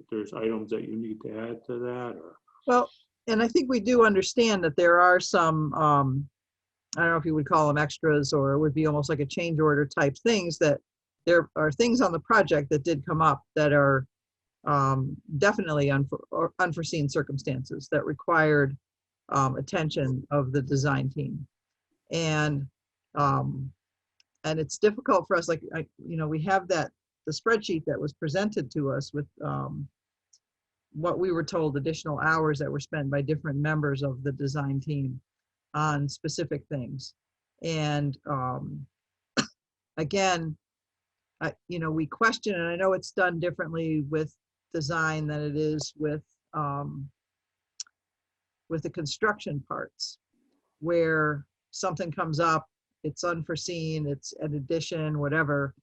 there's items that you need to add to that, or. Well, and I think we do understand that there are some, I don't know if you would call them extras, or it would be almost like a change order type things, that there are things on the project that did come up that are definitely unforeseen circumstances that required attention of the design team. And it's difficult for us, like, we have the spreadsheet that was presented to us with what we were told additional hours that were spent by different members of the design team on specific things. And again, we question, and I know it's done differently with design than it is with the construction parts, where something comes up, it's unforeseen, it's an addition, whatever,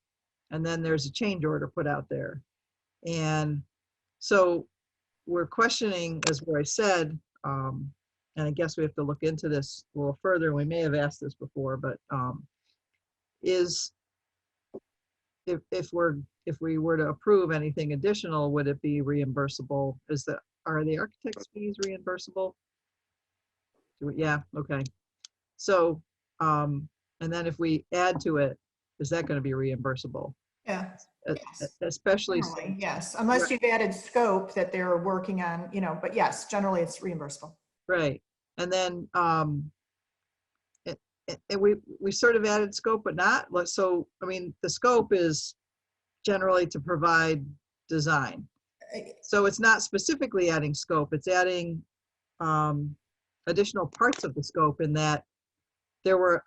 and then there's a change order put out there. And so we're questioning, as Roy said, and I guess we have to look into this a little further. We may have asked this before, but if we were to approve anything additional, would it be reimbursable? Are the architect's fees reimbursable? Yeah, okay. So, and then if we add to it, is that going to be reimbursable? Yeah. Yes. Especially, Generally, yes, unless you've added scope that they're working on, but yes, generally it's reimbursable. right. And then we sort of added scope, but not. So, I mean, the scope is generally to provide design. So it's not specifically adding scope, it's adding additional parts of the scope, in that there were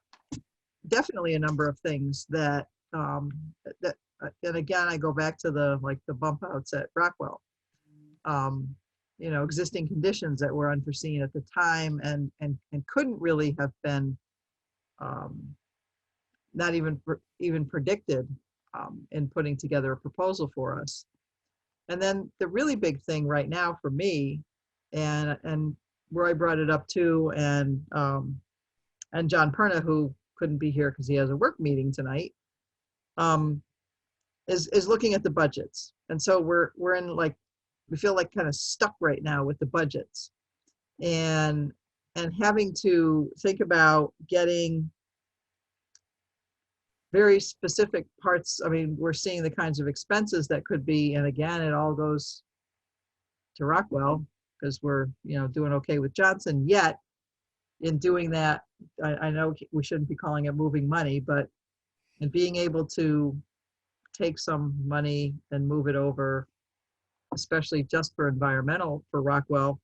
definitely a number of things that, and again, I go back to the bump outs at Rockwell. Existing conditions that were unforeseen at the time and couldn't really have been not even predicted in putting together a proposal for us. And then the really big thing right now for me, and Roy brought it up too, and John Perna, who couldn't be here because he has a work meeting tonight, is looking at the budgets. And so we're in, we feel like kind of stuck right now with the budgets, and having to think about getting very specific parts. I mean, we're seeing the kinds of expenses that could be, and again, it all goes to Rockwell because we're, doing okay with Johnson. Yet in doing that, I know we shouldn't be calling it moving money, but in being able to take some money and move it over, especially just for environmental for Rockwell,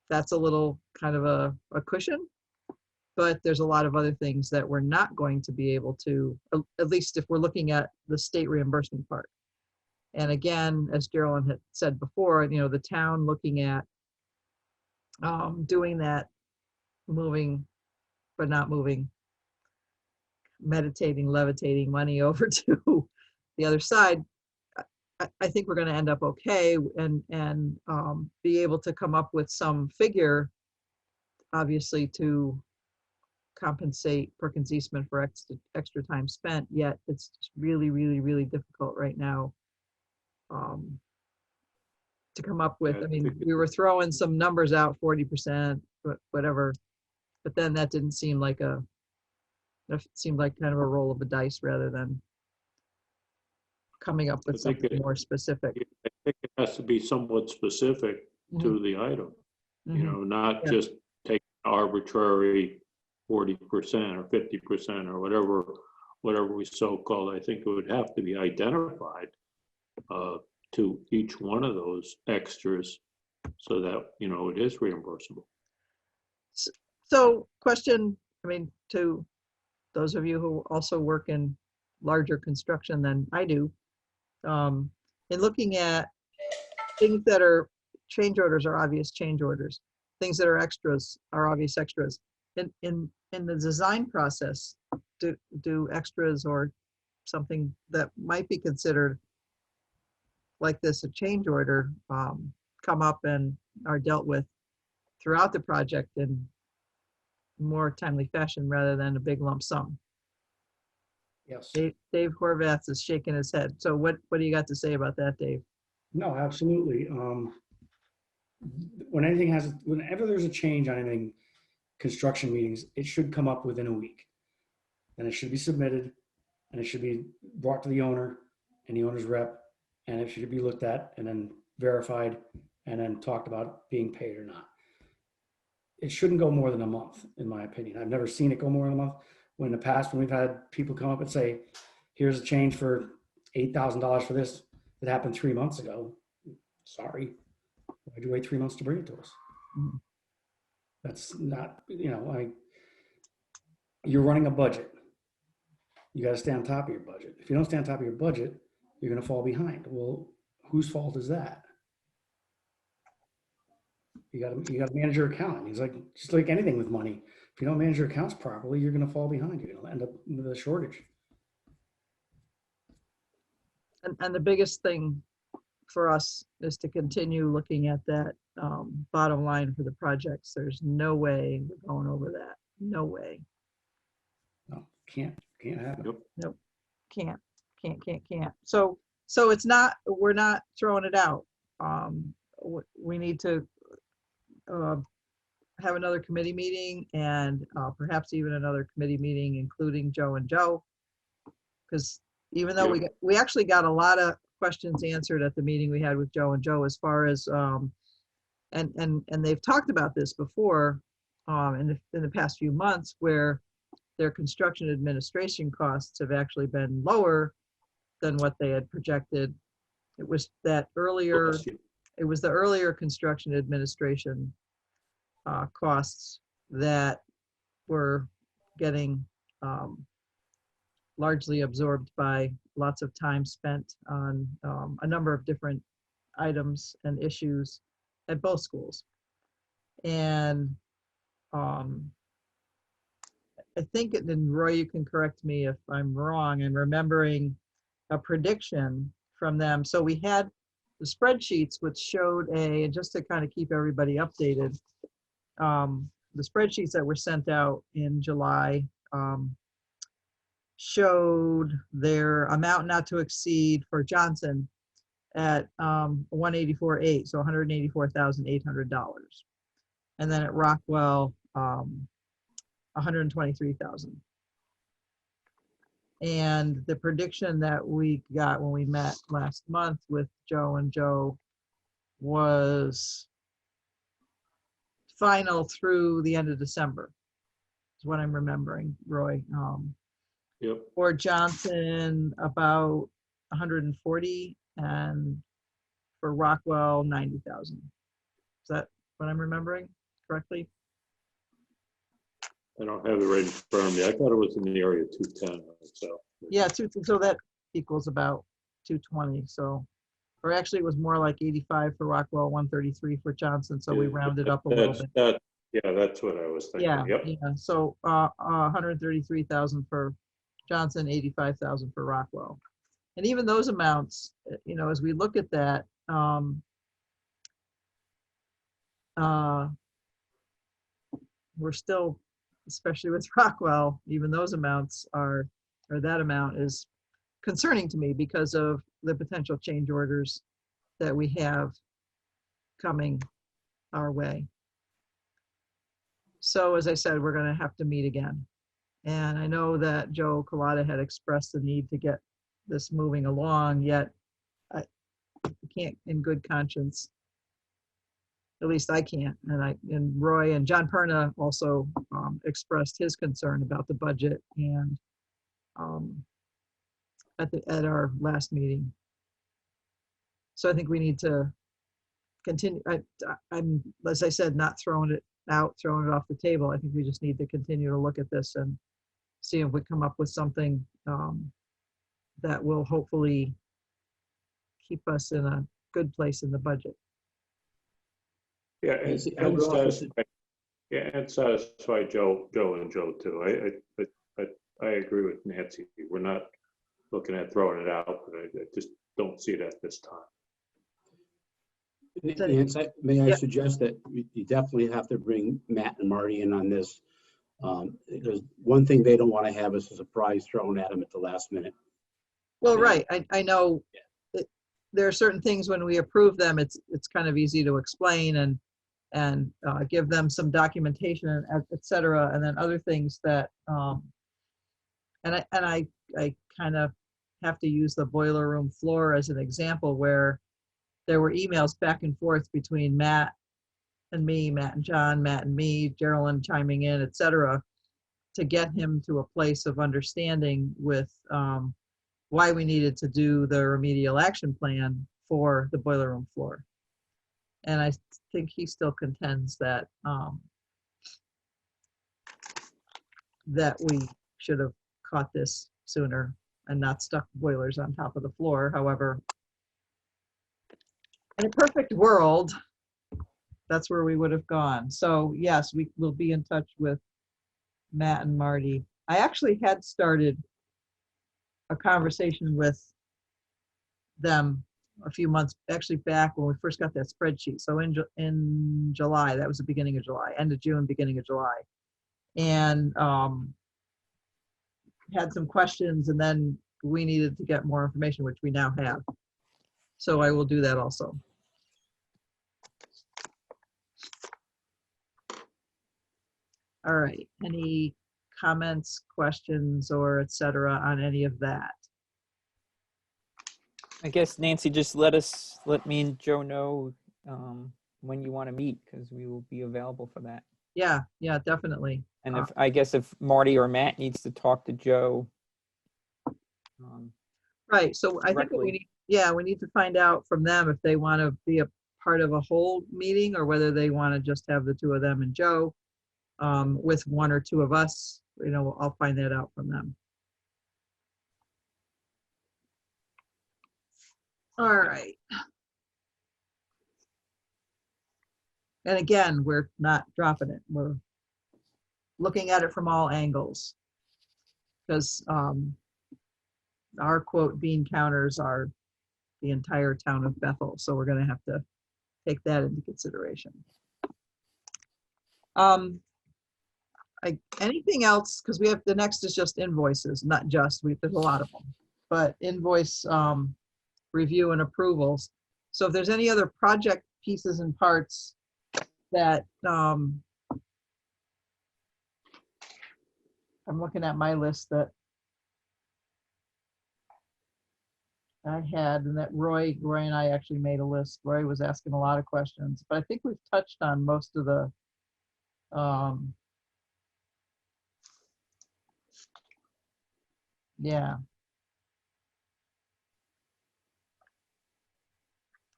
that's a little kind of a cushion. But there's a lot of other things that we're not going to be able to, at least if we're looking at the state reimbursement part. And again, as Geraldine had said before, the town looking at doing that, moving, but not moving, meditating, levitating money over to the other side, I think we're going to end up okay, and be able to come up with some figure, obviously, to compensate Perkins Eastman for extra time spent. Yet it's just really, really, really difficult right now to come up with. I mean, we were throwing some numbers out, 40%, whatever, but then that didn't seem like it seemed like kind of a roll of the dice rather than coming up with something more specific. I think it has to be somewhat specific to the item, not just take arbitrary 40% or 50% or whatever we so-called. I think it would have to be identified to each one of those extras so that, it is reimbursable. So question, I mean, to those of you who also work in larger construction than I do, in looking at things that are change orders are obvious change orders, things that are extras are obvious extras. In the design process, do extras or something that might be considered like this a change order come up and are dealt with throughout the project in more timely fashion rather than a big lump sum. Yes. Dave Horvath is shaking his head. So what do you got to say about that, Dave? No, absolutely. Whenever there's a change on anything, construction meetings, it should come up within a week. And it should be submitted, and it should be brought to the owner and the owner's rep, and it should be looked at and then verified and then talked about being paid or not. It shouldn't go more than a month, in my opinion. I've never seen it go more than a month. When in the past, when we've had people come up and say, here's a change for $8,000 for this, that happened 3 months ago. Sorry, why'd you wait 3 months to bring it to us? Mhm. That's not, you're running a budget. You got to stay on top of your budget. If you don't stay on top of your budget, you're going to fall behind. Well, whose fault is that? You got to manage your account. It's like, just like anything with money. If you don't manage your accounts properly, you're going to fall behind. You're going to end up with a shortage. And the biggest thing for us is to continue looking at that bottom line for the projects. There's no way we're going over that. No way. No, can't happen. Nope. Can't. So it's not, we're not throwing it out. We need to have another committee meeting and perhaps even another committee meeting, including Joe and Joe. Because even though we actually got a lot of questions answered at the meeting we had with Joe and Joe, as far as, and they've talked about this before in the past few months, where their construction administration costs have actually been lower than what they had projected. It was that earlier, it was the earlier construction administration costs that were getting largely absorbed by lots of time spent on a number of different items and issues at both schools. And I think, and Roy, you can correct me if I'm wrong, I'm remembering a prediction from them. So we had the spreadsheets which showed and just to kind of keep everybody updated, the spreadsheets that were sent out in July showed their amount not to exceed for Johnson at 184,800, so $184,800. And then at Rockwell, 123,000. And the prediction that we got when we met last month with Joe and Joe was final through the end of December, is what I'm remembering, Roy. Yep. For Johnson, about 140, and for Rockwell, 90,000. Is that what I'm remembering correctly? I don't have it right in front of me. I thought it was in the area of 210. So Yeah, so that equals about 220. So, or actually it was more like 85 for Rockwell, 133 for Johnson. So we rounded up a little bit. Yeah, that's what I was thinking. Yeah, Yep. yeah. So 133,000 for Johnson, 85,000 for Rockwell. And even those amounts, as we look at that, we're still, especially with Rockwell, even those amounts or that amount is concerning to me because of the potential change orders that we have coming our way. So as I said, we're going to have to meet again. And I know that Joe Collada had expressed the need to get this moving along, yet I can't in good conscience, at least I can't. And Roy and John Perna also expressed his concern about the budget and at our last meeting. So I think we need to continue. I'm, as I said, not throwing it out, throwing it off the table. I think we just need to continue to look at this and see if we come up with something that will hopefully keep us in a good place in the budget. Yeah, and satisfy Joe and Joe too. I agree with Nancy. We're not looking at throwing it out, but I just don't see it at this time. Nancy, may I Yeah. suggest that you definitely have to bring Matt and Marty in on this? Because one thing they don't want to have is a surprise thrown at them at the last minute. Well, Yeah. right, I know there are certain things when we approve them, it's kind of easy to explain and give them some documentation, et cetera, and then other things that, and I kind of have to use the boiler room floor as an example where there were emails back and forth between Matt and me, Matt and John, Matt and me, Geraldine chiming in, et cetera, to get him to a place of understanding with why we needed to do the remedial action plan for the boiler room floor. And I think he still contends that that we should have caught this sooner and not stuck boilers on top of the floor. However, in a perfect world, that's where we would have gone. So yes, we will be in touch with Matt and Marty. I actually had started a conversation with them a few months, actually back when we first got that spreadsheet. So in July, that was the beginning of July, end of June, beginning of July. And had some questions, and then we needed to get more information, which we now have. So I will do that also. All right, any comments, questions, or et cetera on any of that? I guess Nancy, just let me and Joe know when you want to meet, because we will be available for that. Yeah, definitely. And if Marty or Matt needs to talk to Joe. Right, so I think what we need, we need to find out from them if they want to be a part of a whole meeting or whether they want to just have the two of them and Joe with one or two of us. You know, I'll find that out from them. All right. And again, we're not dropping it. We're looking at it from all angles. Because our quote bean counters are the entire town of Bethel. So we're going to have to take that into consideration. Anything else? Because we have, the next is just invoices, not just, there's a lot of them, but invoice review and approvals. So if there's any other project pieces and parts that I'm looking at my list that I had, and that Roy and I actually made a list. Roy was asking a lot of questions, but I think we've touched on most of the yeah.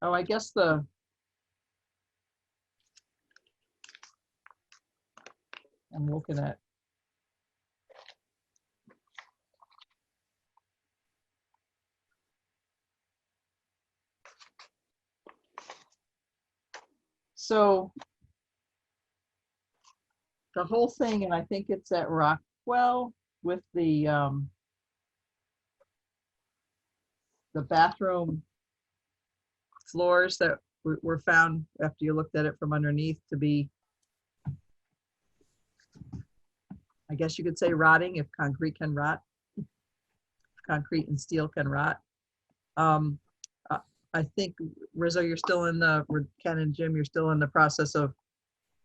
Oh, I guess I'm looking at. So the whole thing, and I think it's at Rockwell with the bathroom floors that were found after you looked at it from underneath to be, I guess you could say, rotting, if concrete can rot. Concrete and steel can rot. I think, Rizzo, you're still in the, Ken and Jim, you're still in the process of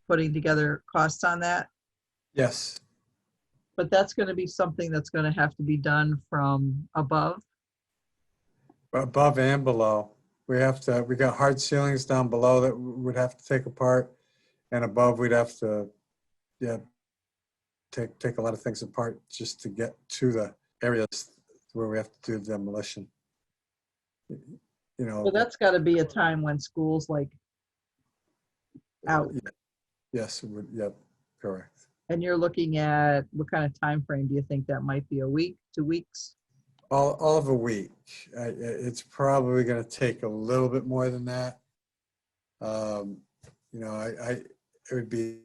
putting together costs on that. Yes. But that's going to be something that's going to have to be done from above. Above and below. We got hard ceilings down below that we'd have to take apart, and above we'd have to, take a lot of things apart just to get to the areas where we have to do demolition. You know. So that's got to be a time when school's like out. Yes, it would. Yep, correct. And you're looking at what kind of time frame do you think that might be? A week, 2 weeks? All of a week. It's probably going to take a little bit more than that. You know, it would be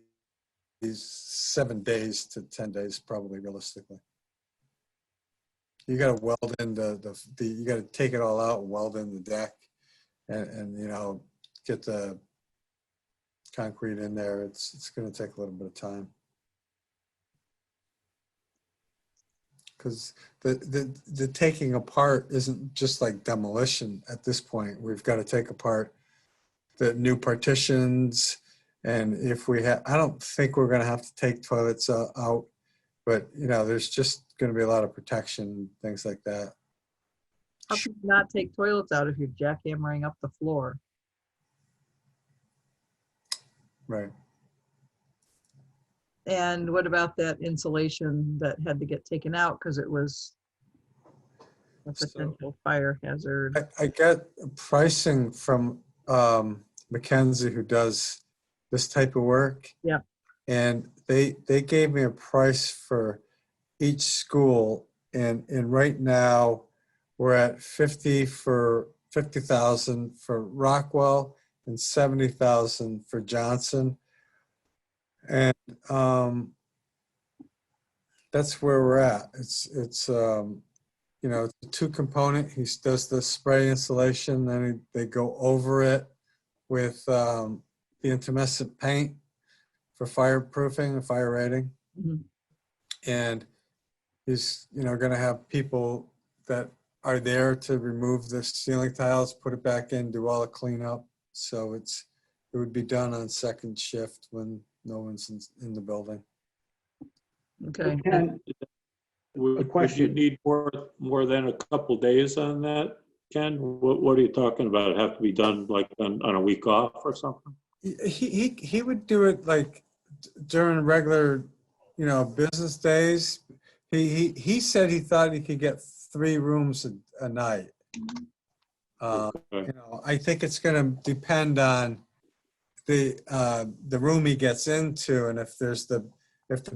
7 days to 10 days, probably, realistically. You got to weld in you got to take it all out and weld in the deck, and you know, get the concrete in there, it's going to take a little bit of time. Because the taking apart isn't just like demolition at this point. We've got to take apart the new partitions. And if we have, I don't think we're going to have to take toilets out, but you know, there's just going to be a lot of protection, things like that. How can you not take toilets out if you're jackhammering up the floor? Right. And what about that insulation that had to get taken out because it was a So- potential fire hazard? I get pricing from Mackenzie, who does this type of work. Yeah. And they gave me a price for each school, and right now we're at 50,000 for Rockwell and 70,000 for Johnson. And that's where we're at. It's you know, it's a 2-component. He does the spray insulation, then they go over it with the intumescent paint for fireproofing and fire rating. Mhm. And he's, you know, going to have people that are there to remove the ceiling tiles, put it back in, do all the cleanup. So it would be done on second shift when no one's in the building. Okay. Ken, Would you question. need more than a couple days on that, Ken? What are you talking about? Have to be done like on a week off or something? He would do it like during regular, you know, business days. He said he thought he could get 3 rooms a night. Okay. You know, I think it's going to depend on the room he gets into, and if the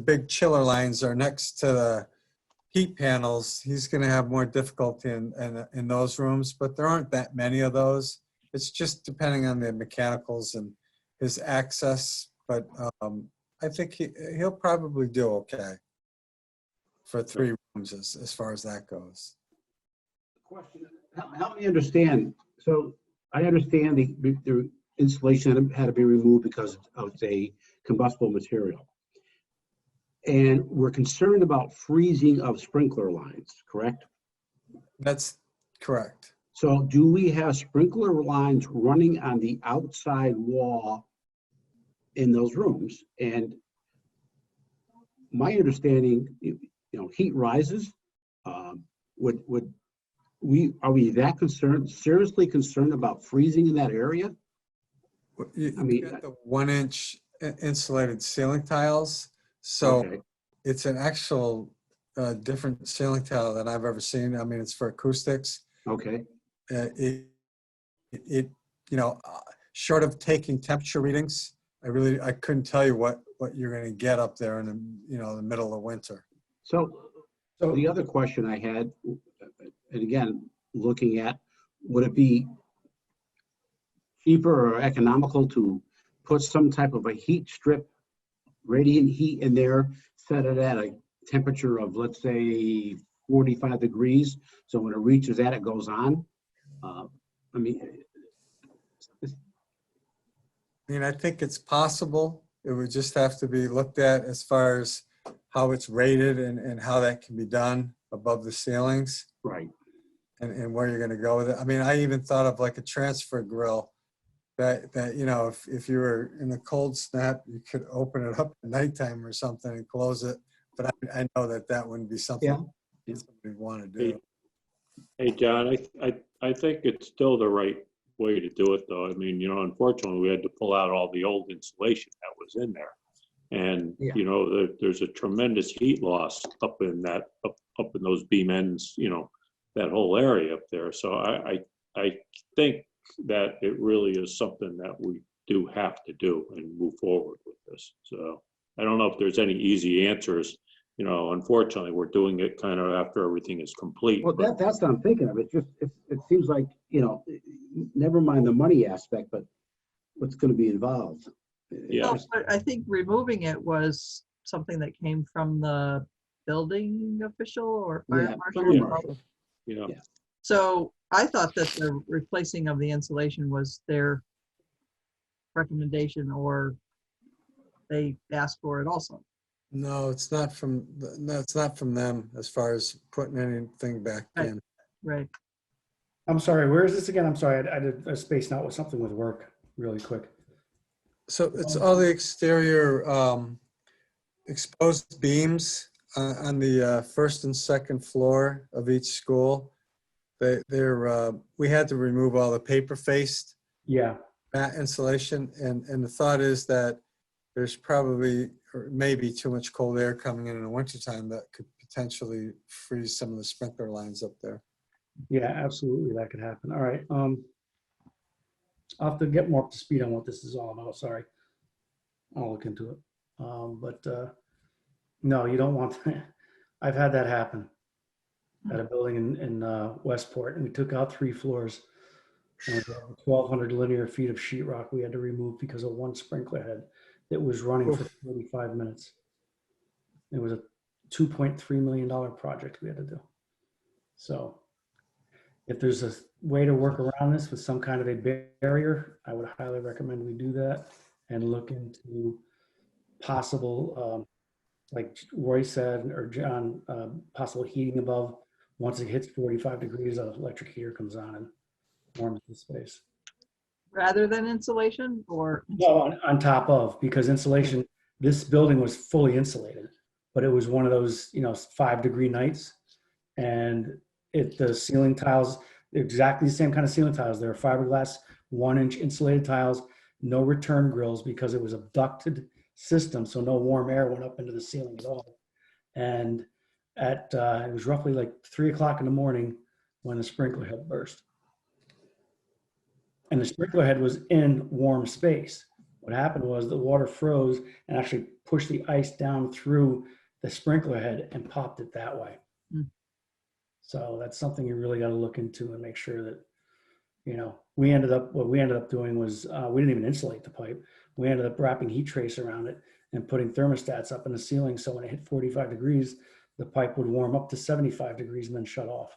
big chiller lines are next to the heat panels, he's going to have more difficulty in those rooms. But there aren't that many of those. It's just depending on the mechanicals and his access. But I think he'll probably do okay for 3 rooms as far as that goes. Question, help me understand. So I understand the insulation had to be removed because it's a combustible material. And we're concerned about freezing of sprinkler lines, correct? That's correct. So do we have sprinkler lines running on the outside wall in those rooms? And my understanding, you know, heat rises. Are we that concerned, seriously concerned about freezing in that area? You I mean, got the 1-inch insulated ceiling tiles. So okay. it's an actual different ceiling tile than I've ever seen. I mean, it's for acoustics. Okay. It you know, short of taking temperature readings, I couldn't tell you what you're going to get up there in the, you know, the middle of winter. So the other question I had, and again, looking at, would it be cheaper or economical to put some type of a heat strip, radiant heat in there, set it at a temperature of, let's say, 45 degrees. So when it reaches that, it goes on. I mean, I think it's possible. It would just have to be looked at as far as how it's rated and how that can be done above the ceilings right. and where you're going to go with it. I mean, I even thought of like a transfer grill that you know, if you were in a cold snap, you could open it up at nighttime or something and close it. But I know that wouldn't be something somebody would want to do. Hey, John, I think it's still the right way to do it, though. I mean, you know, unfortunately, we had to pull out all the old insulation that was in there. And, Yeah. you know, there's a tremendous heat loss up in that, up in those beam ends, you know, that whole area up there. So I think that it really is something that we do have to do and move forward with this. So I don't know if there's any easy answers. You know, unfortunately, we're doing it kind of after everything is complete. Well, that's what I'm thinking of. It's just, it seems like, you know, never mind the money aspect, but what's going to be involved. Yeah. No, but I think removing it was something that came from the building official or fire Yeah, marshal. fire or marshal. both. Yeah. Yeah. So I thought that the replacing of the insulation was their recommendation, or they ask for it also? No, it's not from, no, it's not from them as far as putting anything back Right. in. Right. I'm sorry, where is this again? I'm sorry, I did a space out with something with work really quick. So it's all the exterior exposed beams on the first and second floor of each school. We had to remove all the paper faced Yeah, mat insulation, and the thought is that there's probably or maybe too much cold air coming in the wintertime that could potentially freeze some of the sprinkler lines up there. yeah, absolutely, that could happen. All right. I'll have to get more up to speed on what this is all about, sorry. I'll look into it. No, you don't want, I've had that happen at a building in Westport, and we took out 3 floors. And 1,200 linear feet of sheetrock we had to remove because of one sprinkler head that was running for 45 minutes. It was a $2.3 million project we had to do. So if there's a way to work around this with some kind of a barrier, I would highly recommend we do that and look into possible, like Roy said, or John, possible heating above. Once it hits 45 degrees, an electric heater comes on and warms the space. Rather than insulation, or? No, on top of, because insulation, this building was fully insulated, but it was one of those, 5-degree nights. And the ceiling tiles, exactly the same kind of ceiling tiles. They were fiberglass 1-inch insulated tiles, no return grills because it was a ducted system. So no warm air went up into the ceiling at all. And it was roughly like 3 o'clock in the morning when the sprinkler head burst. And the sprinkler head was in warm space. What happened was the water froze and actually pushed the ice down through the sprinkler head and popped it that way. Mm. So that's something you really got to look into and make sure that, what we ended up doing was we didn't even insulate the pipe. We ended up wrapping heat trace around it and putting thermostats up in the ceiling. So when it hit 45 degrees, the pipe would warm up to 75 degrees and then shut off.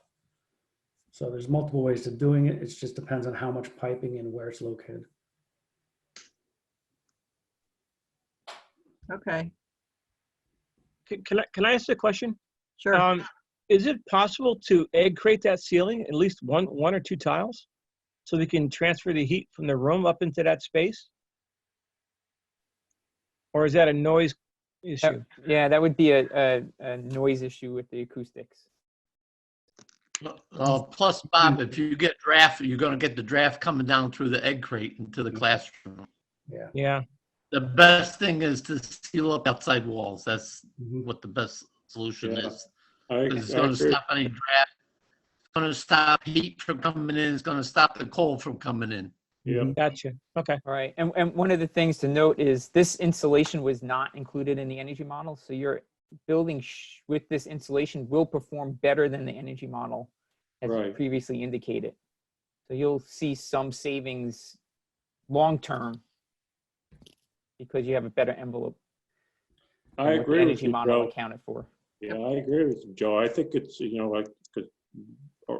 So there's multiple ways to doing it. It just depends on how much piping and where it's located. Okay, Can I ask a question? sure. Is it possible to egg crate that ceiling, at least one or 2 tiles, so they can transfer the heat from the room up into that space? Or is that a noise issue? Yeah, that would be a noise issue with the acoustics. Plus, Bob, if you get draft, you're going to get the draft coming down through the egg crate into the classroom. Yeah. The best thing is to seal up outside walls. That's Mhm. what the best solution Yeah. is. I 'Cause it's going to agree. stop any draft. It's going to stop heat from coming in. It's going to stop the cold from coming in. Yeah. Gotcha. Okay. All right, and one of the things to note is this insulation was not included in the energy model, so your building with this insulation will perform better than the energy model as Right. previously indicated. So you'll see some savings long-term because you have a better envelope I than what the agree with energy you, model Joe. accounted for. Yeah, I agree with you, Joe. I think it's, like, 'cause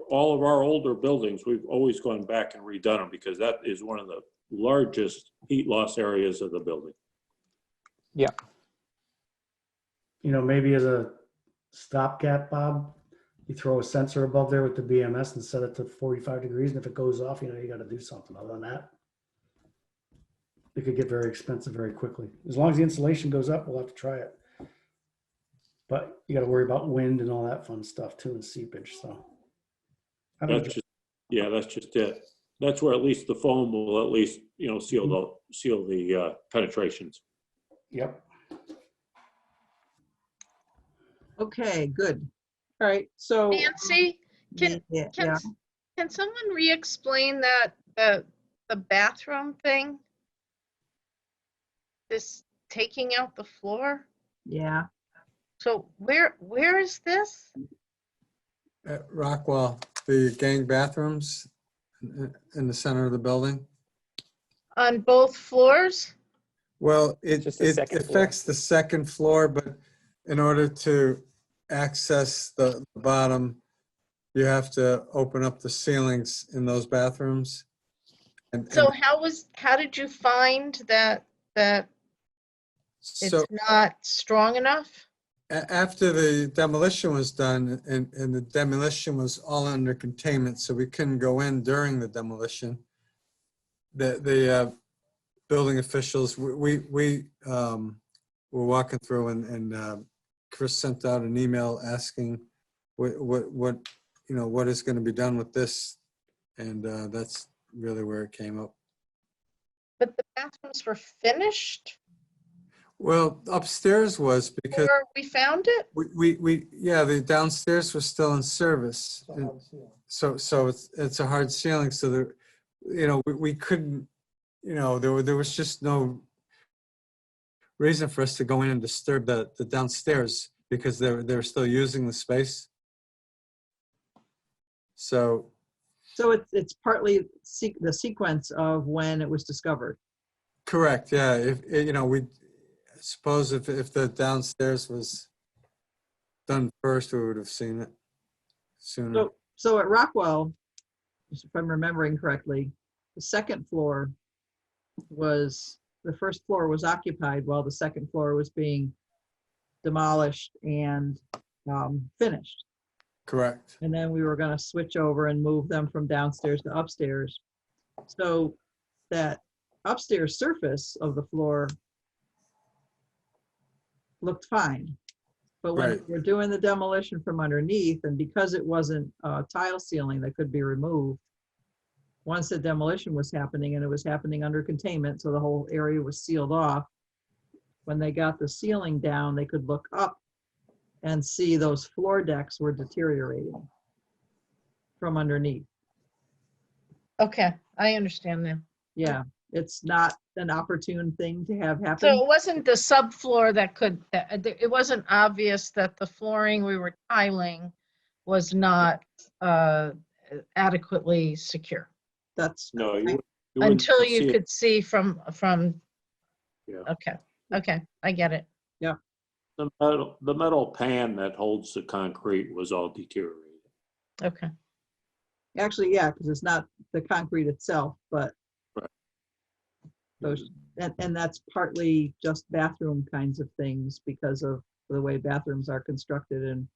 all of our older buildings, we've always gone back and redone them because that is one of the largest heat loss areas of the building. Yeah. Maybe as a stopgap, Bob, you throw a sensor above there with the BMS and set it to 45 degrees. And if it goes off, you got to do something. Other than that, it could get very expensive very quickly. As long as the insulation goes up, we'll have to try it. But you got to worry about wind and all that fun stuff too, and seepage. So That's just it. That's where at least the foam will at least, seal the penetrations. Yep. Okay, good. All right, so. Nancy, can, Yeah, can, yeah. can someone re-explain that, the bathroom thing? This taking out the floor? Yeah, So where is this? At Rockwell, the gang bathrooms in the center of the building. On both floors? Well, it Just the second floor. affects the second floor, but in order to access the bottom, you have to open up the ceilings in those bathrooms. And So how did you find that it's so not strong enough? after the demolition was done, and the demolition was all under containment, so we couldn't go in during the demolition. The building officials, we were walking through, and Chris sent out an email asking what is going to be done with this, and that's really where it came up. But the bathrooms were finished Well, upstairs was because before we found it? yeah, the downstairs was still in service. And so it's a hard ceiling. So we couldn't, there was just no reason for us to go in and disturb the downstairs because they were still using the space. So it's partly the sequence of when it was discovered. correct. Yeah. If we suppose if the downstairs was done first, we would have seen it sooner. So at Rockwell, if I'm remembering correctly, the first floor was occupied while the second floor was being demolished and finished. Correct. And then we were going to switch over and move them from downstairs to upstairs. So that upstairs surface of the floor looked fine. But when Right. we're doing the demolition from underneath, and because it wasn't a tile ceiling that could be removed, once the demolition was happening, and it was happening under containment, so the whole area was sealed off, when they got the ceiling down, they could look up and see those floor decks were deteriorating from underneath. Okay, I understand now. Yeah, it's not an opportune thing to have happen. So it wasn't the subfloor it wasn't obvious that the flooring we were tiling was not adequately secure That's, No, you wouldn't until see you it. could see from, Yeah. okay, I get it. The metal pan that holds the concrete was all deteriorated. Okay. actually, yeah, because it's not the concrete itself, but Right. those, and that's partly just bathroom kinds of things because of the way bathrooms are constructed and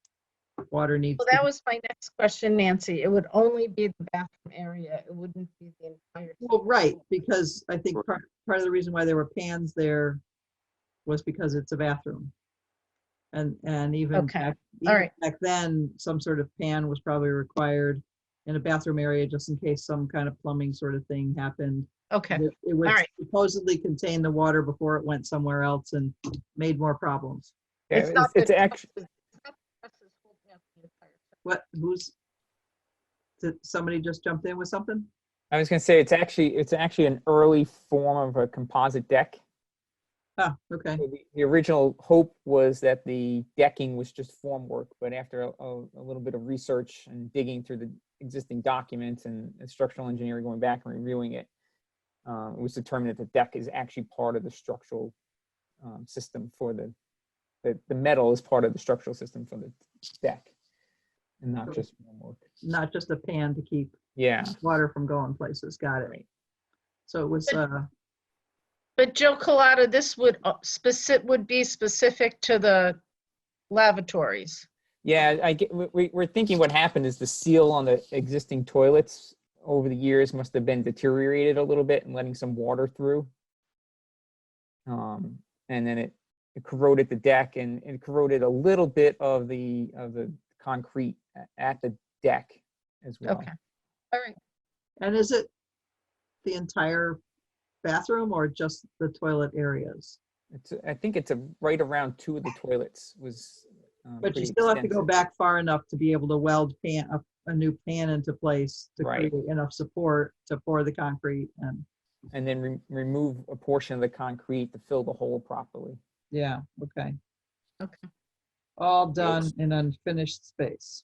water needs. Well, to that be- was my next question, Nancy. It would only be the bathroom area. It wouldn't be the entire. Well, right, because I think part of the reason why there were pans there was because it's a bathroom. And even Okay, back, all even right. back then, some sort of pan was probably required in a bathroom area just in case some kind of plumbing sort of thing happened. Okay, It would all right. supposedly contain the water before it went somewhere else and made more problems. Yeah, It's not it's the actually, trusses holding up the entire What, did somebody just jump in with something? I was going to say, it's actually an early form of a composite deck. Ah, okay, So the original hope was that the decking was just formwork, but after a little bit of research and digging through the existing documents and structural engineering, going back and reviewing it, it was determined that the deck is actually part of the structural system for the metal is part of the structural system for the deck, and not just formwork. not just a pan to keep Yeah. water from going places, got it. Right. So it was, But Joe Collada, this would be specific to the lavatories. Yeah, we're thinking what happened is the seal on the existing toilets over the years must have been deteriorated a little bit and letting some water through. And then it corroded the deck and it corroded a little bit of the concrete at the deck as well. Okay, all right. and is it the entire bathroom or just the toilet areas? I think it's right around 2 of the toilets was. But you pretty still have to go extensive. back far enough to be able to weld a new pan into place to Right. create enough support to pour the concrete and, And then remove a portion of the concrete to fill the hole properly. yeah, okay. Okay. All done in unfinished space.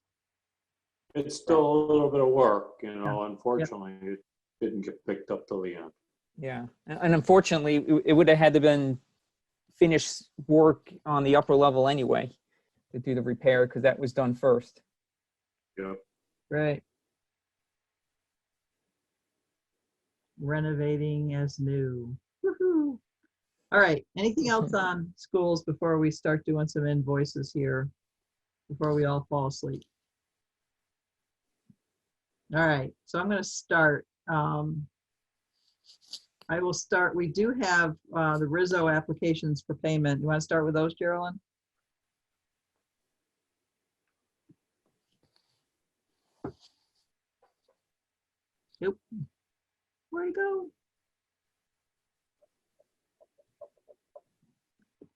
It's still a little bit of work, unfortunately, it didn't get picked up till the end. Yeah, and unfortunately, it would have had to been finished work on the upper level anyway to do the repair because that was done first. Yep. Right. renovating as new. Woohoo. All right, anything else on schools before we start doing some invoices here, before we all fall asleep? All right, so I'm gonna start. I will start, we do have the Rizzo applications for payment. You wanna start with those, Geraldine? Nope. Where'd he go?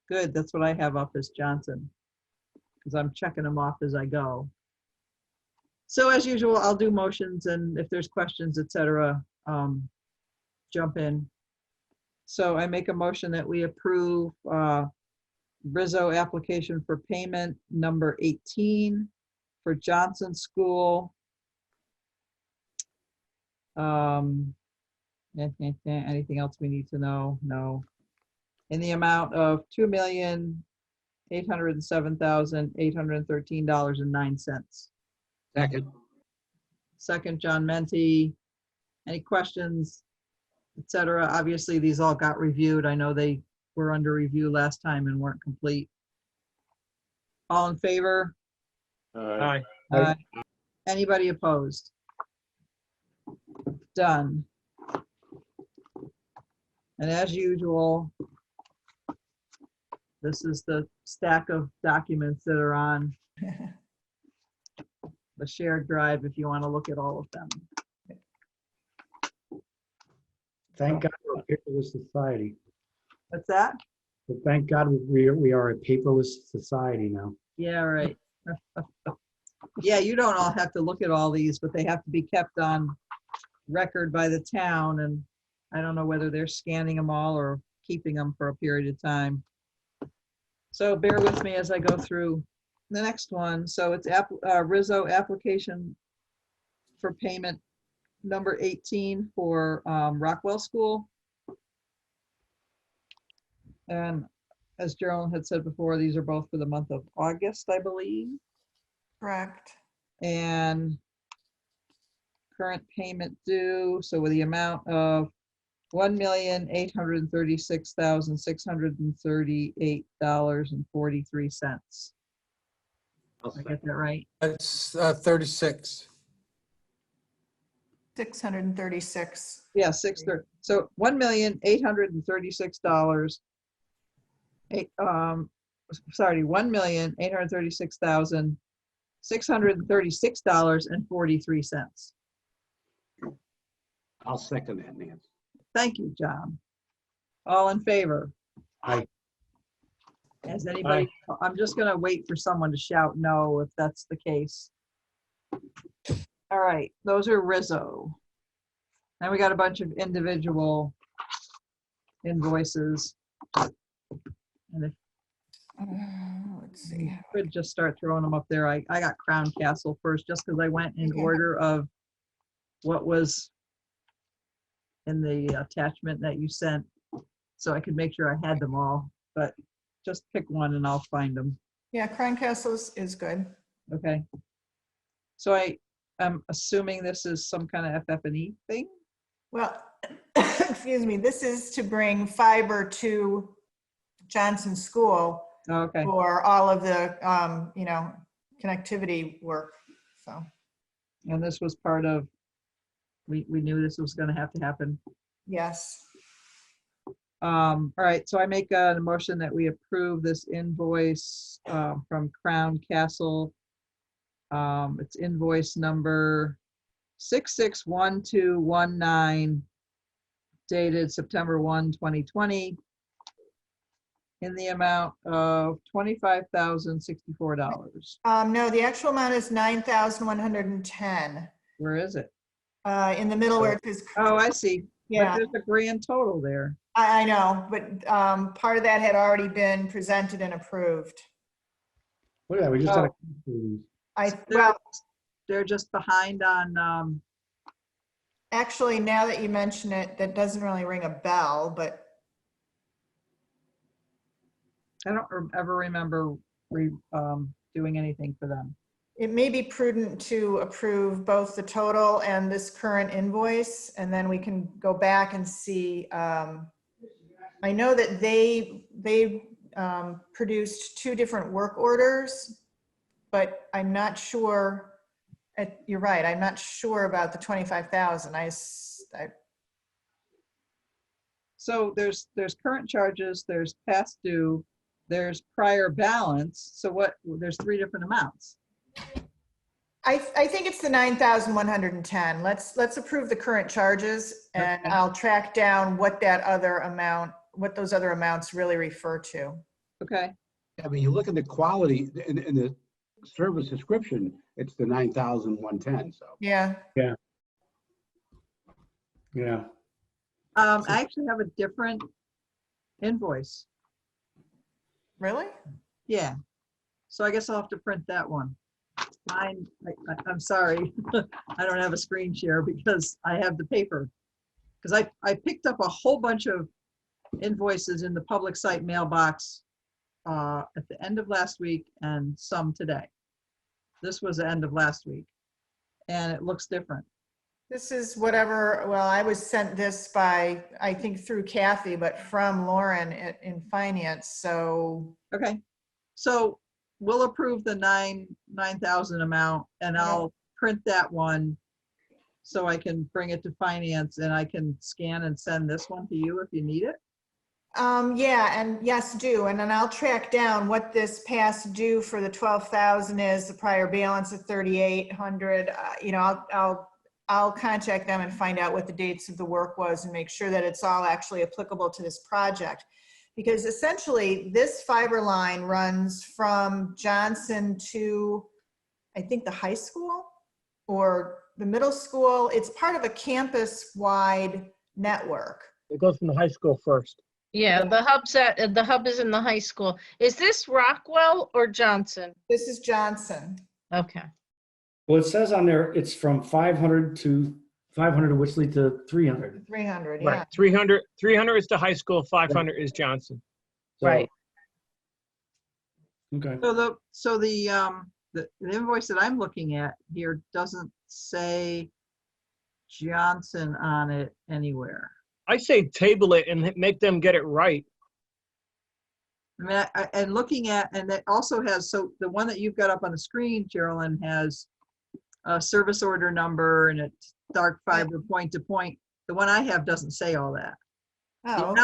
Good, that's what I have up as Johnson, because I'm checking them off as I go. So as usual, I'll do motions, and if there's questions, et cetera, jump in. So I make a motion that we approve Rizzo application for payment number 18 for Johnson School. Anything else we need to know? No. In the amount of $2,807,813.09. Second. Second, John Menti. Any questions, et cetera? Obviously, these all got reviewed. I know they were under review last time and weren't complete. All in favor? Aye. Aye. Anybody opposed? Done. And as usual, this is the stack of documents that are on the shared drive if you want to look at all of them. Thank God we're a paperless society. What's that? But thank God we are a paperless society now. Yeah, right. Yeah, you don't all have to look at all these, but they have to be kept on record by the town, and I don't know whether they're scanning them all or keeping them for a period of time. So bear with me as I go through the next one. So it's Rizzo application for payment number 18 for Rockwell School. And as Geraldine had said before, these are both for the month of August, I believe. Correct. And current payment due, so with the amount of $1,836,638.43. I'll Did I get second. that right? That's 36. 636. Yeah, 630. So $1,836. $1,836,636.43. I'll second that, Nancy. Thank you, John. All in favor? Aye. Has anybody, I'm just gonna wait for someone to shout no if that's the case. All right, those are Rizzo. Then we got a bunch of individual invoices. And if Let's see. could just start throwing them up there. I got Crown Castle first, just because I went in Okay. order of what was in the attachment that you sent, so I could make sure I had them all, but just pick one and I'll find them. Yeah, Crown Castle is good. Okay. So I'm assuming this is some kind of FF&E thing? Well, excuse me, this is to bring fiber to Johnson School Oh, okay. for all of the, connectivity work, so. And this was part of, we knew this was gonna have to happen. Yes. All right, so I make a motion that we approve this invoice from Crown Castle. It's invoice number 661219, dated September 1, 2020, in the amount of $25,064. No, the actual amount is 9,110. Where is it? In the middle where it says, Oh, I see. But yeah, there's a grand total there. I know, but part of that had already been presented and approved. Look at that, we just had a. Well, They're just behind on, actually, now that you mention it, that doesn't really ring a bell, but I don't ever remember doing anything for them. it may be prudent to approve both the total and this current invoice, and then we can go back and see. I know that they produced 2 different work orders, but I'm not sure, you're right, I'm not sure about the 25,000. So there's current charges, there's past due, there's prior balance. So there's 3 different amounts. I think it's the 9,110. Let's approve the current charges, and I'll track down what those other amounts really refer to. Okay. I mean, you look at the quality in the service description, it's the 9,110, so. Yeah. Yeah. I actually have a different invoice. Really? Yeah. So I guess I'll have to print that one. I'm sorry. I don't have a screen share because I have the paper. Because I picked up a whole bunch of invoices in the public site mailbox at the end of last week and some today. This was the end of last week. And it looks different. This is whatever, well, I was sent this by, I think through Kathy, but from Lauren in finance, so. Okay. So we'll approve the 9,000 amount, and I'll print that one so I can bring it to finance, and I can scan and send this one to you if you need it. Yeah, and yes, do. And then I'll track down what this past due for the 12,000 is, the prior balance of 3,800. You know, I'll contact them and find out what the dates of the work was and make sure that it's all actually applicable to this project. Because essentially this fiber line runs from Johnson to, I think, the high school or the middle school. It's part of a campus-wide network. It goes from the high school first. Yeah, the hub is in the high school. Is this Rockwell or Johnson? This is Johnson. Okay. Well, it says on there, it's from 500 to Whitley to 300. 300, yeah. Right. 300 is the high school, 500 is Johnson. So- Right. Okay. So the invoice that I'm looking at here doesn't say Johnson on it anywhere. I say table it and make them get it right. I mean, and looking at, and it also has, so the one that you've got up on the screen, Carolyn, has a service order number and it's dark fiber point to point. The one I have doesn't say all that. The Oh, okay.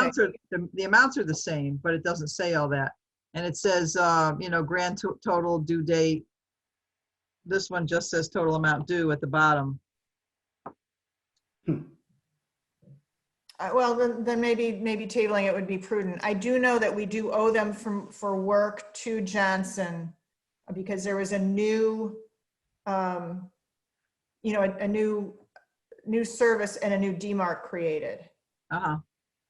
amounts are the same, but it doesn't say all that. And it says, you know, grand total due date. This one just says total amount due at the bottom. Well, then maybe tabling it would be prudent. I do know that we do owe them for work to Johnson because there was a new, you know, a new service and a new DMARC created. Uh-huh.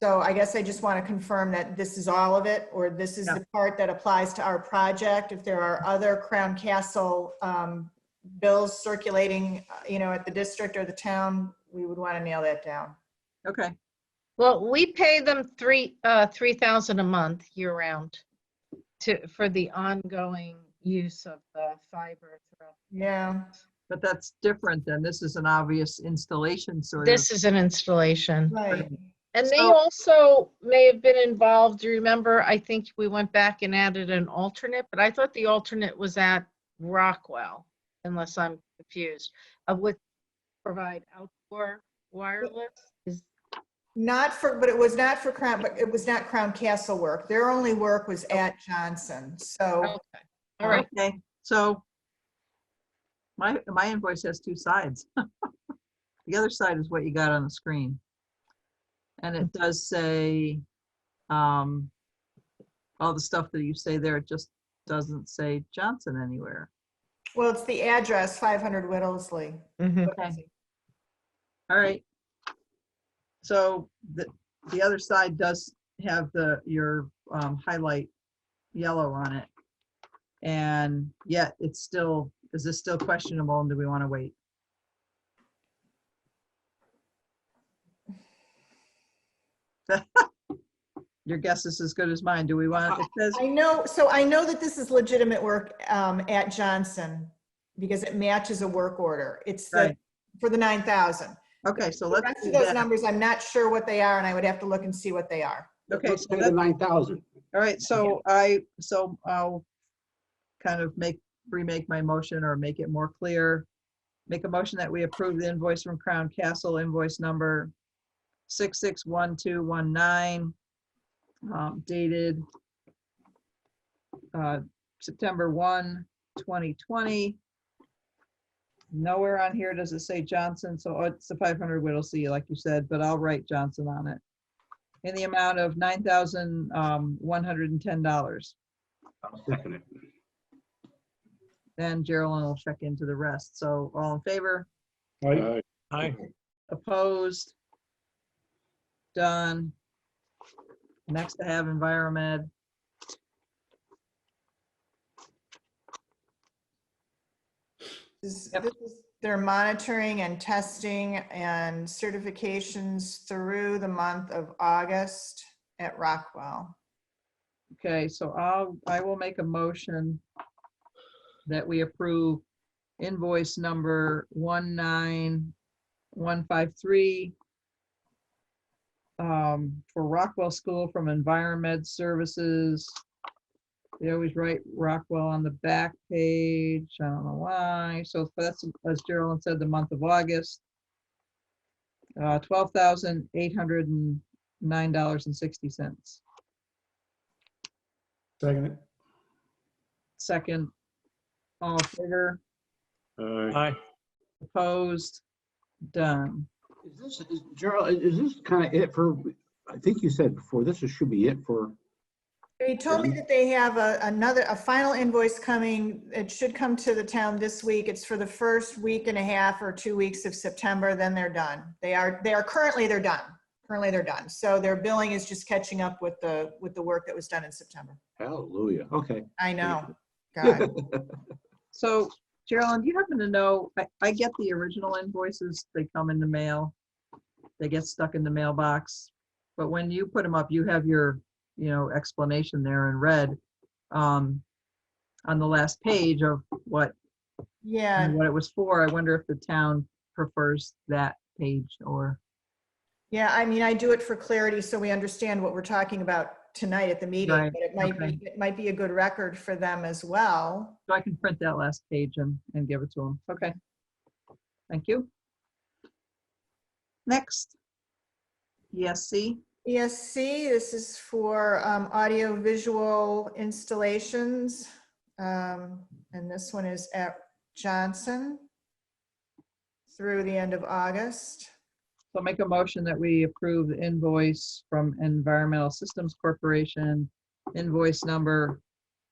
So I guess I just want to confirm that this is all of it, or this is the part that applies to our project. If there are other Crown Castle bills circulating, you know, at the district or the town, we would want to nail that down. Okay. Well, we pay them $3,000 a month year round for the ongoing use of the fiber throughout. Yeah. But that's different than, this is an obvious installation sort of. This is an installation. Right. And they So- also may have been involved. Do you remember? I think we went back and added an alternate, but I thought the alternate was at Rockwell, unless I'm confused. Would provide outdoor wireless. But it was not for Crown, but it was not Crown Castle work. Their only work was at Johnson. So, Okay. All right. Okay, so my invoice has 2 sides. The other side is what you got on the screen. And it does say, all the stuff that you say there, it just doesn't say Johnson anywhere. well, it's the address, 500 Whittlesley. Mhm. Okay. All right. So the other side does have your highlight yellow on it. And yet it's still, is this still questionable and do we want to wait? Your guess is as good as mine. Do we want, it says, I know that this is legitimate work at Johnson. because it matches a work order. It's the, Right. for the 9,000. Okay, so The let's rest do of those that. numbers, I'm not sure what they are, and I would have to look and see what they are. Okay, Let's so say the let's, 9,000. all right, so I'll kind of remake my motion or make it more clear. Make a motion that we approve the invoice from Crown Castle, invoice number 661219, dated September 1, 2020. Nowhere on here does it say Johnson, so it's the 500 Whittlesey, like you said, but I'll write Johnson on it. In the amount of $9,110. I'll second it. Then Geraldine will check into the rest. So all in favor? Right? Aye. Opposed? Done. Next I have Enviromed. This Yep. is their monitoring and testing and certifications through the month of August at Rockwell. Okay, so I will make a motion that we approve invoice number 19153 for Rockwell School from Enviromed Services. They always write Rockwell on the back page. I don't know why. So that's, as Geraldine said, the month of August. $12,809.60. Second it. Second, all in favor? Aye. Opposed? Done. Gerald, is this kind of it for, I think you said before, should be it for, He told me that they have a final invoice coming. It should come to the town this week. It's for the first week and a half or 2 weeks of September, then they're done. They're done. Currently they're done. So their billing is just catching up with the work that was done in September. hallelujah, okay. I know. God. So Geraldine, do you happen to know, I get the original invoices, they come in the mail. They get stuck in the mailbox. But when you put them up, you have your, explanation there in red on the last page of what Yeah. it was for. I wonder if the town prefers that page or, Yeah, I mean, I do it for clarity so we understand what we're talking about tonight at the meeting, Right, but it might be a good record for them as well. so I can print that last page and give it to them. Okay. Thank you. Next. ESC. ESC, this is for audio visual installations. And this one is at Johnson through the end of August. So make a motion that we approve the invoice from Environmental Systems Corporation, invoice number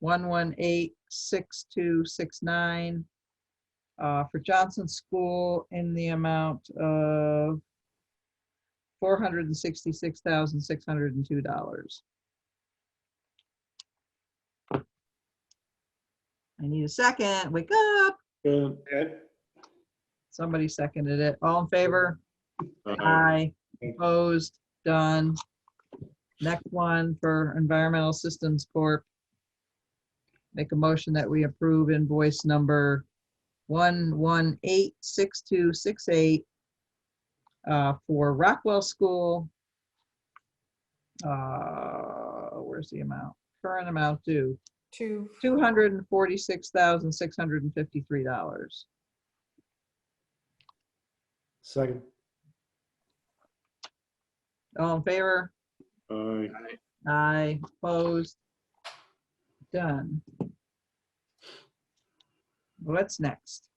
1186269 for Johnson School in the amount of $466,602. I need a second. Wake up. Ed? Somebody seconded it. All in favor? Aye. Aye. Opposed? Done. Next one for Environmental Systems Corp. Make a motion that we approve invoice number 1186268 for Rockwell School. Where's the amount? Current amount due. $246,653. Second. All in favor? Aye. Aye. Opposed? Done. What's next?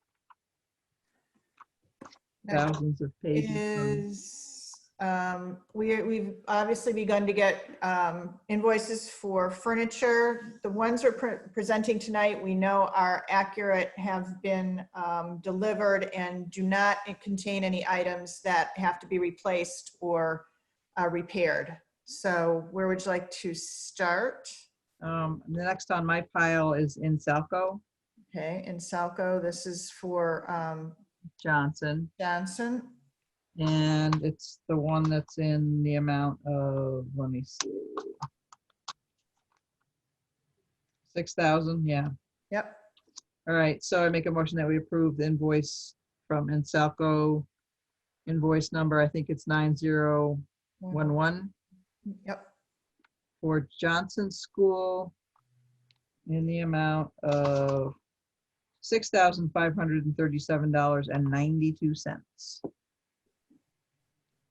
Next Thousands of pages. is, we've obviously begun to get invoices for furniture. The ones we're presenting tonight, we know are accurate, have been delivered, and do not contain any items that have to be replaced or repaired. So where would you like to start? The next on my pile is in Salco, Okay, in Salco, this is for Johnson, Johnson. and it's the one that's in the amount of, let me see, 6,000, yeah. Yep. All right, so I make a motion that we approve the invoice from Insalco. Invoice number, I think it's 9011 Yep. for Johnson School in the amount of $6,537.92.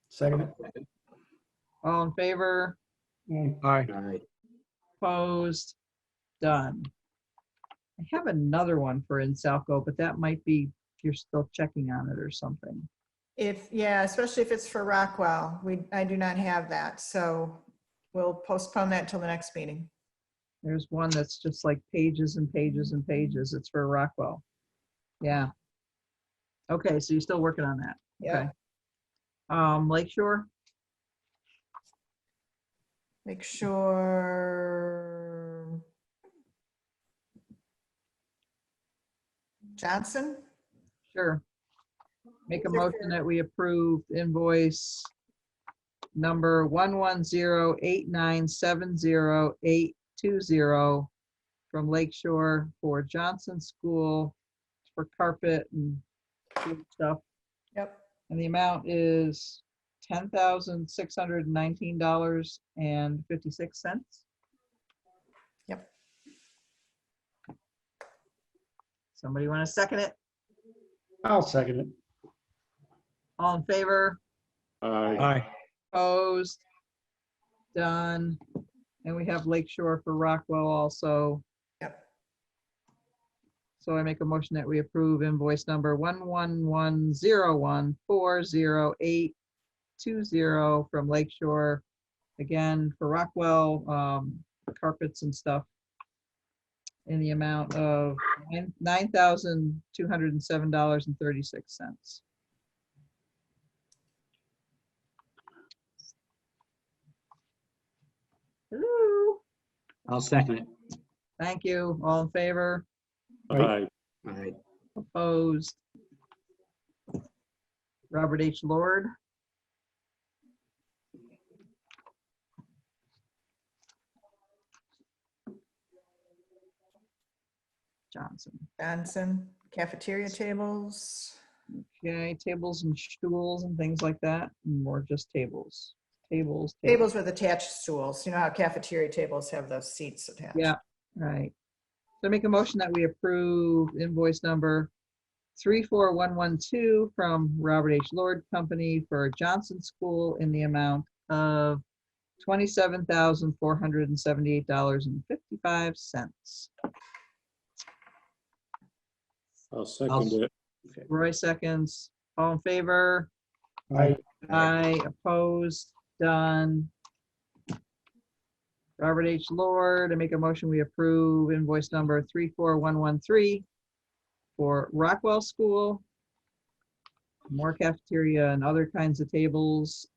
Second. All in favor? Aye. All right. Opposed? Done. I have another one for Insalco, but that might be if you're still checking on it or something. Yeah, especially if it's for Rockwell. I do not have that, so we'll postpone that till the next meeting. There's one that's just like pages and pages and pages. It's for Rockwell. Yeah. Okay, so you're still working on that. Yeah. Okay. Lakeshore? Make sure. Johnson? Sure. Make a motion that we approve invoice number 110897080 from Lakeshore for Johnson School for carpet and food stuff. Yep. And the amount is $10,619.56. Yep. Somebody want to second it? I'll second it. All in favor? Aye. Aye. Opposed? Done. And we have Lakeshore for Rockwell also. Yep. So I make a motion that we approve invoice number 11101408220 from Lakeshore, again, for Rockwell, carpets and stuff, in the amount of $9,207.36. Hello. I'll second it. Thank you. All in favor? Aye. All right. Opposed? Robert H. Lord. Johnson, cafeteria tables. Okay, tables and stools and things like that, or just tables? Tables. Tables with attached stools. You know how cafeteria tables have those seats attached? Yeah, right. So I make a motion that we approve invoice number 34112 from Robert H. Lord Company for Johnson School in the amount of $27,478.55. I'll second it. Roy seconds. All in favor? Aye. Aye. Opposed? Done. Robert H. Lord, I make a motion we approve invoice number 34113 for Rockwell School. More cafeteria and other kinds of tables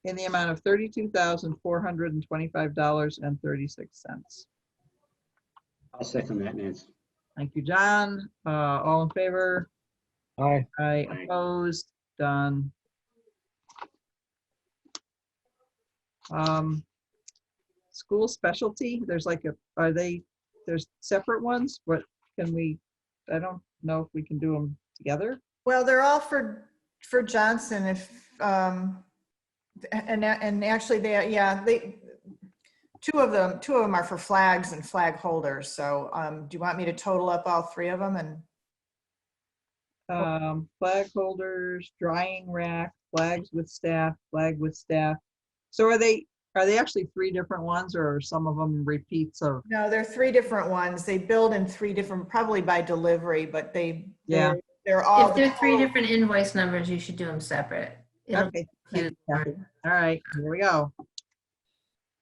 in the amount of $32,425.36. I'll second that, Nancy. Thank you, John. All in favor? Aye. Aye. Aye. Opposed? Done. School specialty, there's like there's separate ones, but I don't know if we can do them together. Well, they're all for Johnson. If and actually two of them are for flags and flag holders. So do you want me to total up all three of them? And Flag holders, drying rack, flags with staff, flag with staff. So are they actually three different ones, or are some of them repeats of? no, they're three different ones. They build in three different, probably by delivery, but they're all. If they're three different invoice numbers, you should do them separate. It'll Okay. confuse All right, here we go.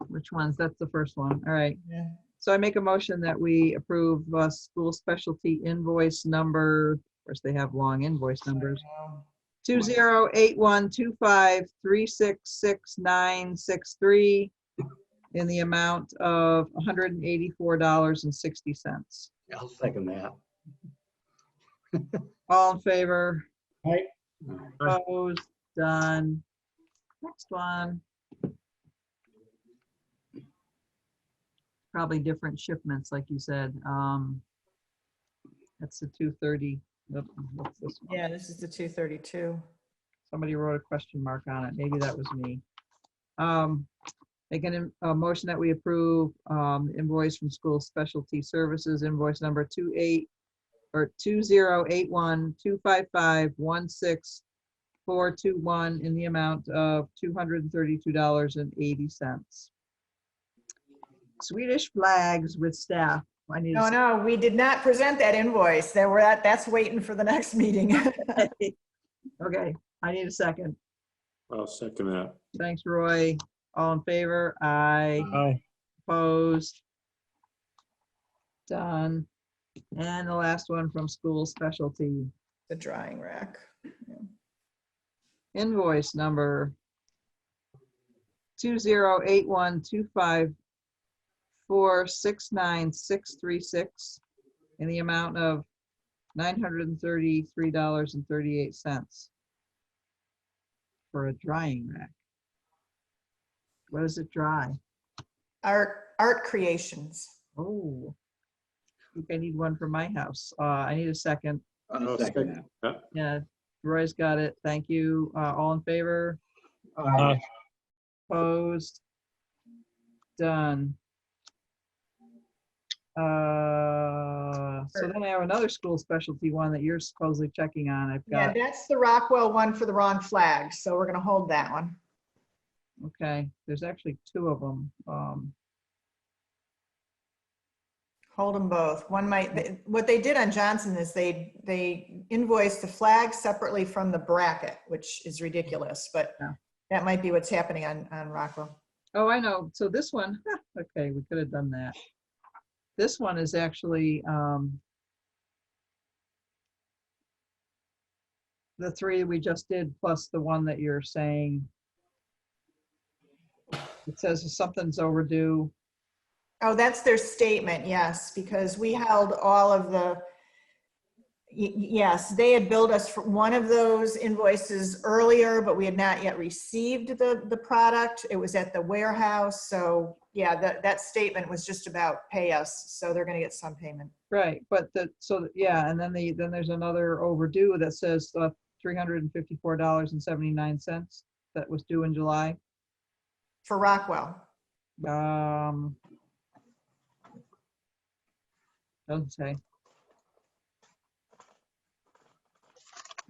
Which ones? That's the first one. All right. Yeah. So I make a motion that we approve school specialty invoice number, of course they have long invoice numbers, 208125366963 in the amount of $184.60. I'll second that. All in favor? Aye. Opposed? Done. Next one. Probably different shipments, like you said. That's the 230. What's this one? Yeah, this is the 232. Somebody wrote a question mark on it. Maybe that was me. Making a motion that we approve invoice from School Specialty Services, invoice number 2081-255-16421 in the amount of $232.80. Swedish flags with staff. I need No, no, we did not present that invoice. That's waiting for the next meeting. Okay, I need a second. I'll second that. Thanks, Roy. All in favor? Aye. Aye. Opposed? Done. And the last one from School Specialty. The drying rack. Invoice number 20812546966 in the amount of $933.38 for a drying rack. What does it dry? Art creations. Oh, I think I need one for my house. I need a second. I'll second that. Yeah, Roy's got it. Thank you. All in favor? Aye. Opposed? Done. So then I have another school specialty one that you're supposedly checking on. I've Yeah, got, that's the Rockwell one for the wrong flag, so we're gonna hold that one. okay, there's actually two of them. Hold them both. One might, what they did on Johnson is they invoiced the flag separately from the bracket, which is ridiculous, but Yeah. that might be what's happening on Rockwell. Oh, I know. So this one, okay, we could have done that. This one is actually the three we just did plus the one that you're saying. It says something's overdue. Oh, that's their statement, yes, because we held all of the, yes, they had billed us for one of those invoices earlier, but we had not yet received the product. It was at the warehouse, so yeah, that statement was just about pay us, so they're gonna get some payment. Right, but yeah, and then then there's another overdue that says $354.79 that was due in July. For Rockwell. Doesn't say.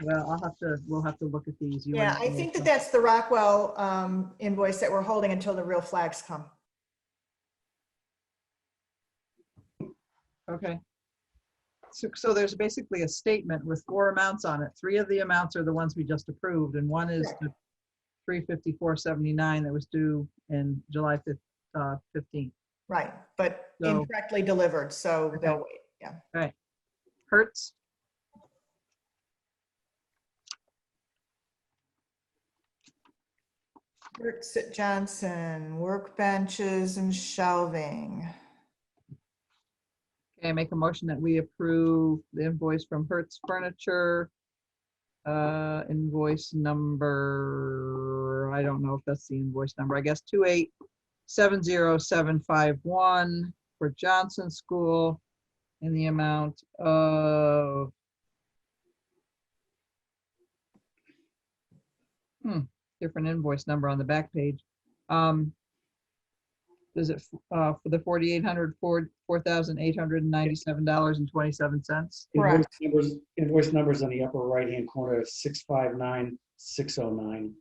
Well, we'll have to look at these. You Yeah, and I think that's the Rockwell invoice that we're holding until the real flags come. Okay. So there's basically a statement with 4 amounts on it. 3 of the amounts are the ones we just approved, and one is the $354.79 that was due in July 15th. Right, but So- incorrectly delivered, so they'll wait, yeah. Right. Hertz? Hertz at Johnson, workbenches and shelving. Okay, make a motion that we approve the invoice from Hertz Furniture. Invoice number, I don't know if that's the invoice number, I guess 2870751 for Johnson School in the amount of different invoice number on the back page. Is it for the $4,897.27? Correct. Invoice numbers on the upper right-hand corner, 659609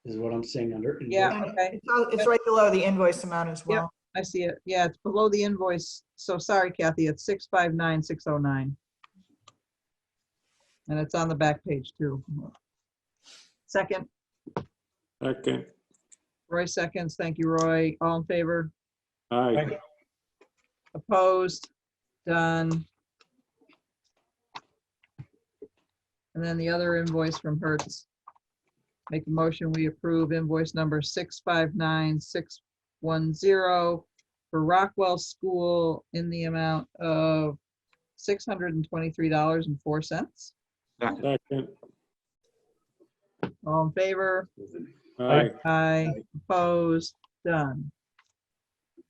is what I'm seeing under. Yeah, invoice. okay. It's right below the invoice amount as well. I see it. Yeah, it's below the invoice. So sorry, Kathy, it's 659609. And it's on the back page too. Second, Second. Roy seconds. Thank you, Roy. All in favor? Aye. Opposed? Done. And then the other invoice from Hertz. Make a motion, we approve invoice number 659610 for Rockwell School in the amount of $623.04. Second. All in favor? Aye. Aye. Opposed? Done.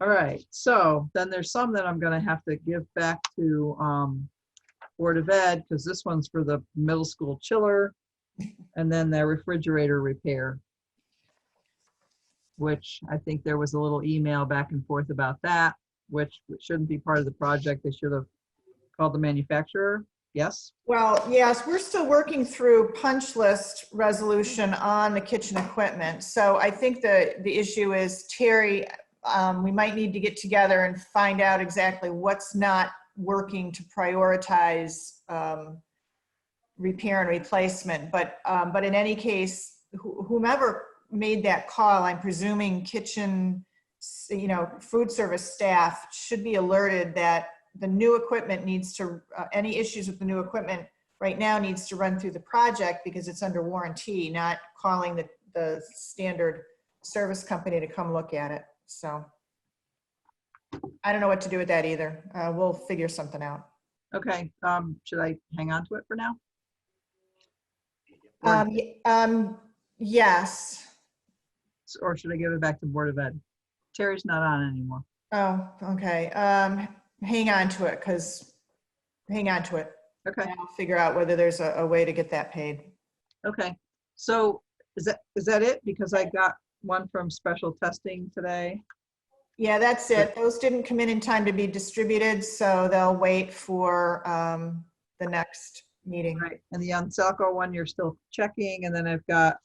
All right, so then there's some that I'm gonna have to give back to Board of Ed, because this one's for the middle school chiller, and then the refrigerator repair, which I think there was a little email back and forth about that, which shouldn't be part of the project. They should have called the manufacturer. Yes? Well, yes, we're still working through punch list resolution on the kitchen equipment. So I think the issue is, Terry, we might need to get together and find out exactly what's not working to prioritize repair and replacement. But in any case, whomever made that call, I'm presuming kitchen, food service staff should be alerted that the new equipment needs to, any issues with the new equipment right now needs to run through the project because it's under warranty, not calling the standard service company to come look at it. So I don't know what to do with that either. We'll figure something out. Okay, should I hang on to it for now? Yes. Or should I give it back to Board of Ed? Terry's not on anymore. Oh, okay. Hang on to it, hang on to it. Okay, And I'll figure out whether there's a way to get that paid. okay. So is that it? Because I got one from special testing today. Yeah, that's it. Those didn't come in time to be distributed, so they'll wait for the next meeting. Right, and the Unselco one, you're still checking, and then I've got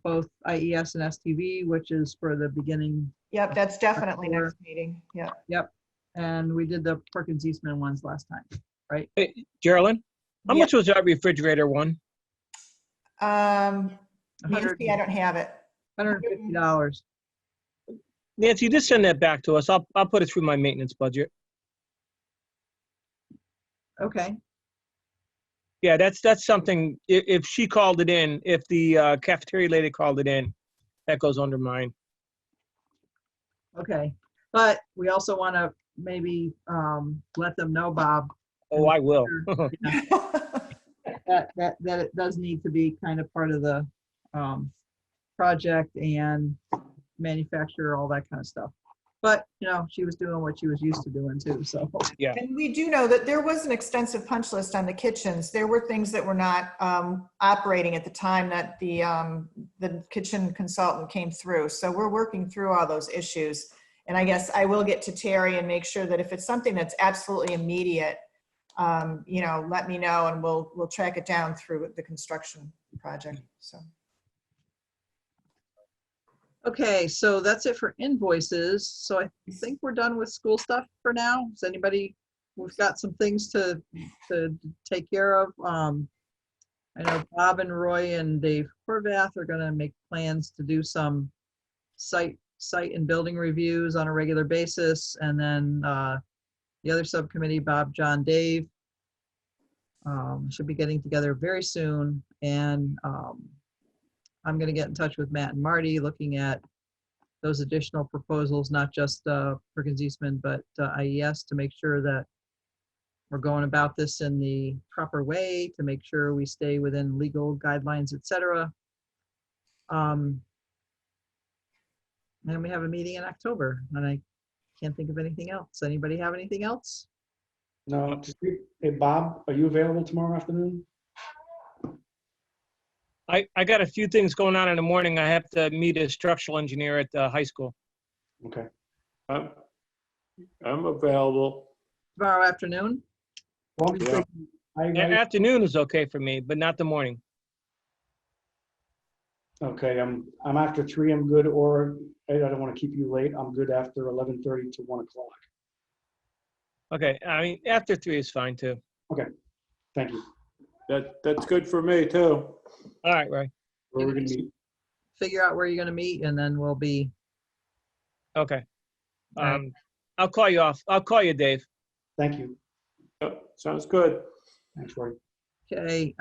both IES and STV, which is for the beginning. Yep, that's definitely October. next meeting. Yeah. Yep, and we did the Perkins Eastman ones last time, right? Hey, Geraldine, how Yeah. much was that refrigerator one? Nancy, I don't have it. $150. Nancy, just send that back to us. I'll put it through my maintenance budget. Okay, Yeah, that's something, if she called it in, if the cafeteria lady called it in, that goes under mine. okay. But we also want to maybe let them know, Bob, Oh, I will. that it does need to be kind of part of the project and manufacturer, all that kind of stuff. But, she was doing what she was used to doing too, so. And we do know that there was an extensive punch list on the kitchens. There were things that were not operating at the time that the kitchen consultant came through. So we're working through all those issues. And I guess I will get to Terry and make sure that if it's something that's absolutely immediate, let me know and we'll track it down through the construction project, so. Okay, so that's it for invoices. So I think we're done with school stuff for now. Does anybody, we've got some things to take care of. I know Bob and Roy and Dave Horvath are gonna make plans to do some site and building reviews on a regular basis. And then the other subcommittee, Bob, John, Dave, should be getting together very soon. And I'm going to get in touch with Matt and Marty, looking at those additional proposals, not just Perkins Eastman, but IES, to make sure that we're going about this in the proper way, to make sure we stay within legal guidelines, et cetera. And we have a meeting in October, and I can't think of anything else. Anybody have anything else? No, just, hey, Bob, are you available tomorrow afternoon? I got a few things going on in the morning. I have to meet a structural engineer at the high school. Okay. I'm available. Tomorrow afternoon? Well, Yeah. Afternoon is okay for me, but not the morning. Okay, I'm after 3, I'm good, or I don't want to keep you late. I'm good after 11:30 to 1 o'clock. Okay, I mean, after 3 is fine too. Thank you. That's good for me too. All right, Ray. Where we're gonna meet. Figure out where you're going to meet, and then we'll be, Okay. All right. I'll call you off. I'll call you, Dave. Thank you. Yep, sounds good. Thanks, Roy. okay,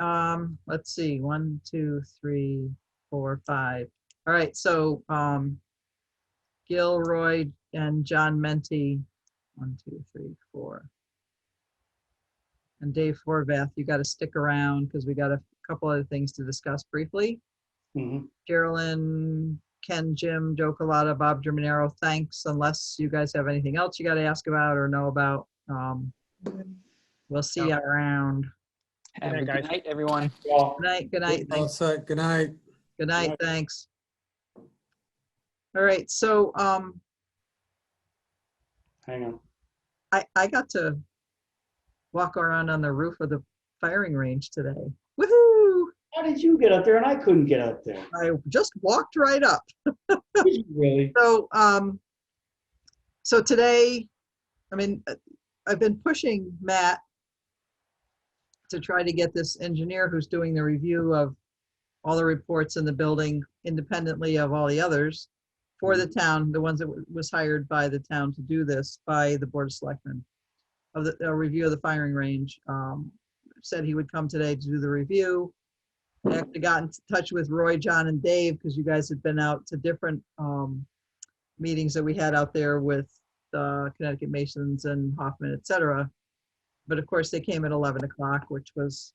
let's see, 1, 2, 3, 4, 5. All right, so Gilroy and John Menti, 1, 2, 3, 4. And Dave Horvath, you got to stick around because we got a couple other things to discuss briefly. Mhm. Carolyn, Ken, Jim, Joe Colada, Bob Germanero, thanks, unless you guys have anything else you got to ask about or know about. We'll see you around. Have night, a good guys. night, everyone. Well, Good night, good night. All Thanks. set. Good night. Good night, night. thanks. All right, so hang on. I got to walk around on the roof of the firing range today. Woohoo! How did you get up there and I couldn't get up there? I just walked right up. Really? So, so today, I mean, I've been pushing Matt to try to get this engineer who's doing the review of all the reports in the building independently of all the others for the town, the ones that was hired by the town to do this by the Board of Selectmen of the review of the firing range. Said he would come today to do the review. I actually got in touch with Roy, John, and Dave because you guys had been out to different meetings that we had out there with Connecticut Masons and Hoffman, et cetera. But of course, they came at 11 o'clock, which was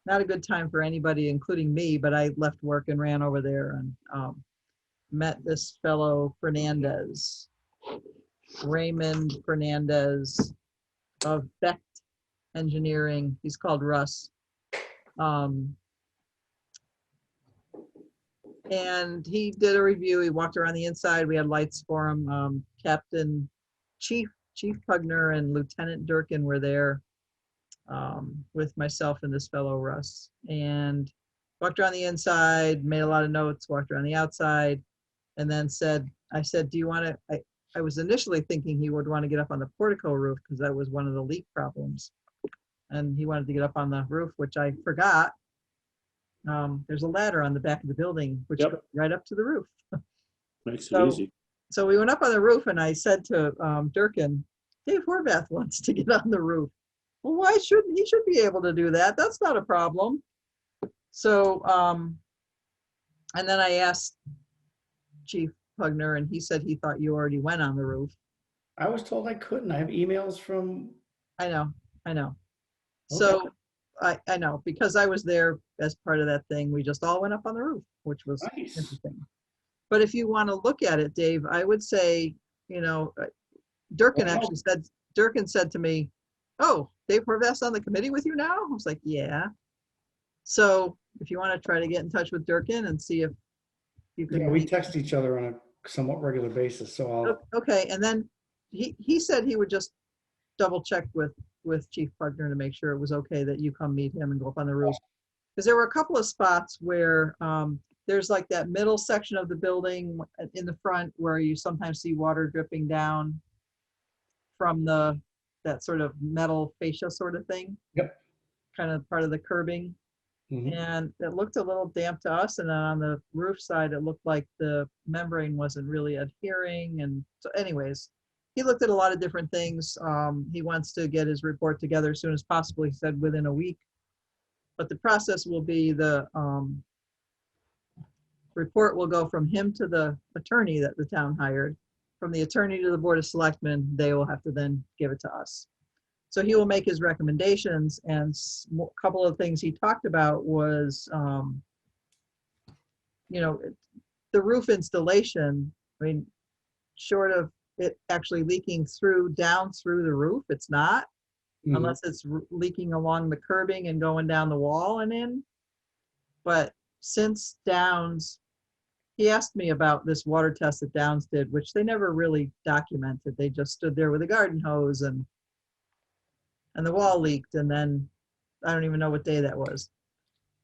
not a good time for anybody, including me, but I left work and ran over there and met this fellow Fernandez, Raymond Fernandez of Becht Engineering. He's called Russ. And he did a review. He walked around the inside. We had lights for him. Chief Pugner and Lieutenant Durkin were there with myself and this fellow Russ. And walked around the inside, made a lot of notes, walked around the outside, and then I said, do you want to, I was initially thinking he would want to get up on the portico roof because that was one of the leak problems. And he wanted to get up on the roof, which I forgot. There's a ladder on the back of the building, which Yep. goes right up to the roof. Makes it So- easy. So we went up on the roof and I said to Durkin, Dave Horvath wants to get on the roof. Well, why shouldn't he? Should be able to do that. That's not a problem. So, and then I asked Chief Pugner and he said he thought you already went on the roof. I was told I couldn't. I have emails from, I know. So I know because I was there as part of that thing. We just all went up on the roof, which was nice. interesting. But if you want to look at it, Dave, I would say, Durkin Well, actually said, Durkin said to me, oh, Dave Horvath's on the committee with you now? I was like, yeah. So if you want to try to get in touch with Durkin and see if you Yeah, can. we text each other on a somewhat regular basis, so I'll, Okay, and then he said he would just double check with Chief Pugner to make sure it was okay that you come meet him and go up on the roof. Because there were a couple of spots where there's like that middle section of the building in the front where you sometimes see water dripping down from that sort of metal fascia sort of thing. Yep. Kind of part of the curbing. Mhm. And it looked a little damp to us. And then on the roof side, it looked like the membrane wasn't really adhering. And so anyways, he looked at a lot of different things. He wants to get his report together as soon as possible. He said within a week. But the process will be the report will go from him to the attorney that the town hired. From the attorney to the Board of Selectmen, they will have to then give it to us. So he will make his recommendations, and a couple of things he talked about was, the roof installation. I mean, short of it actually leaking down through the roof, it's not, unless it's leaking along the curbing and going down the wall and in. But since Downs, he asked me about this water test that Downs did, which they never really documented. They just stood there with a garden hose and the wall leaked, and then I don't even know what day that was.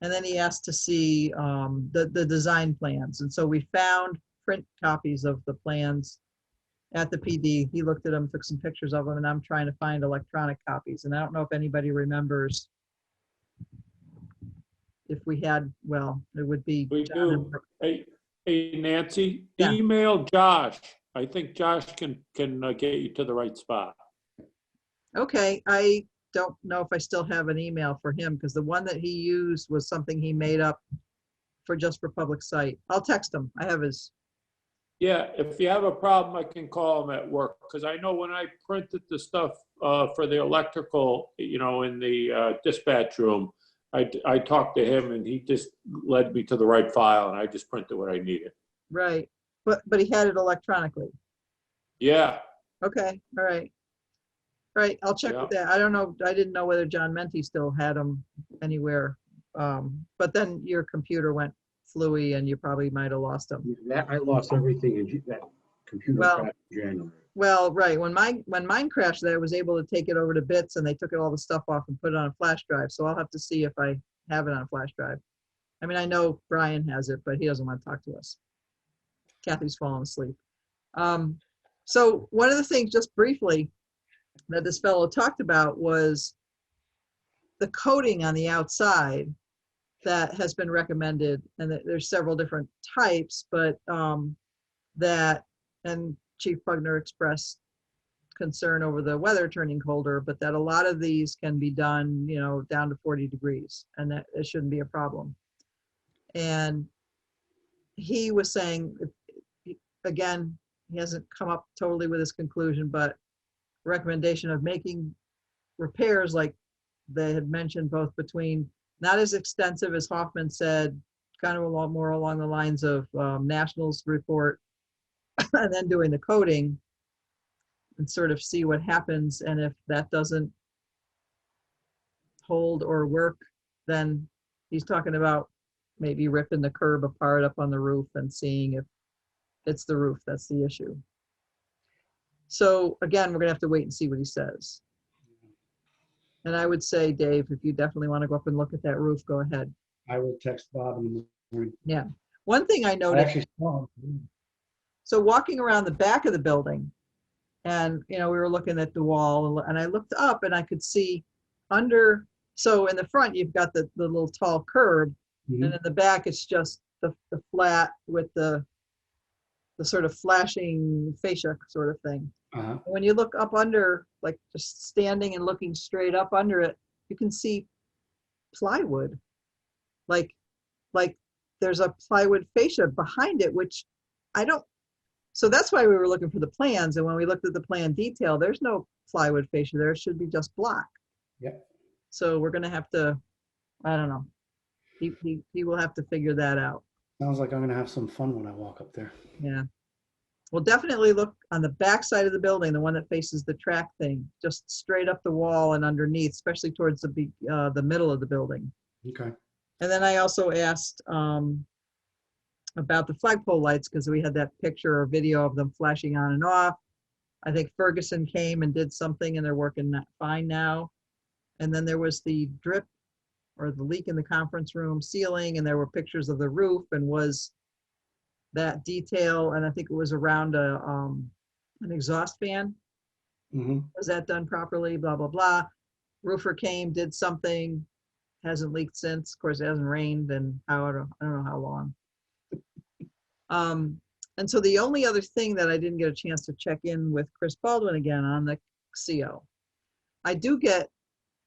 And then he asked to see the design plans. And so we found print copies of the plans at the PD. He looked at them, took some pictures of them, and I'm trying to find electronic copies. And I don't know if anybody remembers if we had, well, it would be. We John and do. Brooke. Hey, Nancy, Yeah. email Josh. I think Josh can get you to the right spot. Okay, I don't know if I still have an email for him because the one that he used was something he made up just for public site. I'll text him. I have his. Yeah, if you have a problem, I can call him at work, because I know when I printed the stuff for the electrical, in the dispatch room, I talked to him and he just led me to the right file and I just printed what I needed. Right, but he had it electronically. Yeah, Okay, all right. Right, I'll check with that. I don't know, I didn't know whether John Menti still had them anywhere. But then your computer went fluey and you probably might have lost them. That, I lost everything in that computer Well- crashed in January. Well, right, when mine crashed, I was able to take it over to Bits and they took all the stuff off and put it on a flash drive. So I'll have to see if I have it on a flash drive. I mean, I know Brian has it, but he doesn't want to talk to us. Kathy's fallen asleep. So one of the things, just briefly, that this fellow talked about was the coating on the outside that has been recommended, and there's several different types, but and Chief Pugner expressed concern over the weather turning colder, but that a lot of these can be done, you know, down to 40 degrees, and that it shouldn't be a problem. And he was saying, again, he hasn't come up totally with his conclusion, but recommendation of making repairs like they had mentioned, both between, not as extensive as Hoffman said, kind of a lot more along the lines of Nationals report, and then doing the coating and sort of see what happens. And if that doesn't hold or work, then he's talking about maybe ripping the curb apart up on the roof and seeing if it's the roof that's the issue. So again, we're gonna have to wait and see what he says. And I would say, Dave, if you definitely want to go up and look at that roof, go ahead. I will text Bob in the morning. Yeah. One thing I I noticed, actually saw him. so walking around the back of the building, and you know, we were looking at the wall, and I looked up and I could see under, so in the front, you've got the little tall curb, Mhm. and in the back, it's just the flat with the sort of flashing fascia sort of thing. Uh-huh. When you look up under, like just standing and looking straight up under it, you can see plywood. Like there's a plywood fascia behind it, which I don't, so that's why we were looking for the plans. And when we looked at the plan detail, there's no plywood fascia there. It should be just block. Yep. So we're gonna have to, I don't know. He will have to figure that out. Sounds like I'm gonna have some fun when I walk up there. Yeah. Well, definitely look on the back side of the building, the one that faces the track thing, just straight up the wall and underneath, especially towards the middle of the building. Okay. And then I also asked about the flagpole lights, because we had that picture or video of them flashing on and off. I think Ferguson came and did something and they're working fine now. And then there was the drip or the leak in the conference room ceiling, and there were pictures of the roof, and was that detail, and I think it was around an exhaust fan. Mm-hmm. Was that done properly? Blah, blah, blah. Roofer came, did something, hasn't leaked since. Of course, it hasn't rained and I don't know how long. And so the only other thing that I didn't get a chance to check in with Chris Baldwin again on the CO. I do get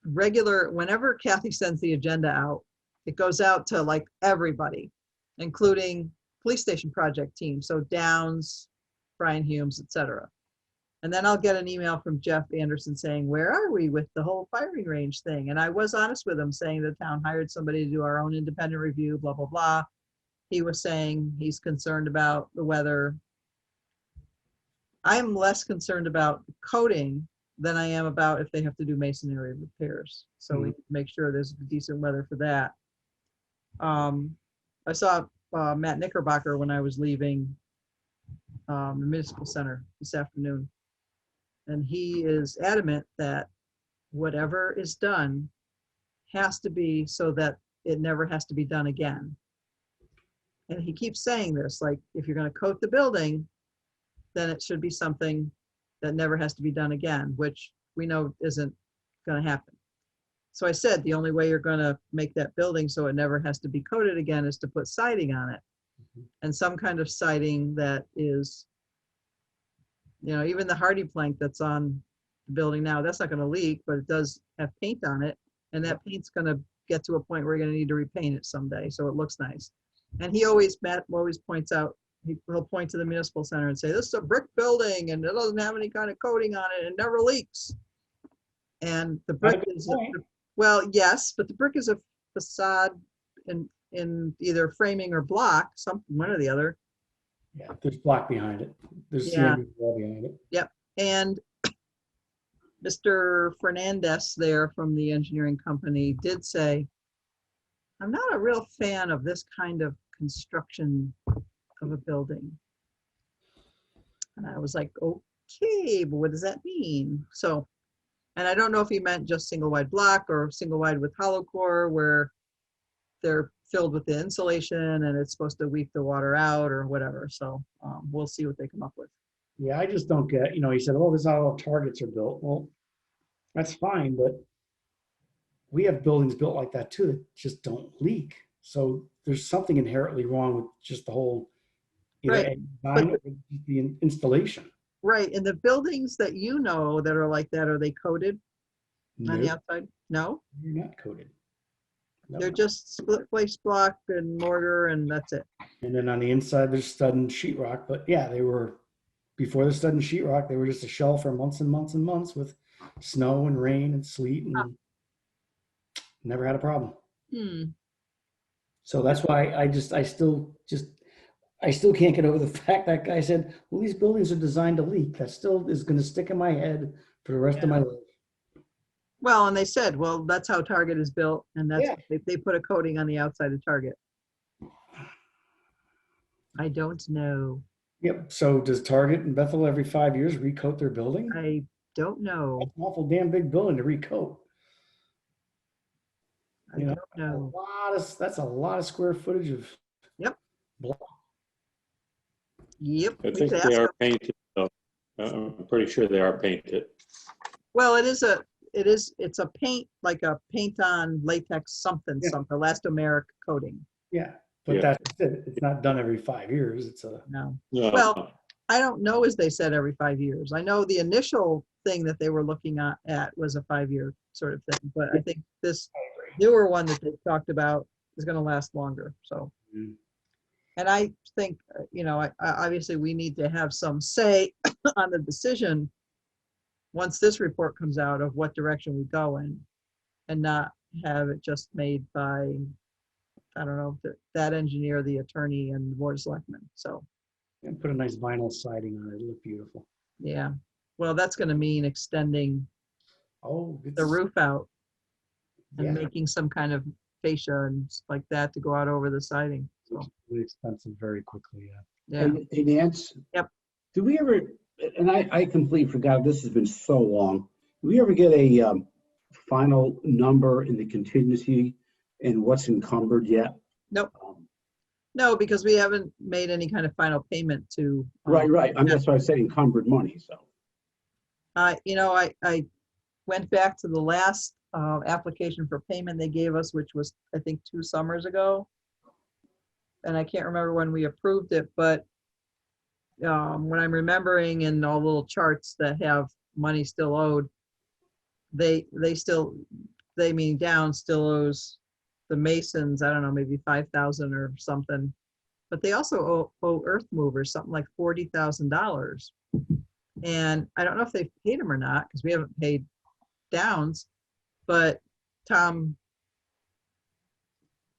regular, whenever Kathy sends the agenda out, it goes out to like everybody, including police station project team. So Downs, Brian Humes, etc. And then I'll get an email from Jeff Anderson saying, where are we with the whole firing range thing? And I was honest with him, saying the town hired somebody to do our own independent review, blah, blah, blah. He was saying he's concerned about the weather. I'm less concerned about coating than I am about if they have to do masonry repairs. So we make sure there's decent weather for that. I saw Matt Knickerbocker when I was leaving the municipal center this afternoon. And he is adamant that whatever is done has to be so that it never has to be done again. And he keeps saying this, like, if you're going to coat the building, then it should be something that never has to be done again, which we know isn't going to happen. So I said, the only way you're going to make that building so it never has to be coated again is to put siding on it. And some kind of siding that is, you know, even the hardy plank that's on the building now, that's not going to leak, but it does have paint on it. And that paint's going to get to a point where you're going to need to repaint it someday, so it looks nice. And he always, Matt always points out, he'll point to the municipal center and say, this is a brick building and it doesn't have any kind of coating on it and it never leaks. And the brick is, well, yes, but the brick is a facade in either framing or block, one or the other. Yeah, there's block behind it. There's Yeah. CMU wall behind it. Yep. And Mr. Fernandez there from the engineering company did say, I'm not a real fan of this kind of construction of a building. And I was like, okay, but what does that mean? So, and I don't know if he meant just single wide block or single wide with hollow core where they're filled with the insulation and it's supposed to weep the water out or whatever. So we'll see what they come up with. Yeah, I just don't get, he said, oh, this is how all targets are built. Well, that's fine, but we have buildings built like that too that just don't leak. So there's something inherently wrong with just the whole, Right. design or the installation. Right. And the buildings that you know that are like that, are they coated on the No, outside? No, you're not coated. No. they're just split place block and mortar and that's it. And then on the inside, there's stud and sheetrock. But yeah, they were, before the stud and sheetrock, they were just a shell for months and months and months with snow and rain and sleet and never had a problem. So that's why I still can't get over the fact that guy said, well, these buildings are designed to leak. That still is going to stick in my head for the rest of my life. Well, and they said, well, that's how Target is built. And that's, Yeah. they put a coating on the outside of Target. I don't know. Yep. So does Target in Bethel every 5 years recoat their building? I don't know. That's an awful damn big building to recoat. I don't know. That's a lot of square footage of block. Yep. I we think could they ask are them. painted, though. I'm pretty sure they are painted. Well, it's a paint, like a paint on latex something, Yeah. something, elastomeric coating. Yeah. But Yeah. that's it. It's not done every 5 years. It's a, No. No, Well, I don't know, as they said, every 5 years. I know the initial thing that they were looking at was a 5-year sort of thing, but I think this newer one that they talked about is going to last longer. So, Mhm. and I think, obviously we need to have some say on the decision once this report comes out of what direction we go in, and not have it just made by, I don't know, that engineer, the attorney, and the board of selectmen. So, and put a nice vinyl siding on it. It'll look beautiful. yeah. Well, that's going to mean extending Oh, the roof out and yeah. making some kind of fascia and like that to go out over the siding. So, It's really expensive very quickly. Yeah. yeah. Hey, Nance? Yep. Do we ever, and I completely forgot, this has been so long. Do we ever get a final number in the contingency and what's encumbered yet? Nope. No, because we haven't made any kind of final payment to. Right. That's why I said encumbered money, so. I went back to the last application for payment they gave us, which was, I think, 2 summers ago. And I can't remember when we approved it, but when I'm remembering in all the little charts that have money still owed, they mean down still owes the Masons, I don't know, maybe 5,000 or something. But they also owe Earth Movers something like $40,000. And I don't know if they've paid them or not, because we haven't paid Downs, but Tom,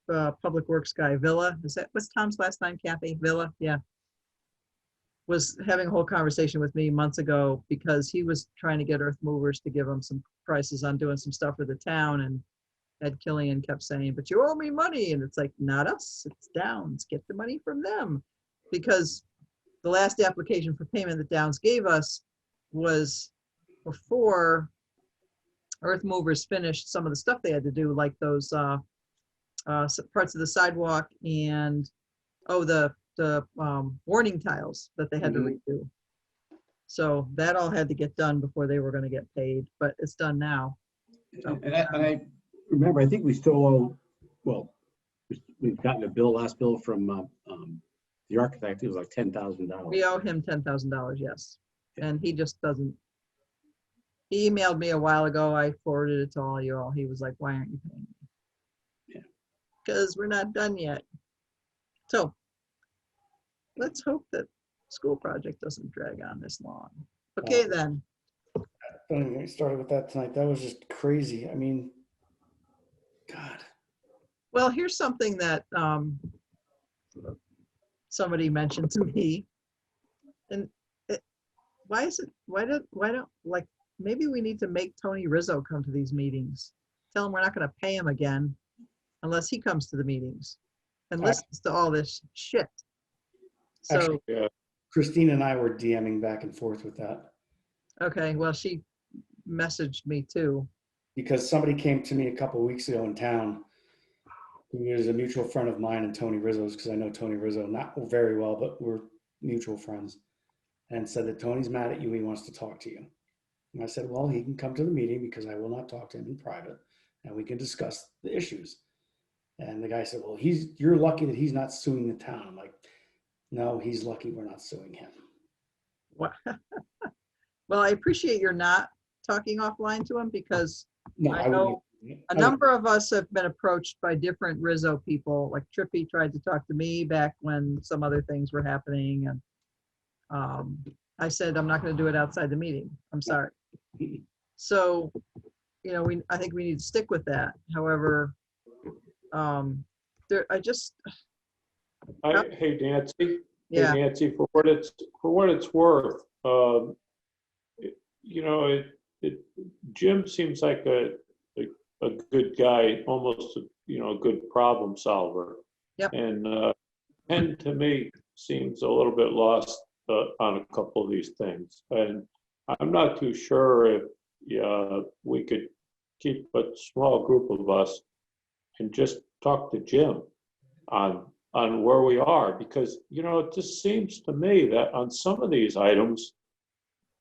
Public Works guy, Villa, what's Tom's last name, Kathy? Villa, yeah. Was having a whole conversation with me months ago because he was trying to get Earth Movers to give him some prices on doing some stuff for the town, and Ed Killian kept saying, but you owe me money. And it's like, not us, it's Downs, get the money from them. Because the last application for payment that Downs gave us was before Earth Movers finished some of the stuff they had to do, like those parts of the sidewalk and, the warning tiles that they had to redo. So that all had to get done before they were going to get paid, but it's done now. So, And I remember, I think we still owe, well, we've gotten a last bill from the architect. It was like $10,000. we owe him $10,000, yes. And he just doesn't. He emailed me a while ago. I forwarded it to all you all. He was like, why aren't you paying me? Yeah. Because we're not done yet. So let's hope that school project doesn't drag on this long. Okay, then. Don't even get me started with that tonight. That was just crazy. I mean, God. Well, here's something that somebody mentioned to me. And why don't, like, maybe we need to make Tony Rizzo come to these meetings. Tell him we're not gonna pay him again unless he comes to the meetings and listens to all this shit. So, Actually, Yeah. Christine and I were DMing back and forth with that okay, well, she messaged me too. because somebody came to me a couple of weeks ago in town who is a mutual friend of mine and Tony Rizzo's, because I know Tony Rizzo not very well, but we're mutual friends, and said that Tony's mad at you. He wants to talk to you. And I said, well, he can come to the meeting because I will not talk to him in private and we can discuss the issues. And the guy said, well, you're lucky that he's not suing the town. I'm like, no, he's lucky we're not suing him. What? Well, I appreciate your not talking offline to him because No, I I know wouldn't. a number of us have been approached by different Rizzo people, like Trippy tried to talk to me back when some other things were happening. And I said, I'm not going to do it outside the meeting. I'm sorry. So, you know, I think we need to stick with that. However, hey, Nancy. yeah, Hey, Nancy, for what it's worth, you know, Jim seems like a good guy, almost, you know, a good problem solver. Yep. And Ken, to me, seems a little bit lost on a couple of these things. And I'm not too sure if we could keep a small group of us and just talk to Jim on where we are, because, you know, it just seems to me that on some of these items,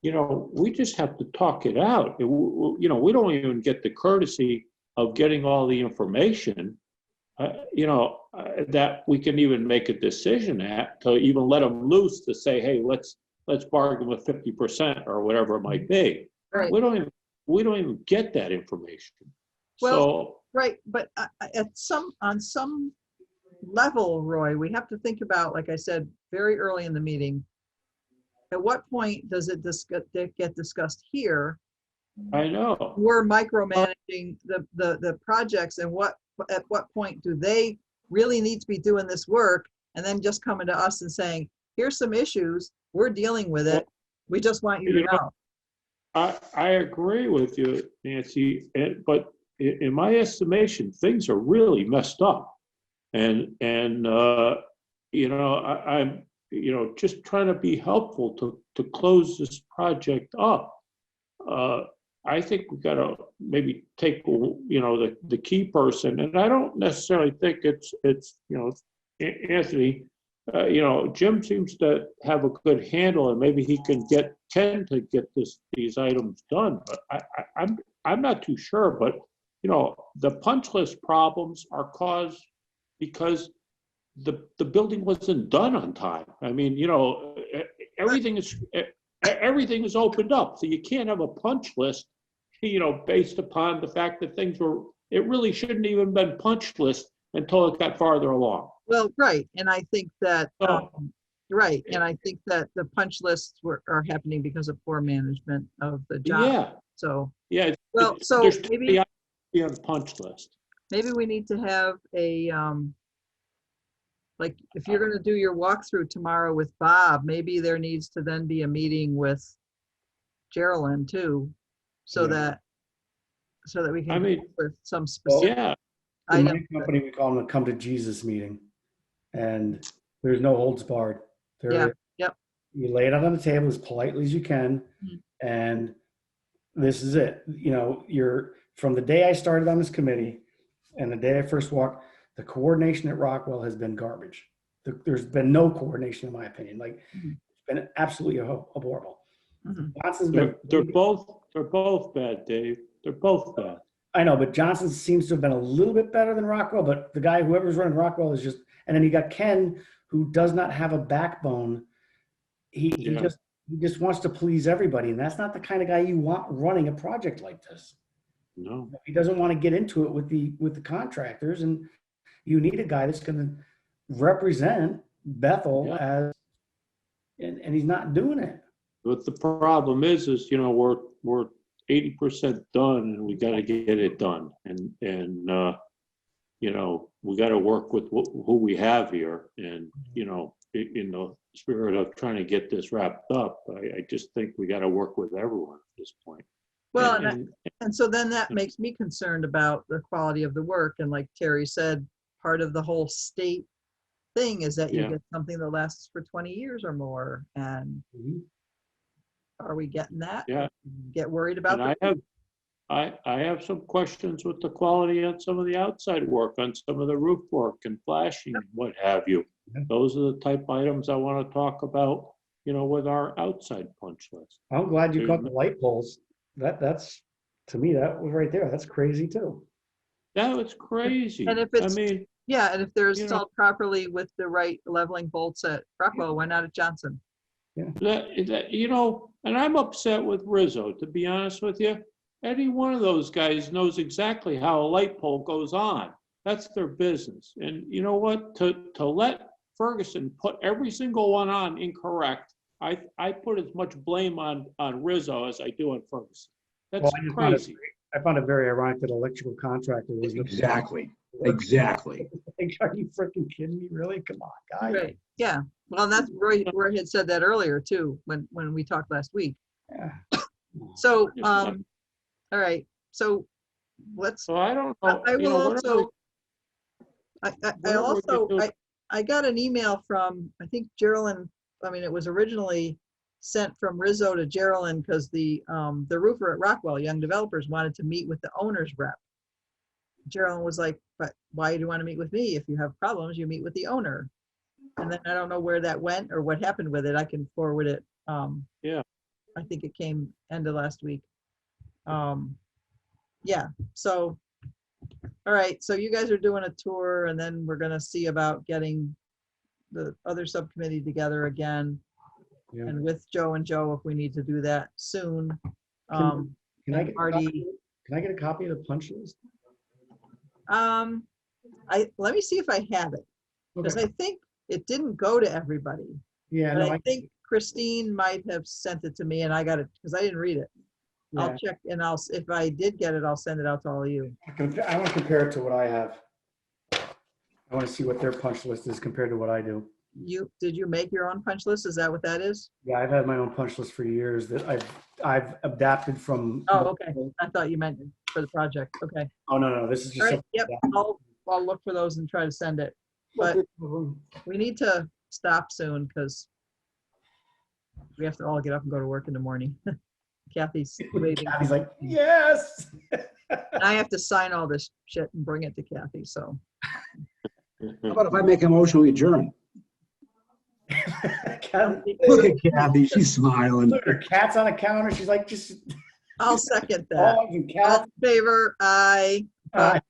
you know, we just have to talk it out. You know, we don't even get the courtesy of getting all the information, you know, that we can even make a decision to even let them loose to say, hey, let's bargain with 50% or whatever it might be. right. We don't even get that information. Well, So, right. But on some level, Roy, we have to think about, like I said, very early in the meeting, at what point does it get discussed here? I know. We're micromanaging the projects, and at what point do they really need to be doing this work, and then just coming to us and saying, here's some issues, we're dealing with it, we just want you to know. I agree with you, Nancy, but in my estimation, things are really messed up. And you know, I'm, you know, just trying to be helpful to close this project up. I think we got to maybe take, you know, the key person, and I don't necessarily think it's you know, Anthony. You know, Jim seems to have a good handle, and maybe he can get Ken to get these items done. But I'm not too sure. But you know, the punch list problems are caused because the building wasn't done on time. I mean, you know, everything is opened up, so you can't have a punch list, you know, based upon the fact that it really shouldn't even been punch list until it got farther along. Well, right, and I think that right, and I think that the punch lists are happening because of poor management of the job. Yeah. So Yeah. well, so there's maybe on the punch list. maybe we need to have a like, if you're going to do your walkthrough tomorrow with Bob, maybe there needs to then be a meeting with Geraldine too, so that we can I mean, come up with some specific Yeah. In my items. company, we call them a come to Jesus meeting. And there's no holds barred. Yeah, yep. You lay it out on the table as politely as you can. Mhm. And this is it. You know, from the day I started on this committee and the day I first walked, the coordination at Rockwell has been garbage. There's been no coordination, in my opinion. Like, it's been absolutely horrible. Mhm. Johnson's been. They're both bad, Dave. They're both bad. I know, but Johnson seems to have been a little bit better than Rockwell, but the guy, whoever's running Rockwell is just, and then you got Ken, who does not have a backbone. He just wants to please everybody. And that's not the kind of guy you want running a project like this. No. He doesn't want to get into it with the contractors, and you need a guy that's going to represent Bethel and he's not doing it. But the problem is, you know, we're 80% done, and we got to get it done. And you know, we got to work with who we have here. And, you know, in the spirit of trying to get this wrapped up, I just think we got to work with everyone at this point. Well, And- and so then that makes me concerned about the quality of the work. And like Terry said, part of the whole state thing is that you Yeah. get something that lasts for 20 years or more. And Mhm. are we getting that? Yeah. Get worried about And that? I have some questions with the quality on some of the outside work, on some of the roof work and flashing and what have you. Yeah. Those are the type items I want to talk about, with our outside punch list. I'm glad you So caught the light poles. That's, to me, that was right there. That's crazy too. That was crazy. And if I it's- mean, Yeah, and if they're know- installed properly with the right leveling bolts at Rockwell, why not at Johnson? and I'm upset with Rizzo, to be honest with you. Any one of those guys knows exactly how a light pole goes on. That's their business. And you know what? To let Ferguson put every single one on incorrect, I put as much blame on Rizzo as I do on Ferguson. That's Well, crazy. I found it very ironic that electrical contractor was. Exactly, exactly. Like, are you freaking kidding me? Really? Come on, guys. Right, yeah. Well, that's Roy had said that earlier too, when we talked last week. Yeah. So, Just like- all right, so let's, So I don't know. I will whatever- also, I whatever we could do- I got an email from, I think Geraldine, I mean, it was originally sent from Rizzo to Geraldine because the roofer at Rockwell, Young Developers, wanted to meet with the owner's rep. Geraldine was like, but why do you want to meet with me? If you have problems, you meet with the owner. And then I don't know where that went or what happened with it. I can forward it. Yeah. I think it came end of last week. Yeah, so, all right, so you guys are doing a tour and then we're gonna see about getting the other subcommittee together again. Yeah. And with Joe and Joe, if we need to do that soon. Can I and get a Marty, copy- can I get a copy of the punch list? let me see if I have it, because Okay. I think it didn't go to everybody. Yeah, But no, I think Christine might have sent it to me and I got it, because I didn't read it. I'll yeah. check and if I did get it, I'll send it out to all of you. I want to compare it to what I have. I want to see what their punch list is compared to what I do. Did you make your own punch list? Is that what that is? Yeah, I've had my own punch list for years that I've adapted from. Oh, okay. I thought you meant for the project. Okay. Oh, no, this is All just. right. Yep. I'll look for those and try to send it. But we need to stop soon because we have to all get up and go to work in the morning. Kathy's waiting. Kathy's like, yes. I have to sign all this shit and bring it to Kathy, so. How about if I make a motion, we adjourn? Kathy, Look at Kathy, she's smiling. look, her cat's on a counter. She's like, just. I'll second that. Oh, you All cat. in favor? Aye. Aye.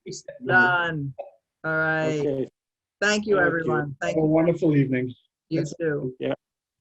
Done. All right. Okay. Thank you, Thank you. everyone. Thank Have a you. wonderful evening. You too. Yeah.